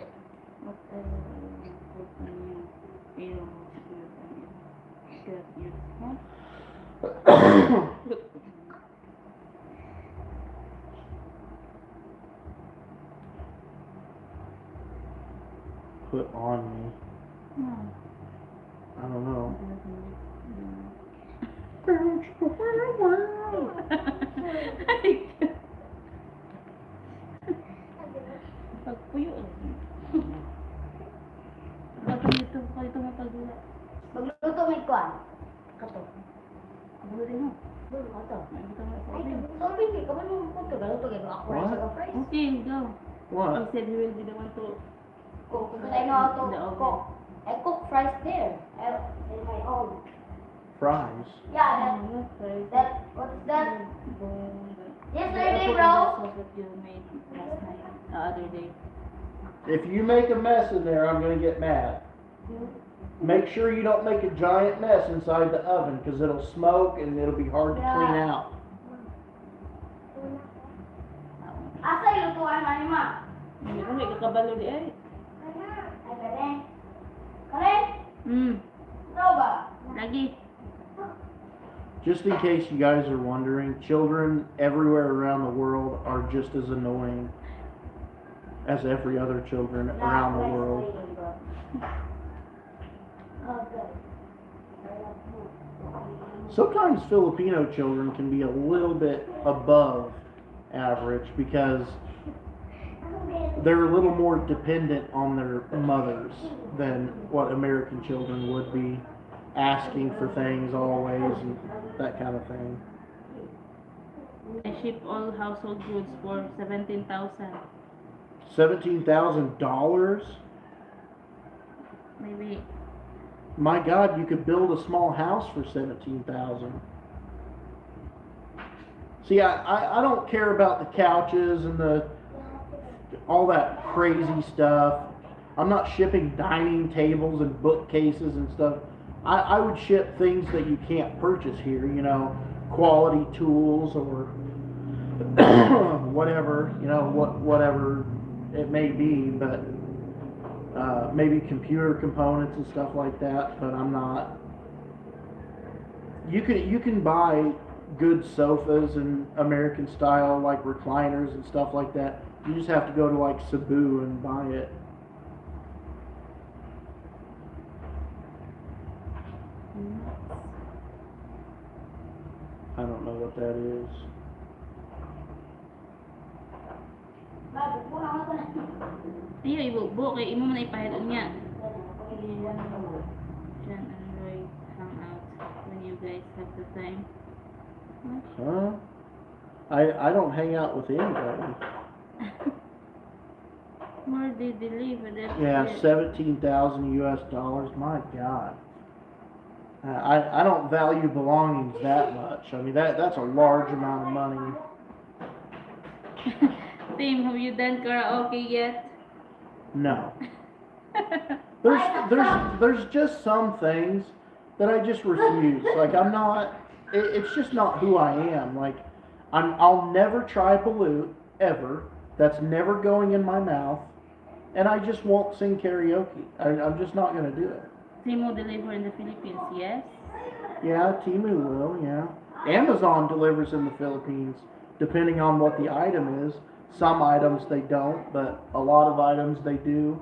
Put on me. I don't know. Pagpuyo. Bakit dito mapagula? Magluto may kuhan. Kato. Ano rin mo? Bro, kato. Ay, ito nga sa Ay, akin. sabi ko, kapan mo puto. Galuto kayo ako What? rice or fries. Okay, go. He What? said he will be the one to Cook, because I know how to The oven. cook. I cook fries there. In my own. Fries. Yeah, what's that? Yesterday, bro. That you made last night, the other day. If you make a mess in there, I'm gonna get mad. Make sure you don't make a giant mess inside the oven, because it'll smoke and it'll be hard to clean out. Asa yung lutuan na ni Ma? Hindi ko may kakabalo di ay. Ay, karen. Karen? Ikaw ba? Lagi. Just in case you guys are wondering, children everywhere around the world are just as annoying as every other children around the world. Sometimes Filipino children can be a little bit above average because they're a little more dependent on their mothers than what American children would be, asking for things always and that kind of thing. I ship all household goods for 17,000. $17,000? Maybe. My God, you could build a small house for $17,000. See, I don't care about the couches and all that crazy stuff. I'm not shipping dining tables and bookcases and stuff. I would ship things that you can't purchase here, you know, quality tools or whatever, you know, whatever it may be, but maybe computer components and stuff like that. But I'm not. You can buy good sofas and American style like recliners and stuff like that. You just have to go to like Cebu and buy it. I don't know what that is. Ayaw, ibubo. Kaya imo man ipahilon niya. John and Roy hang out when you guys have the time. Huh? I don't hang out with anybody. Where did they live? Yeah, $17,000 US. My God. I don't value belongings that much. I mean that's a large amount of money. Tim, have you done karaoke yet? No. There's just some things that I just refuse. Like I'm not. It's just not who I am. Like I'll never try balut ever. That's never going in my mouth. And I just won't sing karaoke. I'm just not gonna do it. Timo deliver in the Philippines, yes? Yeah, Temu will. Yeah. Amazon delivers in the Philippines, depending on what the item is. Some items they don't, but a lot of items they do.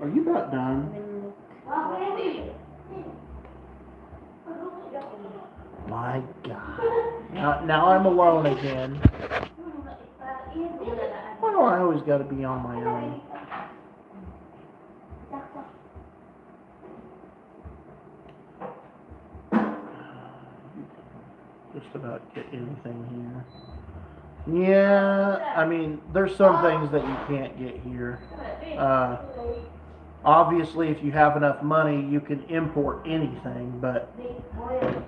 Are you about done? My God. Now I'm alone again. Why do I always got to be on my own? Just about get anything here. Yeah, I mean, there's some things that you can't get here. Obviously, if you have enough money, you can import anything, but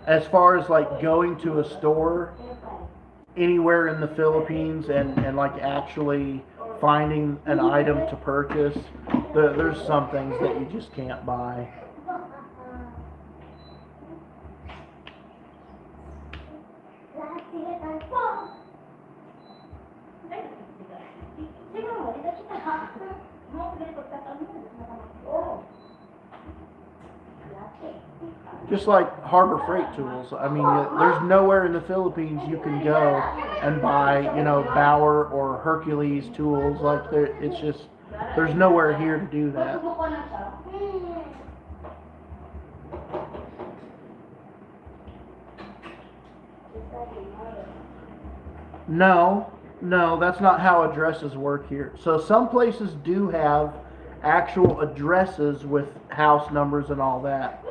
as far as like going to a store anywhere in the Philippines and like actually finding an item to purchase, there's some things that you just can't buy. Just like Harbor Freight tools. I mean, there's nowhere in the Philippines you can go and buy, you know, Bauer or Hercules tools. Like, it's just, there's nowhere here to do that. No, that's not how addresses work here. So some places do have actual addresses with house numbers and all that.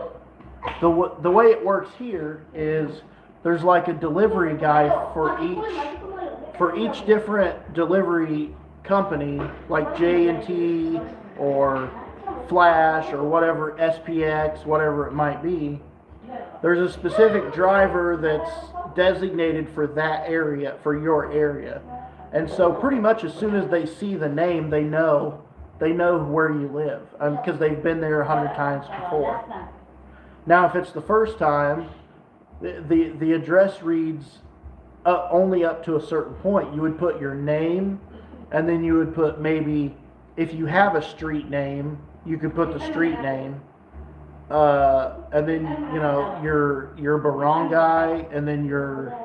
The way it works here is there's like a delivery guy for each different delivery company, like J&T or Flash or whatever, SPX, whatever it might be. There's a specific driver that's designated for that area, for your area. And so pretty much as soon as they see the name, they know where you live, because they've been there 100 times before. Now, if it's the first time, the address reads only up to a certain point. You would put your name, and then you would put maybe, if you have a street name, you could put the street name, and then, you know, your barangay, and then your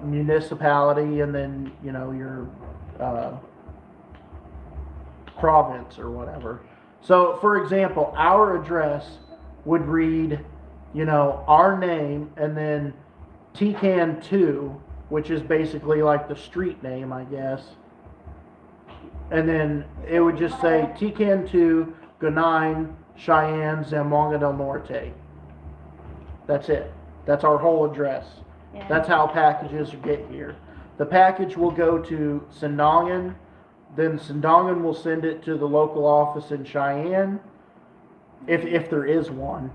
municipality, and then, you know, your province or whatever. So, for example, our address would read, you know, our name, and then Tican 2, which is basically like the street name, I guess. And then it would just say Tican 2, Gunain, Cheyenne, Zamboanga del Norte. That's it. That's our whole address. Yeah. That's how packages get here. The package will go to Sinangan, then Sindongan will send it to the local office in Cheyenne, if there is one.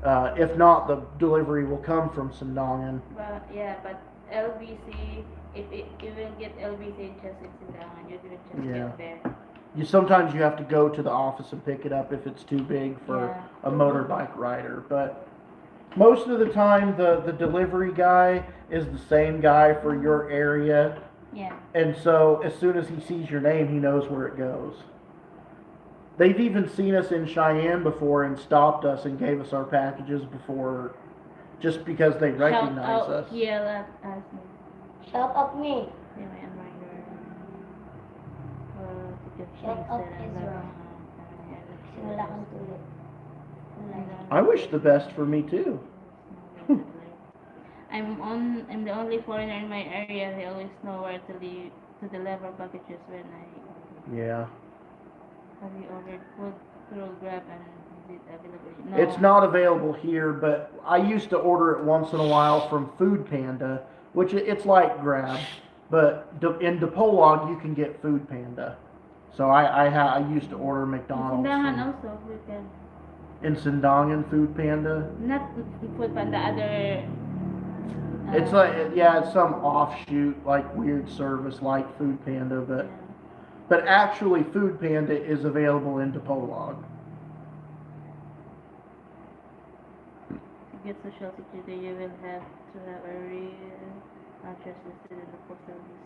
If not, the delivery will come from Sindongan. But yeah, but LBC, if you will get LBC just in Sindangan, you will just Yeah. get there. Sometimes you have to go to the office and pick it up if it's too big for Yeah. a motorbike rider. But most of the time, the delivery guy is the same guy for your area. Yeah. And so as soon as he sees your name, he knows where it goes. They've even seen us in Cheyenne before and stopped us and gave us our packages before, just because they recognize Shout out, us. yell at us. Shout out me. Say my reminder. Shout out Ezra. Wala kang tulad. I wish the best for me too. I'm the only foreigner in my area. They always know where to deliver packages when I Yeah. have you ordered food through Grab and is it available? No. It's not available here, but I used to order it once in a while from Food Panda, which it's like Grab, but in Dipolog you can get Food Panda. So I used to order McDonald's Sindahan from, also we can in Sindongan Food Panda. not food panda other. It's like, yeah, it's some offshoot, like weird service like Food Panda, but actually Food Panda is available in Dipolog. To get social security, you will have to have a real address listed in the postal list.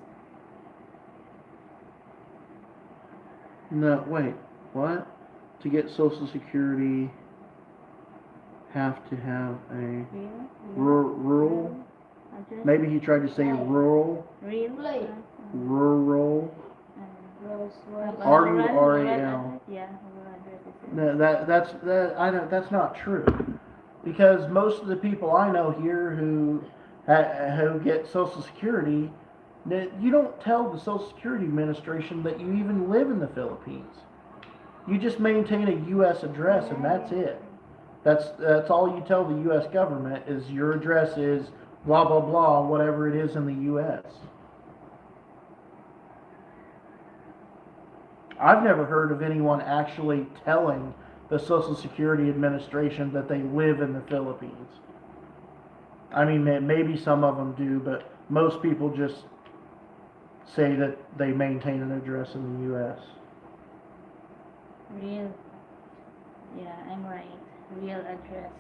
No, wait, what? To get Social Security, have to have a rural? Address? Maybe he tried to say rural. Real? Play. Rural. Roswell. RURAL. Yeah, rural address is it. No, that's not true, because most of the people I know here who get Social Security, you don't tell the Social Security Administration that you even live in the Philippines. You just maintain a U.S. address and that's it. That's all you tell the U.S. government is your address is blah blah blah, whatever it is in the U.S. I've never heard of anyone actually telling the Social Security Administration that they live in the Philippines. I mean, maybe some of them do, but most people just say that they maintain an address in the U.S. Real. Yeah, I'm right. Real address.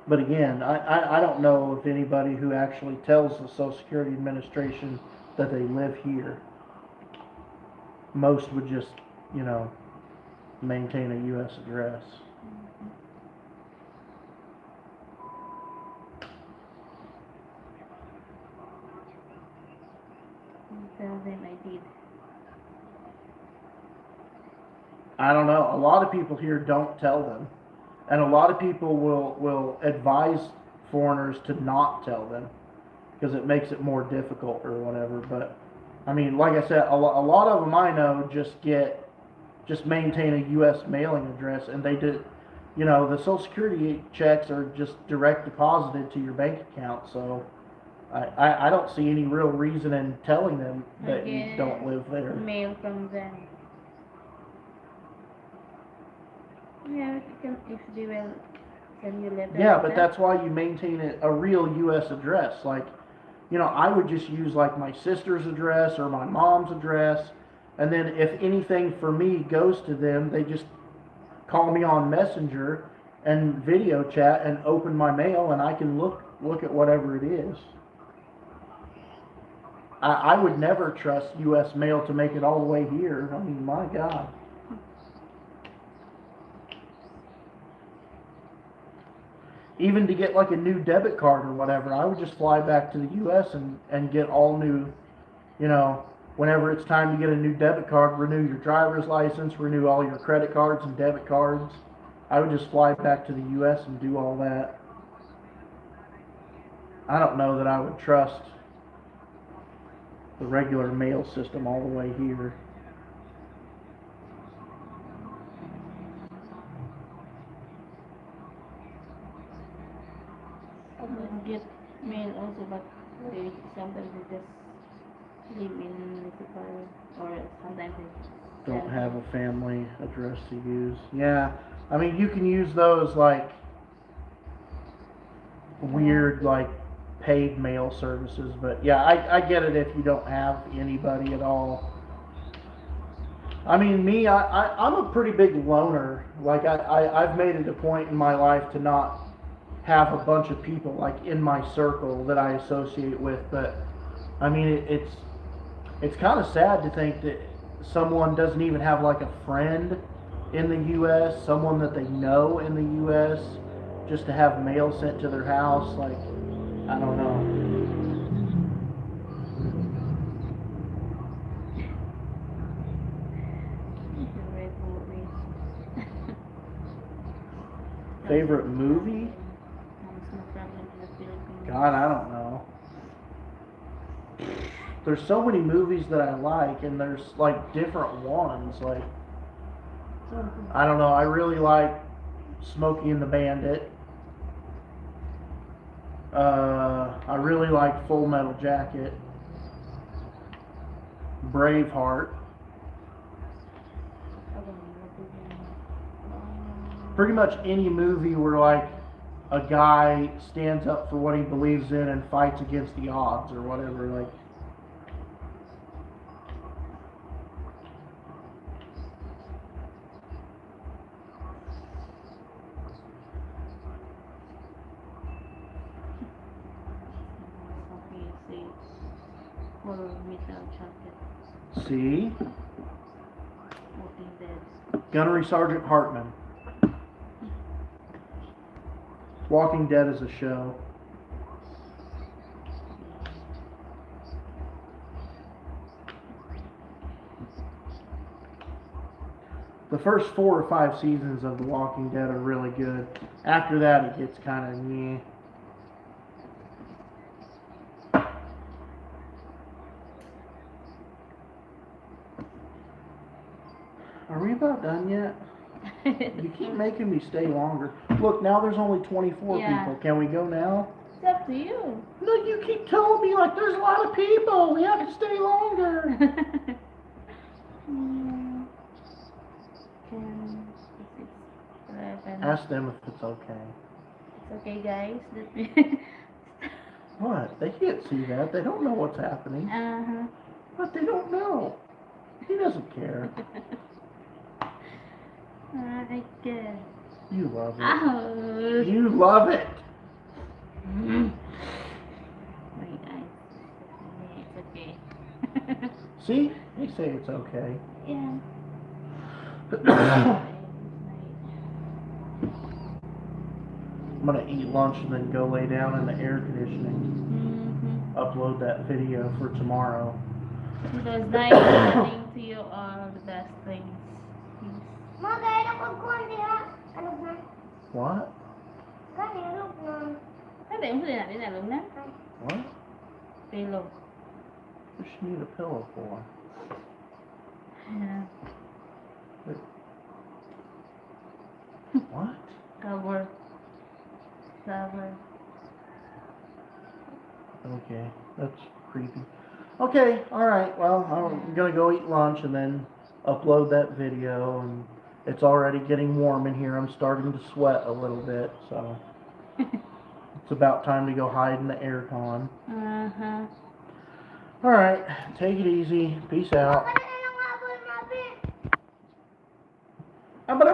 But again, I don't know of anybody who actually tells the Social Security Administration that they live here. Most would just, maintain a U.S. address. Tell them I did. I don't know. A lot of people here don't tell them. And a lot of people will advise foreigners to not tell them because it makes it more difficult or whatever. But, I mean, like I said, a lot of them I know just maintain a U.S. mailing address, and they do, the Social Security checks are just direct deposited to your bank account. So I don't see any real reason in telling them that you don't live there. Mail from them. Yeah, if they will send you letter. Yeah, but that's why you maintain a real U.S. address. Like, I would just use like my sister's address or my mom's address, and then if anything for me goes to them, they just call me on Messenger and video chat and open my mail, and I can look at whatever it is. I would never trust U.S. mail to make it all the way here. I mean, my God. Even to get like a new debit card or whatever, I would just fly back to the U.S. and get all new, whenever it's time to get a new debit card, renew your driver's license, renew all your credit cards and debit cards. I would just fly back to the U.S. and do all that. I don't know that I would trust the regular mail system all the way here. get mail also, but they sometimes they just live in municipal or sometimes they Don't send have them. a family address to use. Yeah, I mean you can use those like weird like paid mail services, but yeah, I get it if you don't have anybody at all. I mean me, I'm a pretty big loner. Like I've made it a point in my life to not have a bunch of people like in my circle that I associate with, but I mean it's kind of sad to think that someone doesn't even have like a friend in the U.S., someone that they know in the U.S., just to have mail sent to their house. Like, I don't know. Favorite movie. Favorite movie? Comes no problem to the Philippines. God, I don't know. There's so many movies that I like, and there's like different ones. Like, I don't know. I really like Smokey and the Bandit. I really like Full Metal Jacket, Braveheart. Pretty much any movie where like a guy stands up for what he believes in and fights against the odds or whatever. Like, Okay, say Full Metal Jacket. see, Walking Dead. Gunnery Sergeant Hartman. Walking Dead is a show. The first 4 or 5 seasons of The Walking Dead are really good. After that, it gets kind of meh. Are we about done yet? You keep making me stay longer. Look, now there's only 24 Yeah. people. Can we go now? It's up to you. No, you keep telling me like there's a lot of people. We have to stay longer. Mm, 10, 6, 11. Ask them if it's okay. It's okay, guys. Let me. What? They can't see that. They don't know what's happening. Uh-huh. But they don't know. He doesn't care. I guess. You love it. Oh. You love it. My eyes. It's okay. See? They say it's okay. Yeah. I'm gonna eat lunch and then go lay down in the air conditioning. Mm-hmm. Upload that video for tomorrow. Because nice listening to you all the best things. Mga gaya ng pagkuhan niya. Ano ba? What? Gani, ano ba? Ay, tayo mo sila natin, alam na? What? Pillow. What does she need a pillow for? Yeah. What? Cover. Cover. Okay, that's creepy. Okay, alright, well, I'm gonna go eat lunch and then upload that video, and it's already getting warm in here. I'm starting to sweat a little bit, so it's about time to go hide in the aircon. Uh-huh. Alright, take it easy. Peace out. Ano na lang habol natin? I'm gonna